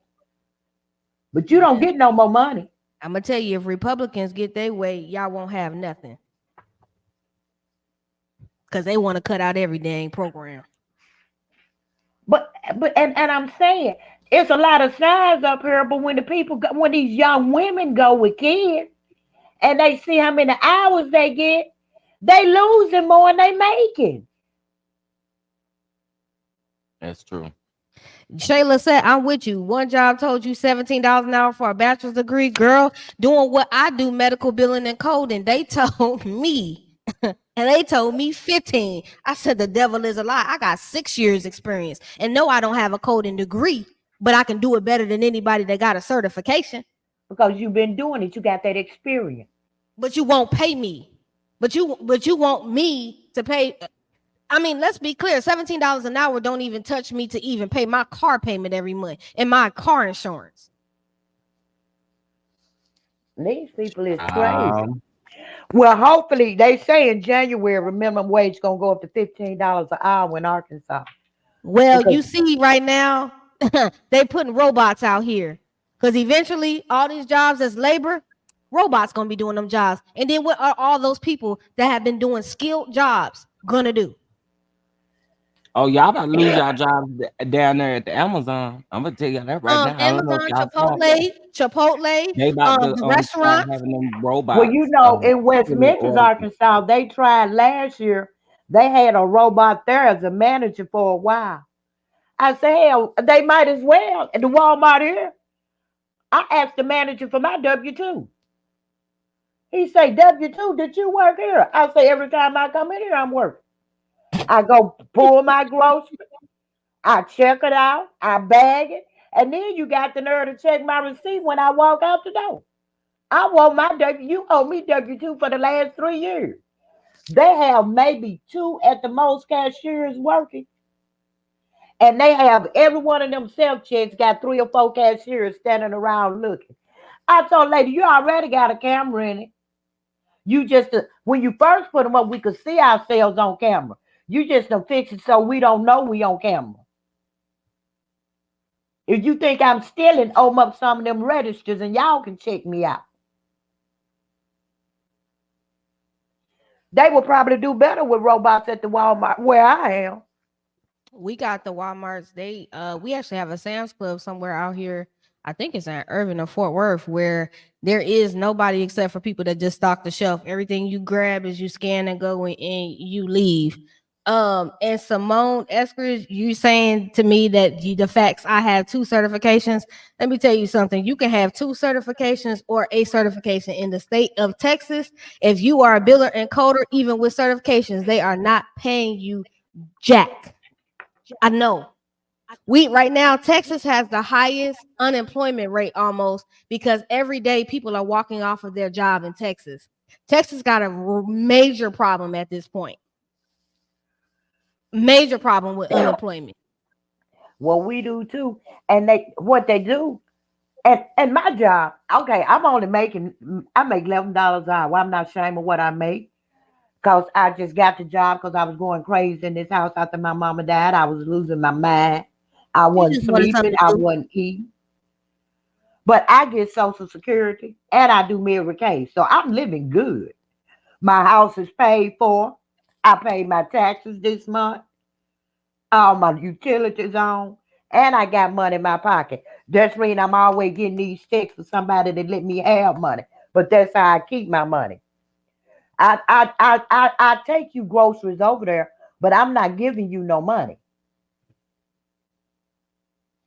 but you don't get no more money. I'm gonna tell you, if Republicans get their way, y'all won't have nothing, because they want to cut out every dang program. But I'm saying it's a lot of signs up here. But when the people go, when these young women go with kids, and they see how many hours they get, they losing more than they making. That's true. Shayla said, I'm with you. One job told you $17 an hour for a bachelor's degree. Girl, doing what I do, medical billing and coding, they told me, and they told me 15. I said, the devil is a lie. I got 6 years experience. And no, I don't have a coding degree, but I can do it better than anybody that got a certification. Because you've been doing it. You got that experience. But you won't pay me. But you want me to pay. I mean, let's be clear. $17 an hour don't even touch me to even pay my car payment every month and my car insurance. These people is crazy. Um, Well, hopefully they say in January minimum wage gonna go up to $15 an hour in Arkansas. Well, Because you see right now, they putting robots out here. Because eventually all these jobs as labor, robots gonna be doing them jobs. And then what are all those people that have been doing skilled jobs gonna do? oh, y'all about to lose y'all jobs down there at the Amazon. I'm gonna tell you that right now. I don't know if Amazon, y'all saw. Chipotle, They about to the start restaurants. having them well, you robots know, in West filling the Memphis, orders. Arkansas, they tried last year. They had a robot there as a manager for a while. I said, hell, they might as well. At the Walmart here, I asked the manager for my W-2. He say, W-2, did you work here? I say, every time I come in here, I'm working. I go pull my groceries, I check it out, I bag it, and then you got the nerve to check my receipt when I walk out the door. I want my W. You owe me W-2 for the last 3 years. They have maybe two at the most cashiers working, and they have every one of them self checks got 3 or 4 cashiers standing around looking. I told lady, you already got a camera in it. You just when you first put them up, we could see ourselves on camera. You just don't fix it so we don't know we on camera. If you think I'm stealing, open up some of them registers and y'all can check me out. They will probably do better with robots at the Walmart where I am. We got the Walmarts. We actually have a Sam's Club somewhere out here. I think it's in Irving or Fort Worth, where there is nobody except for people that just stock the shelf. Everything you grab is you scan and go and you leave. And Simone Eskridge, you saying to me that the facts I have 2 certifications. Let me tell you something. You can have 2 certifications or a certification in the state of Texas. If you are a biller and coder, even with certifications, they are not paying you jack. I know. Right now, Texas has the highest unemployment rate almost because every day people are walking off of their job in Texas. Texas got a major problem at this point. Major problem with unemployment. Well, we do too. And what they do, and my job, okay, I make $11 an hour. I'm not ashamed of what I make. Because I just got the job because I was going crazy in this house after my mama died. I was losing my mind. I You wasn't just wanted sleeping. something I to do. wasn't eating. But I get Social Security and I do Medicaid. So I'm living good. My house is paid for. I paid my taxes this month. All my utilities on. And I got money in my pocket. That's mean I'm always getting these checks for somebody that let me have money. But that's how I keep my money. I take you groceries over there, but I'm not giving you no money.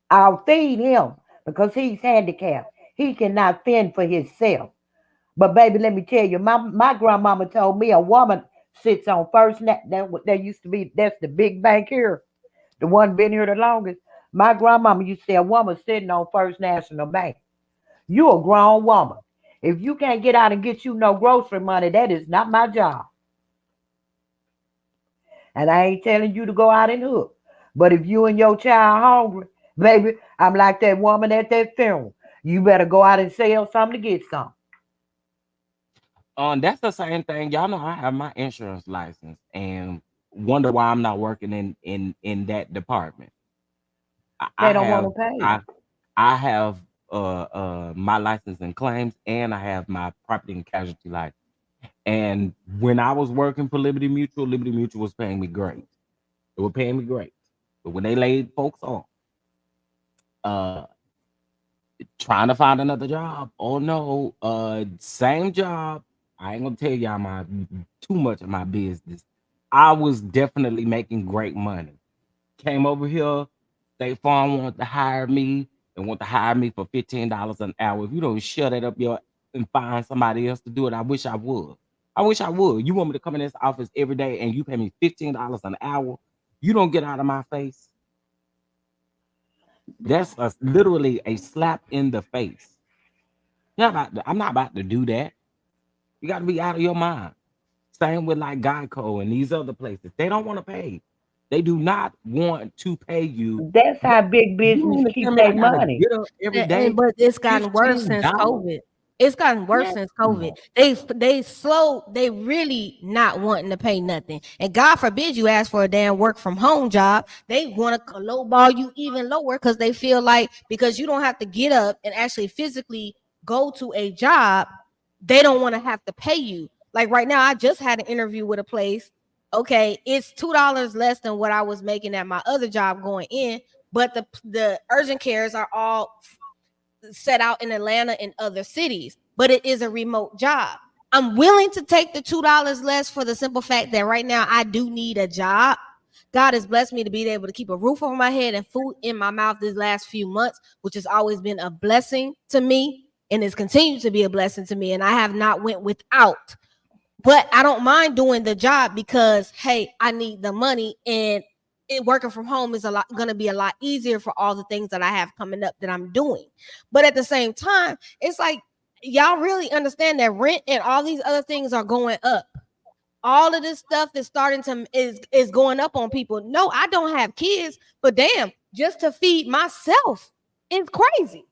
I'll feed him because he's handicapped. He cannot fend for himself. But baby, let me tell you, my grandmama told me a woman sits on first that used to be that's the big bank here, the one been here the longest. My grandmama used to say a woman sitting on First National Bank. You a grown woman. If you can't get out and get you no grocery money, that is not my job. And I ain't telling you to go out and hook. But if you and your child hungry, baby, I'm like that woman at that funeral. You better go out and sell something to get some. That's the same thing. Y'all know I have my insurance license and wonder why I'm not working in that department. I, I They don't want have to pay. I I have my license and claims, and I have my property and casualty license. And when I was working for Liberty Mutual was paying me great. They were paying me great. But when they laid folks off, uh, Trying to find another job. Oh no, same job. I ain't gonna tell y'all my too much of my business. I was definitely making great money. Came over here, State Farm wanted to hire me and want to hire me for $15 an hour. If you don't shut that up your and find somebody else to do it, I wish I would. I wish I would. You want me to come in this office every day and you pay me $15 an hour? You don't get out of my face. That's literally a slap in the face. I'm not about to do that. You got to be out of your mind. Same with like Geico and these other places. They don't want to pay. They do not want to pay you. That's But how big you business mean to tell keep me their I gotta money. get up every day? But it's gotten worse since $15? COVID. It's gotten worse Man, since come COVID. on. They really not wanting to pay nothing. And God forbid you ask for a damn work from home job. They want to lowball you even lower because they feel like because you don't have to get up and actually physically go to a job, they don't want to have to pay you. Like right now, I just had an interview with a place. Okay, it's $2 less than what I was making at my other job going in, but the urgent cares are all set out in Atlanta and other cities, but it is a remote job. I'm willing to take the $2 less for the simple fact that right now I do need a job. God has blessed me to be able to keep a roof over my head and food in my mouth these last few months, which has always been a blessing to me and has continued to be a blessing to me. And I have not went without. But I don't mind doing the job because hey, I need the money and working from home is a lot going to be a lot easier for all the things that I have coming up that I'm doing. But at the same time, it's like y'all really understand that rent and all these other things are going up. All of this stuff is starting to is going up on people. No, I don't have kids, but damn, just to feed myself is crazy.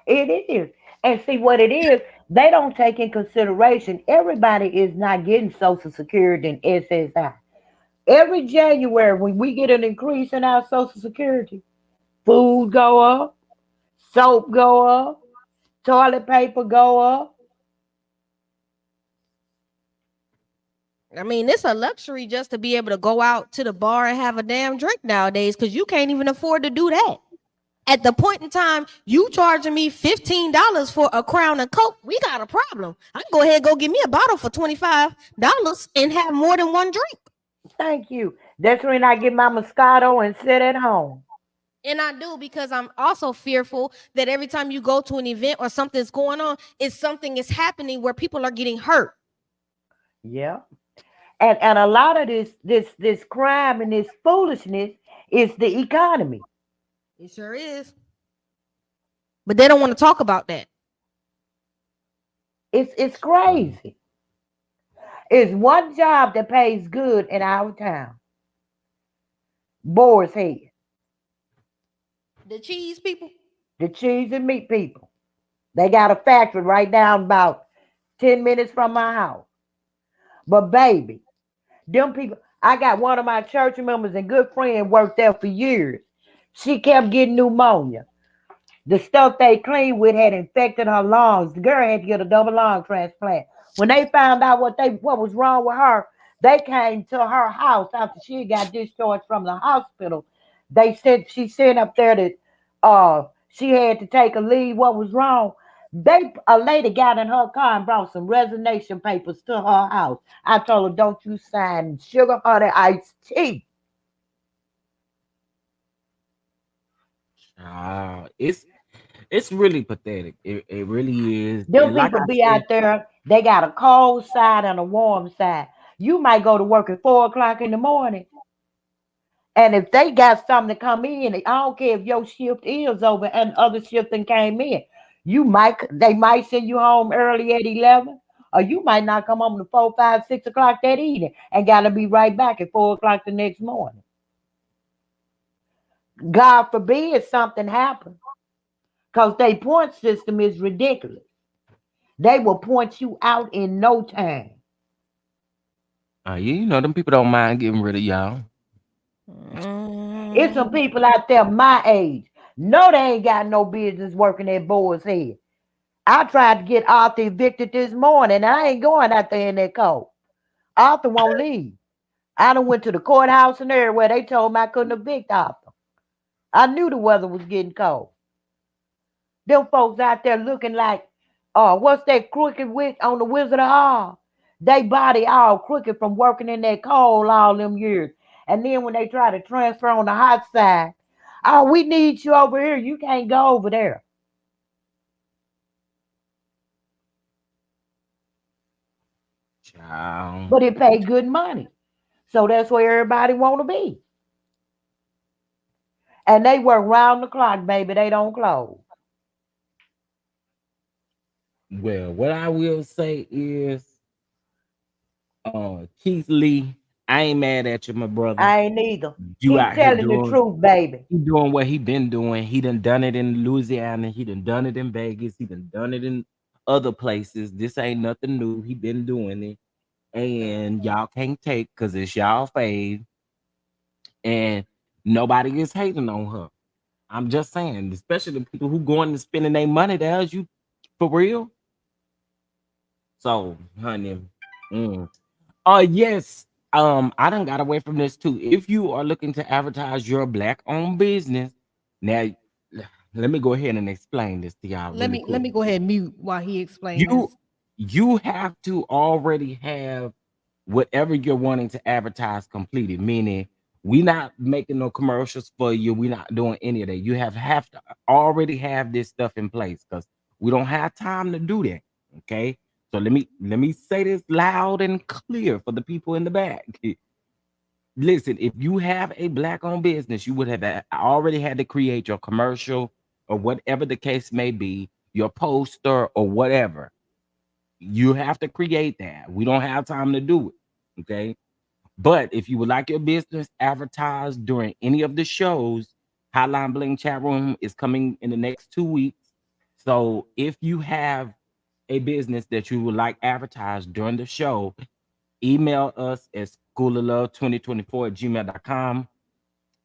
It is. And see what it is, they don't take in consideration everybody is not getting Social Security and SSI. Every January when we get an increase in our Social Security, food go up, soap go up, toilet paper go up. I mean, it's a luxury just to be able to go out to the bar and have a damn drink nowadays because you can't even afford to do that. At the point in time, you charging me $15 for a crown of Coke, we got a problem. I can go ahead and go get me a bottle for $25 and have more than one drink. Thank you. That's when I get my Moscato and sit at home. And I do because I'm also fearful that every time you go to an event or something's going on, it's something is happening where people are getting hurt. Yeah. And a lot of this crime and this foolishness is the economy. It sure is. But they don't want to talk about that. It's crazy. It's one job that pays good in our town. Boar's Head, The cheese people. the cheese and meat people. They got a factory right down about 10 minutes from my house. But baby, them people, I got one of my church members and good friend worked there for years. She kept getting pneumonia. The stuff they cleaned with had infected her lungs. The girl had to get a double lung transplant. When they found out what was wrong with her, they came to her house after she got discharged from the hospital. They said she said up there that she had to take a leave. What was wrong? A lady got in her car and brought some resignation papers to her house. I told her, "Don't you sign sugar honey iced tea." It's really pathetic. It really is. Them And like people I be said, out there, they got a cold side and a warm side. You might go to work at 4 o'clock in the morning. And if they got something to come in, I don't care if your shift is over and other shifting came in. They might send you home early at 11, or you might not come home to 4, 5, 6 o'clock that evening and gotta be right back at 4 o'clock the next morning. God forbid something happens. Because their point system is ridiculous. They will point you out in no time. yeah, them people don't mind getting rid of y'all. It's some Mm, people out there my age. No, they ain't got no business working at Boys Head. I tried to get Arthur evicted this morning, and I ain't going out there in that cold. Arthur won't leave. I done went to the courthouse and everywhere. They told me I couldn't evict Arthur. I knew the weather was getting cold. Them folks out there looking like, what's that crooked witch on the Wizard of Oz? They body all crooked from working in that coal all them years. And then when they try to transfer on the hot side, oh, we need you over here. You can't go over there. Child. But it pay good money. So that's where everybody want to be. And they work round the clock, baby. They don't close. Well, what I will say is, Keith Lee, I ain't mad at you, my brother. I ain't either. You Keep out here telling the doing truth, baby. he doing what he been doing. He done it in Louisiana. He done it in Vegas. He done it in other places. This ain't nothing new. He been doing it, and y'all can't take because it's y'all fave, and nobody is hating on her. I'm just saying, especially the people who going and spending their money there. Is you for real? So, honey, mm. Yes. I done got away from this too. If you are looking to advertise your black-owned business, now let me go ahead and explain this to y'all Let really me let quick. me go ahead and mute while he explains You this. you have to already have whatever you're wanting to advertise completed, meaning we not making no commercials for you. We not doing any of that. You have to already have this stuff in place because we don't have time to do that. Okay. So let me say this loud and clear for the people in the back. Listen, if you have a black-owned business, you would have already had to create your commercial or whatever the case may be, your poster or whatever. You have to create that. We don't have time to do it. Okay. But if you would like your business advertised during any of the shows, Hotline Bling Chat Room is coming in the next 2 weeks. So if you have a business that you would like advertised during the show, email us at schooloflove2024 at gmail.com,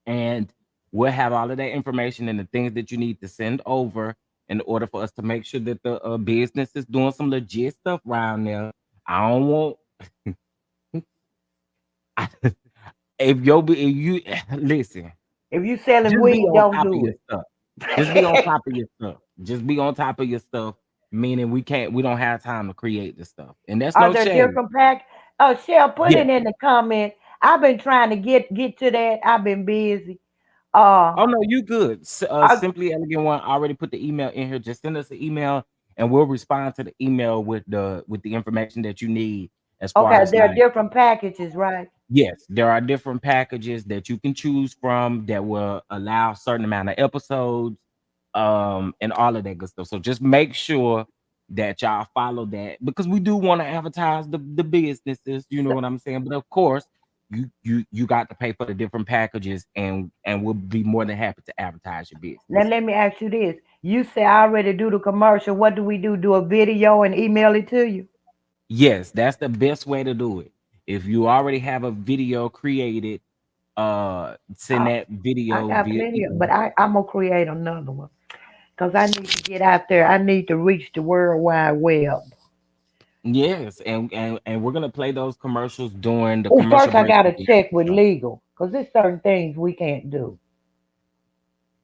and we'll have all of that information and the things that you need to send over in order for us to make sure that the business is doing some legit stuff around there. I don't want if you listen, If you selling just be weed, on don't top of do your it. stuff. Just be on top of your stuff. Just be on top of your stuff. Meaning we don't have time to create this stuff, and that's Are no there shade. different pack? Shell, put Yeah. it in the comment. I've been trying to get to that. I've been busy. Uh, Oh no, you good. I, Simply Elegant One already put the email in here. Just send us an email, and we'll respond to the email with the information that you need as far okay, as there are like. different packages, right? Yes, there are different packages that you can choose from that will allow a certain amount of episodes, and all of that good stuff. So just make sure that y'all follow that because we do want to advertise the businesses, you know So, what I'm saying? But of course, you got to pay for the different packages, and we'll be more than happy to advertise your now business. let me ask you this. You say I already do the commercial. What do we do? Do a video and email it to you? Yes, that's the best way to do it. If you already have a video created, send I, that I video got via plenty of, but email. I'm gonna create another one because I need to get out there. I need to reach the World Wide Web. Yes, and we're gonna play those commercials during the Oh, commercial first I breaks gotta at the end check of with the show. legal because there's certain things we can't do.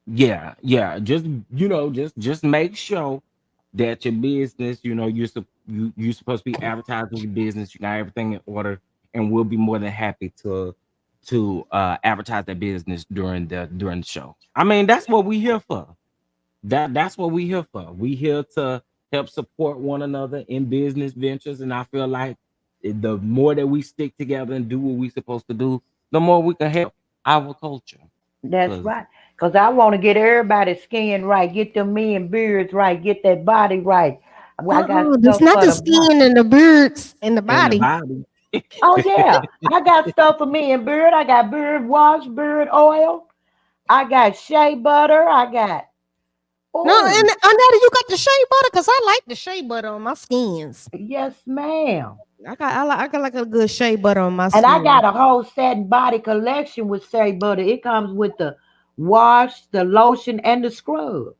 Yeah, yeah. Just make sure that your business, you're supposed to be advertising your business. You got everything in order, and we'll be more than happy to advertise that business during the show. I mean, that's what we here for. That's what we here for. We here to help support one another in business ventures, and I feel like the more that we stick together and do what we supposed to do, the more we can help our culture. That's Cause right. Because I want to get everybody's skin right, get them men beards right, get that body right. Well, I got It's stuff not for the the body. skin and the birds and the in the body. body. Oh, yeah. I got stuff for me and beard. I got beard wash, beard oil. I got shea butter. I got, No, oh, and Anetta, you got the shea butter because I like the shea butter on my skins. yes, ma'am. I got like a good shea butter on my And I skin. got a whole satin body collection with shea butter. It comes with the wash, the lotion, and the scrub.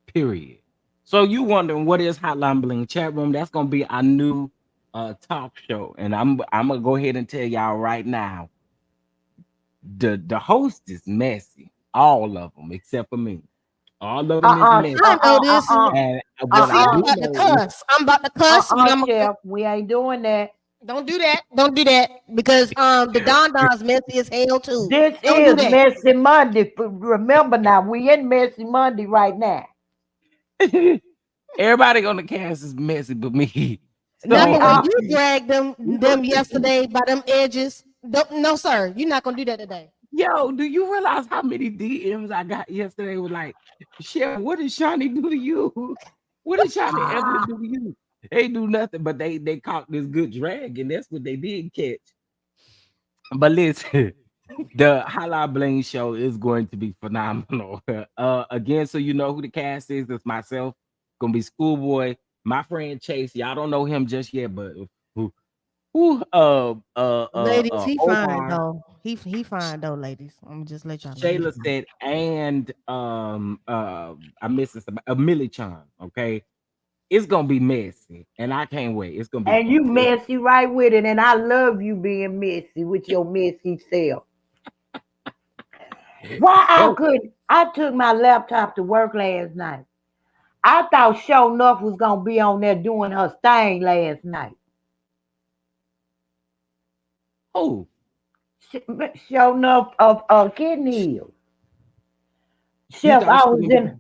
Period. So you wondering what is Hotline Bling chat room? That's gonna be our new talk show, and I'm gonna go ahead and tell y'all right now. The host is messy, all of them except for me. All of them is I messy. know this. And You what see, I I'm do about to know is cuss. I'm about to cuss. But I'm Chef, we ain't doing that. don't do that. Don't do that because the Don Don's messy as hell too. This Don't do is that. Messy Monday. Remember now, we in Messy Monday right now. everybody on the cast is messy but me. Not We the So way are. you dragged them yesterday by them edges. No, sir, you're not gonna do that today. yo, do you realize how many DMs I got yesterday? Was like, Chef, what did Shawnee do to you? What did Shawnee Evelyn do to you? They do nothing, but they caught this good drag, and that's what they did catch. But listen, the Hala Bling show is going to be phenomenal. Again, so you know who the cast is. It's myself, gonna be Schoolboy, my friend Chase. Y'all don't know him just yet, but who Ladies, he fine Omar, though. He fine though, ladies. I'm gonna just let y'all know he Shayla fine. said, and I'm missing somebody, Millie Chan. Okay, it's gonna be messy, and I can't wait. It's gonna be And you fun. messy right with it. And I love you being messy with your messy self. Why I Oh, couldn't? I took my laptop to work last night. I thought Show Enough was gonna be on there doing her thing last night. oh, Show Enough of Kidney Hill. you Chef, thought she was gonna be?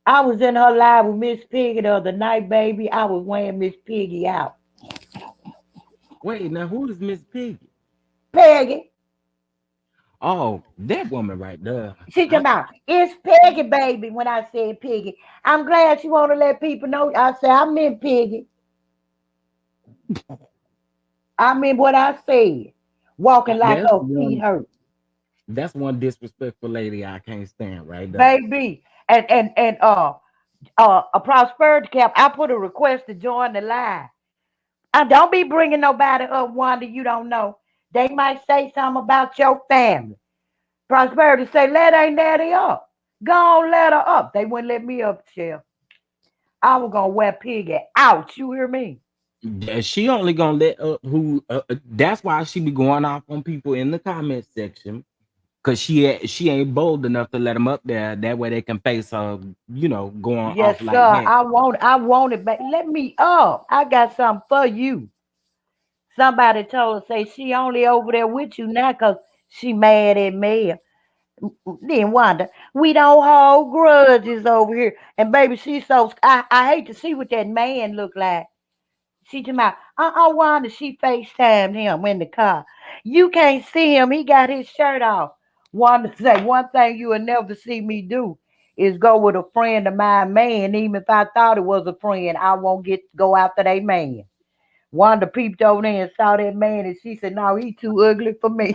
I was in her live with Miss Piggy the other night, baby. I was wearing Miss Piggy out. Wait, now who is Miss Piggy? Peggy. Oh, that woman right there. She talking I about it's Peggy, baby. When I said Piggy, I'm glad you want to let people know. I said I meant Piggy. I mean what I said. Walking like that's her feet one. hurt, That's one disrespectful lady I can't stand right there. baby. And a prosperity cap. I put a request to join the live. I don't be bringing nobody up, Wanda. You don't know. They might say something about your family. Prosperity say, let Ain't Daddy up. Go on, let her up. They wouldn't let me up, Chef. I was gonna wear Piggy out. You hear me? Yeah, she only gonna let up who. That's why she be going off on people in the comment section because she ain't bold enough to let them up there. That way they can face her. Going off Yes, like sir. that. I want it back. Let me up. I got something for you. Somebody told her, say she only over there with you now because she mad at me. Then Wanda, we don't hold grudges over here. And baby, she's so I hate to see what that man look like. She to my Wanda, she FaceTimed him in the car. You can't see him. He got his shirt off. Wanda say one thing you will never see me do is go with a friend of mine, man. Even if I thought it was a friend, I won't get to go after that man. Wanda peeped over there and saw that man, and she said, "No, he too ugly for me."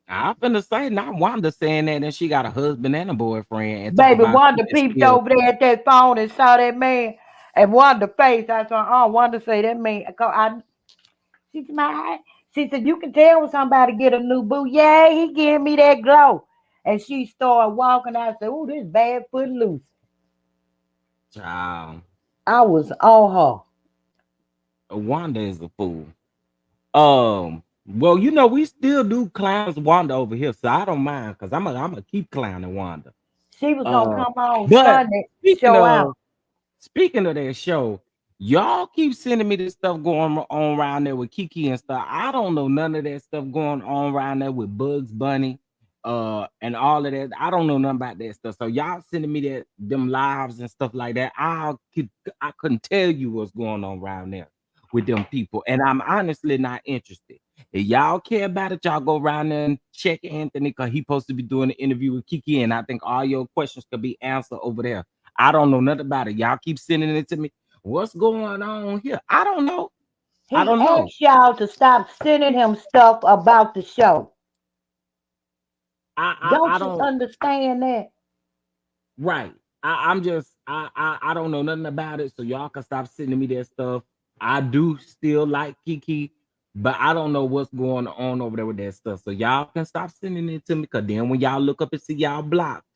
I'm finna say not Wanda saying that, and she got a husband and a boyfriend, and talk Baby, about she Wanda is peeped still. over there at that phone and saw that man, and Wanda face. I said, "Oh, Wanda say that man." She said, she said, "You can tell when somebody get a new boo. Yeah, he giving me that glow." And she started walking. I said, "Oh, this bad foot loose." Child, I was on her. Wanda is a fool. Well, we still do clowns Wanda over here, so I don't mind because I'm gonna keep clowning Wanda. She was gonna Uh, come on but Sunday, speaking show out. of speaking of that show, y'all keep sending me this stuff going on around there with Kiki and stuff. I don't know none of that stuff going on around there with Bugs Bunny, and all of that. I don't know nothing about that stuff. So y'all sending me them lives and stuff like that. I couldn't tell you what's going on around there with them people, and I'm honestly not interested. If y'all care about it, y'all go around there and check Anthony because he's supposed to be doing an interview with Kiki, and I think all your questions could be answered over there. I don't know nothing about it. Y'all keep sending it to me. What's going on here? I don't know. I He don't know. asked y'all to stop sending him stuff about the show. I Don't you don't. understand that? Right. I'm just. I don't know nothing about it. So y'all can stop sending me that stuff. I do still like Kiki, but I don't know what's going on over there with that stuff. So y'all can stop sending it to me. Cause then when y'all look up and see y'all blocked,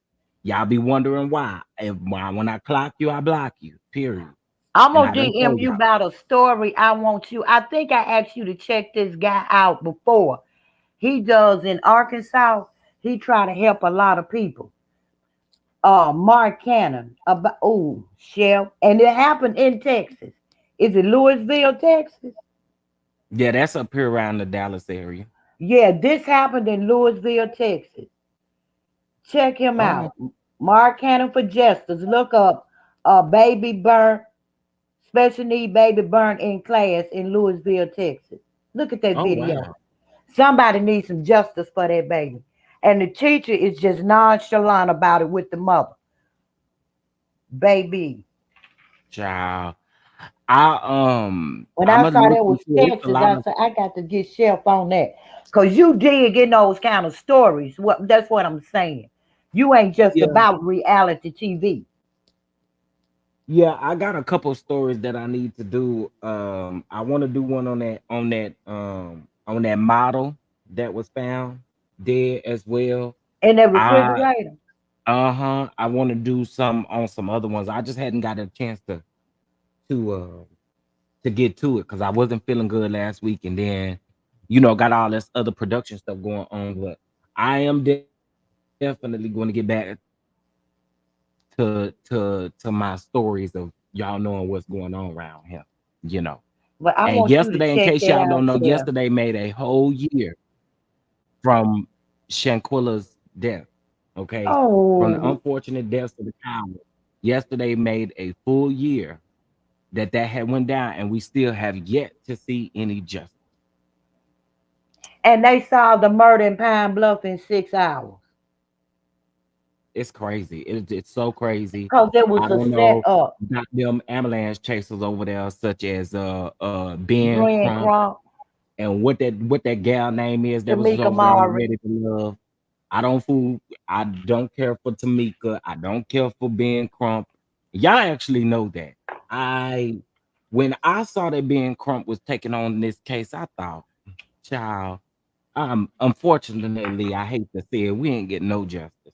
y'all be wondering why. And why when I clock you, I block you. Period. I'm And gonna I done DM told you y'all. about a story I want you. I think I asked you to check this guy out before. He does in Arkansas. He try to help a lot of people. Mark Cannon about Chef, and it happened in Texas. Is it Louisville, Texas? Yeah, that's up here around the Dallas area. Yeah, this happened in Louisville, Texas. Check him Oh wow. out. Mark Cannon for Justice. Look up baby burn, special need baby burn in class in Louisville, Texas. Look at that Oh video. wow. Somebody needs some justice for that baby. And the teacher is just nonchalant about it with the mother. Baby. Child. I When I I'ma saw look that was into it. It's a Texas, lot I of said, I got to get Chef on that. Because you dig in those kind of stories. That's what I'm saying. You ain't just yeah. about reality TV. Yeah, I got a couple stories that I need to do. I want to do one on that model that was found dead as well. In that I refrigerator. I want to do some on some other ones. I just hadn't got a chance to uh to get to it because I wasn't feeling good last week, and then got all this other production stuff going on. But I am definitely going to get back to my stories of y'all knowing what's going on around here. You know. But I And want you to yesterday, in check case that y'all don't out, know, Chef. yesterday made a whole year from Shanquilla's death. Okay, from the Oh, unfortunate deaths of the cow. Yesterday made a full year that had went down, and we still have yet to see any justice. and they solved the murder in Pine Bluff in 6 hours. It's crazy. It's so crazy. Because it I was a don't know. setup. Got them ambulance chasers over there, such as Ben Glenn Crump, Crump, and what that gal name is that was Tamika over there on the Mari. Ready to Love. I don't fool. I don't care for Tamika. I don't care for Ben Crump. Y'all actually know that. I When I saw that Ben Crump was taking on this case, I thought, child, unfortunately, I hate to say it, we ain't getting no justice.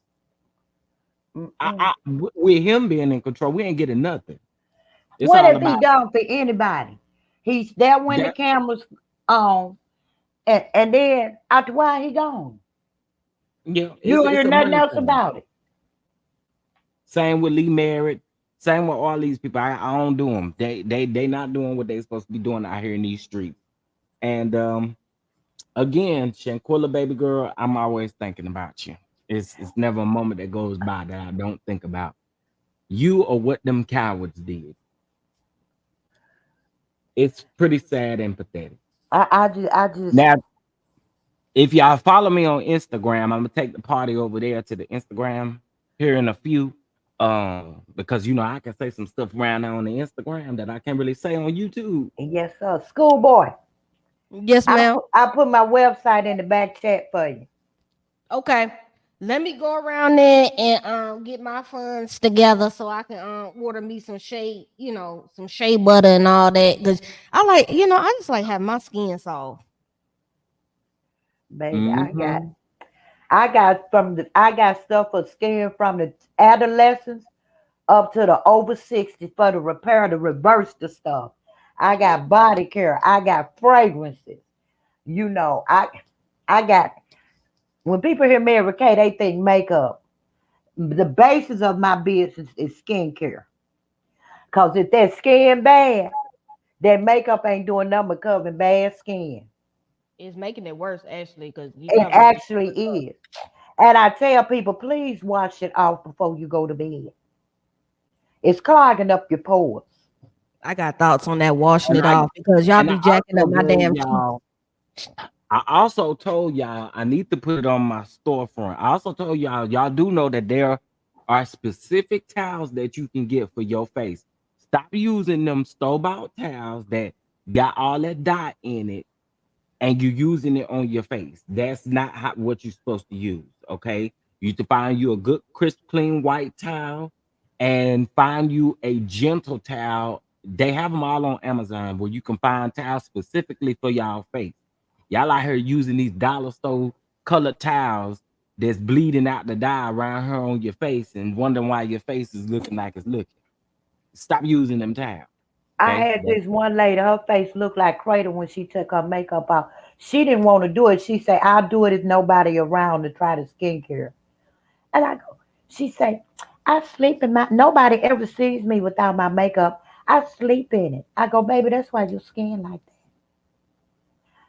Mm-mm. With him being in control, we ain't getting nothing. It's What all if about he done for anybody? He's there when the that. camera's on, and then after a while he gone. Yeah, You it's don't hear it's a nothing money else thing. about it. Same with Lee Merritt. Same with all these people. I don't do them. They not doing what they supposed to be doing out here in these streets. And again, Shanquilla, baby girl, I'm always thinking about you. It's never a moment that goes by that I don't think about you or what them cowards did. It's pretty sad and pathetic. I just, Now, if y'all follow me on Instagram, I'm gonna take the party over there to the Instagram here in a few. Because I can say some stuff around there on the Instagram that I can't really say on YouTube. yes, sir. Schoolboy. Yes, ma'am. I put my website in the back chat for you. Okay. Let me go around there and get my funds together so I can order me some some shea butter and all that. Cause I just like having my skin soft. Baby, Hmm. I got stuff for skin from the adolescents up to the over 60 for the repair to reverse the stuff. I got body care. I got fragrances. You know, I got when people hear Mary Kay, they think makeup. The basis of my business is skincare. Cause if that skin bad, that makeup ain't doing nothing but covering bad skin. It's making it worse actually, cause you It cover it. actually is. And I tell people, please wash it off before you go to bed. It's clogging up your pores. I got thoughts on that washing And it I off because y'all and I be jacking up also my gave damn teeth. y'all. I also told y'all I need to put it on my storefront. I also told y'all do know that there are specific towels that you can get for your face. Stop using them store-bought towels that got all that dye in it and you using it on your face. That's not what you're supposed to use. Okay, you to find you a good, crisp, clean white towel, and find you a gentle towel. They have them all on Amazon where you can find towels specifically for y'all face. Y'all out here using these dollar store colored towels that's bleeding out the dye around her on your face and wondering why your face is looking like it's looking. Stop using them towels. I Okay. had this one lady, her face looked like crater when she took her makeup off. She didn't want to do it. She said, I'll do it if nobody around to try the skincare. And I go, she said, I sleep in my. Nobody ever sees me without my makeup. I sleep in it. I go, baby. That's why your skin like that.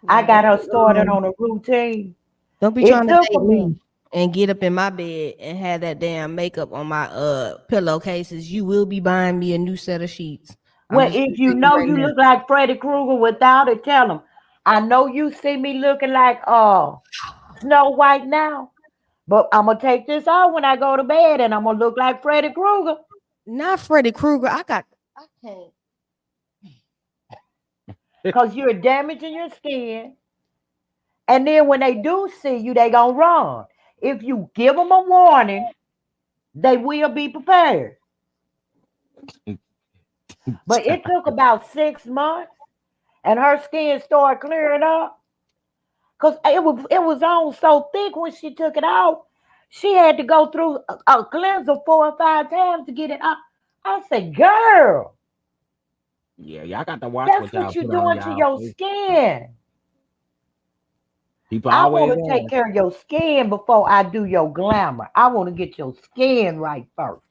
I Yeah, got her started on a routine. don't be It trying to took date a minute. me and get up in my bed and have that damn makeup on my pillowcases. You will be buying me a new set of sheets. I'm Well, just gonna if you tell you know right you now. look like Freddy Krueger without it, tell them. I know you see me looking like Snow White now, but I'm gonna take this out when I go to bed, and I'm gonna look like Freddy Krueger Not Freddy Krueger. I can't. because you're damaging your skin. And then when they do see you, they gonna run. If you give them a warning, they will be prepared. But it took about 6 months, and her skin started clearing up. Cause it was on so thick when she took it out. She had to go through a cleanser 4 or 5 times to get it out. I said, girl, Yeah, y'all got to watch that's what y'all what you're put on doing to y'all your face. skin. People I always want to take ask, care of your skin before I do your glamour. I want to get your skin right first.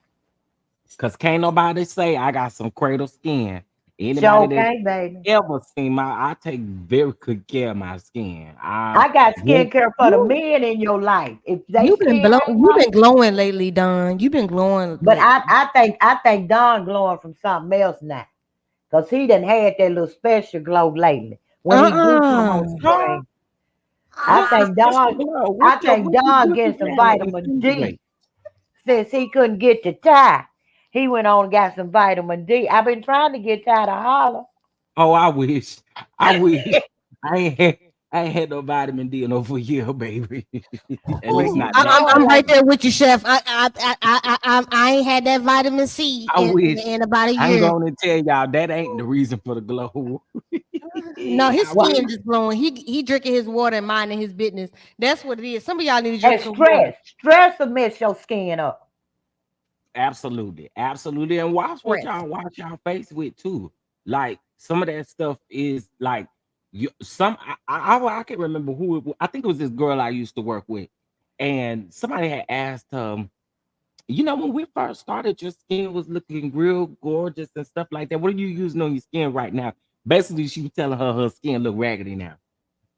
cause can't nobody say I got some cradle skin. Anybody Sure that can, baby. ever seen I take very good care of my skin. I I got won't. skincare for the You men in your life. If they you been skin blow ain't you right, been glowing lately, Don. You been glowing but lately. I think Don glowing from something else now. Cause he done had that little special glow lately. When he do come on Uh-uh. Huh? screen, I What's the think special Don glow? I think What Don you getting some trying to vitamin insinuate? D. Since he couldn't get to Ty, he went on and got some vitamin D. I've been trying to get Ty to holler. Oh, I wish. I wish. I ain't had, I ain't had no vitamin D in over a year, baby. At Well, least you not I, that I'm glowing I'm much. like right there with you, Chef. I ain't had that vitamin C I wish. in about a I'm year. going to tell y'all that ain't the reason for the glow. No, his I what? skin wish. just glowing. He drinking his water and minding his business. That's what it is. Some of y'all need to drink And some water. stress will mess your skin up. Absolutely, absolutely, and watch what Stress. y'all watch y'all face with too. Like some of that stuff is like you. Some I can't remember who. I think it was this girl I used to work with, and somebody had asked when we first started, your skin was looking real gorgeous and stuff like that. What are you using on your skin right now? Basically, she was telling her skin look raggedy now.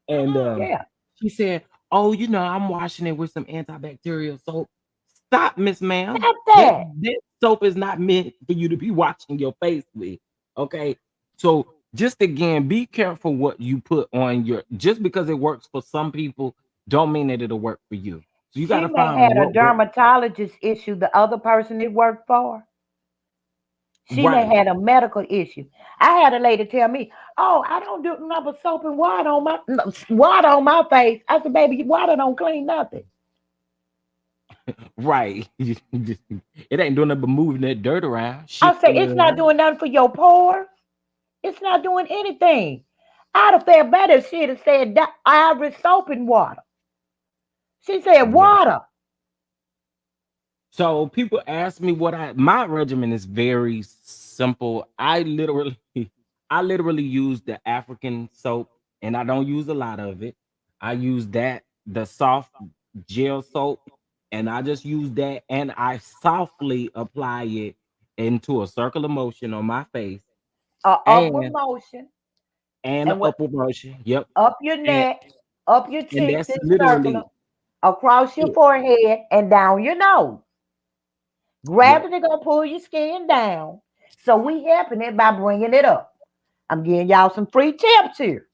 And Yeah. she said, "Oh, I'm washing it with some antibacterial soap." Stop, Miss Ma'am. Not That that. this soap is not meant for you to be washing your face with. Okay. So just again, be careful what you put on your just because it works for some people, don't mean that it'll work for you. So you She gotta may find had a what works. dermatologist issue the other person it worked for. She may Right. had a medical issue. I had a lady tell me, "Oh, I don't do nothing but soap and water on my no, water on my face." I said, "Baby, water don't clean nothing." Right. It ain't doing nothing but moving that dirt around, I said, shifting it "It's not around. doing nothing for your pores. It's not doing anything." I'd have felt better if she'd have said that Irish soap and water. She said Yeah. water. So people ask me what my regimen is very simple. I literally use the African soap and I don't use a lot of it. I use the soft gel soap, and I just use that and I softly apply it into a circular motion on my face Upward and motion, and and a what upward motion. Yep. up your And neck, up your and cheeks that's in circular, literally across your it. forehead, and down your nose. Yep. Gravity gonna pull your skin down. So we helping it by bringing it up. I'm giving y'all some free tips here.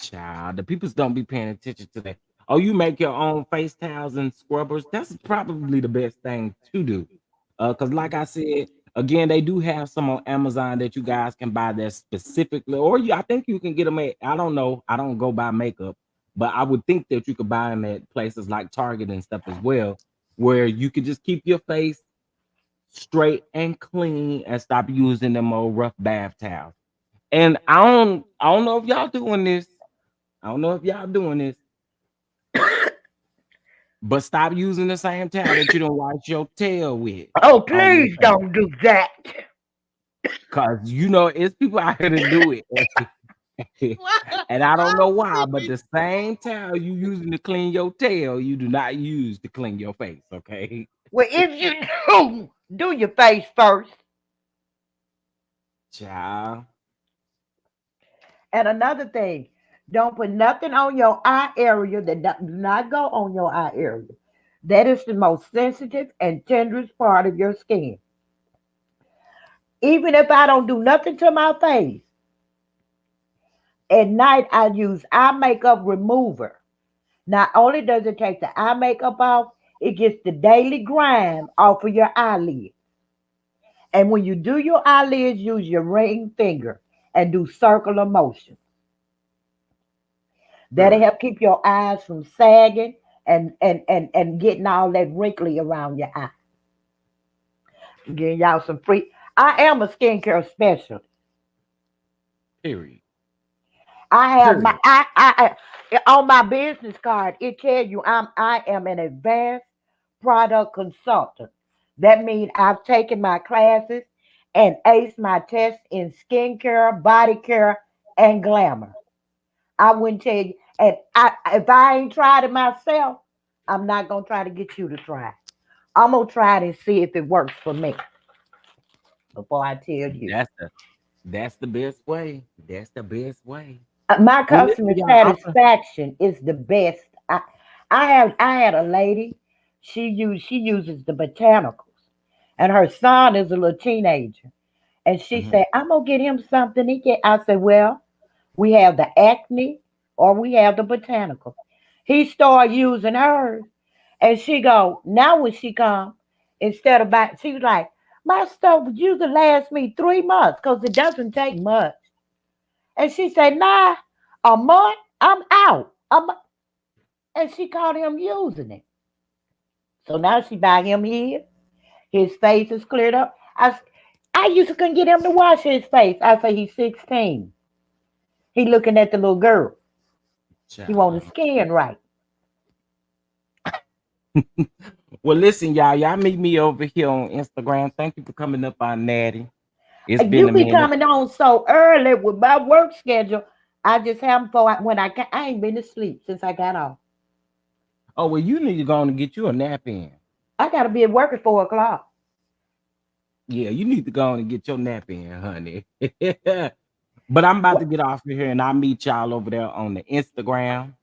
Child, the peoples don't be paying attention to that. Oh, you make your own face towels and scrubbers. That's probably the best thing to do. Because like I said, again, they do have some on Amazon that you guys can buy that specifically, or I think you can get them at, I don't know, I don't go buy makeup, but I would think that you could buy them at places like Target and stuff as well, where you could just keep your face straight and clean and stop using them old rough bath towels. And I don't know if y'all doing this. I don't know if y'all doing this, but stop using the same towel that you don't wash your tail with Oh, on your please face. don't do that. Cause it's people out here to do it. And I don't know why, but the same towel you using to clean your tail, you do not use to clean your face. Okay. Well, if you do your face first. Child. And another thing, don't put nothing on your eye area that does not go on your eye area. That is the most sensitive and tenderest part of your skin. Even if I don't do nothing to my face, at night I use eye makeup remover. Not only does it take the eye makeup off, it gets the daily grime off of your eyelids. And when you do your eyelids, use your ring finger and do circular motion. That'll Period. help keep your eyes from sagging and getting all that wrinkly around your eye. Getting y'all some free. I am a skincare specialist. Period. I have my Period. on my business card. It tells you I am an advanced product consultant. That means I've taken my classes and aced my tests in skincare, body care, and glamour. I wouldn't tell you. And if I ain't tried it myself, I'm not gonna try to get you to try it. I'm gonna try it and see if it works for me before I tell you. That's the best way. That's the best way. My Well, listen, customer y'all. satisfaction is the best. I had a lady. She uses the botanicals, and her son is a little teenager. And she Mhm. said, "I'm gonna get him something." I said, "Well, we have the acne or we have the botanical." He started using hers, and she go now when she come instead of back, she was like, "My stuff would usually last me 3 months because it doesn't take much." And she said, "Nah, a month, I'm out." And she caught him using it. So now she buy him here. His face is cleared up. I used to couldn't get him to wash his face. I say he's 16. He looking at the little girl. He want his Child. skin right. Well, listen, y'all. Y'all meet me over here on Instagram. Thank you for coming up on Natty. It's been You a be minute. coming on so early with my work schedule. I just haven't for when I ain't been to sleep since I got off. Oh, well, you need to go on and get you a nap in. I gotta be at work at 4 o'clock. Yeah, you need to go on and get your nap in, honey. But I'm about to What? get off of here and I'll meet y'all over there on the Instagram.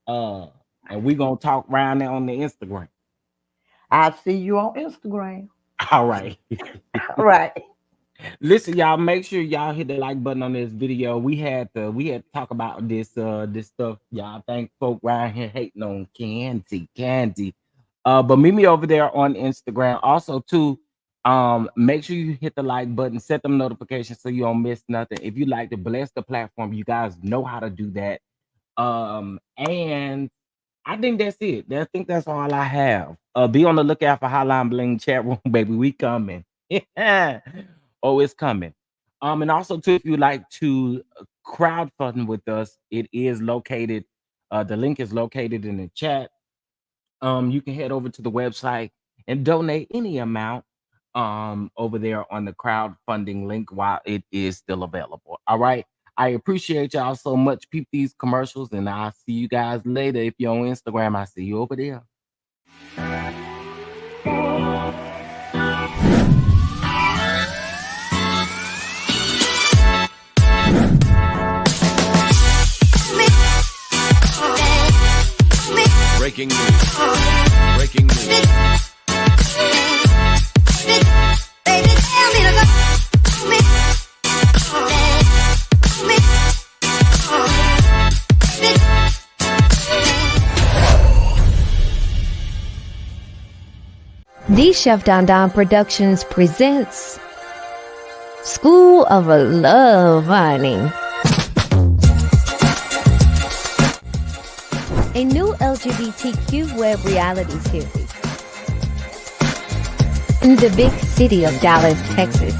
Uh, and we gonna talk around there on the Instagram. I'll see you on Instagram. All right. All right. Listen, y'all, make sure y'all hit the like button on this video. We had to talk about this stuff. Y'all think folk around here hating on candy. But meet me over there on Instagram. Also, too, make sure you hit the like button, set them notifications so you don't miss nothing. If you like to bless the platform, you guys know how to do that. And I think that's it. I think that's all I have. Be on the lookout for Hotline Bling chat room, baby. We coming. Oh, it's coming. And also too, if you like to crowdfund with us, it is located. The link is located in the chat. You can head over to the website and donate any amount over there on the crowdfunding link while it is still available. All right. I appreciate y'all so much. Peep these commercials, and I'll see you guys later. If you're on Instagram, I see you over there. Breaking news. Breaking news. The Chef Don Don Productions presents School of Love Finding, a new LGBTQ web reality series in the big city of Dallas, Texas.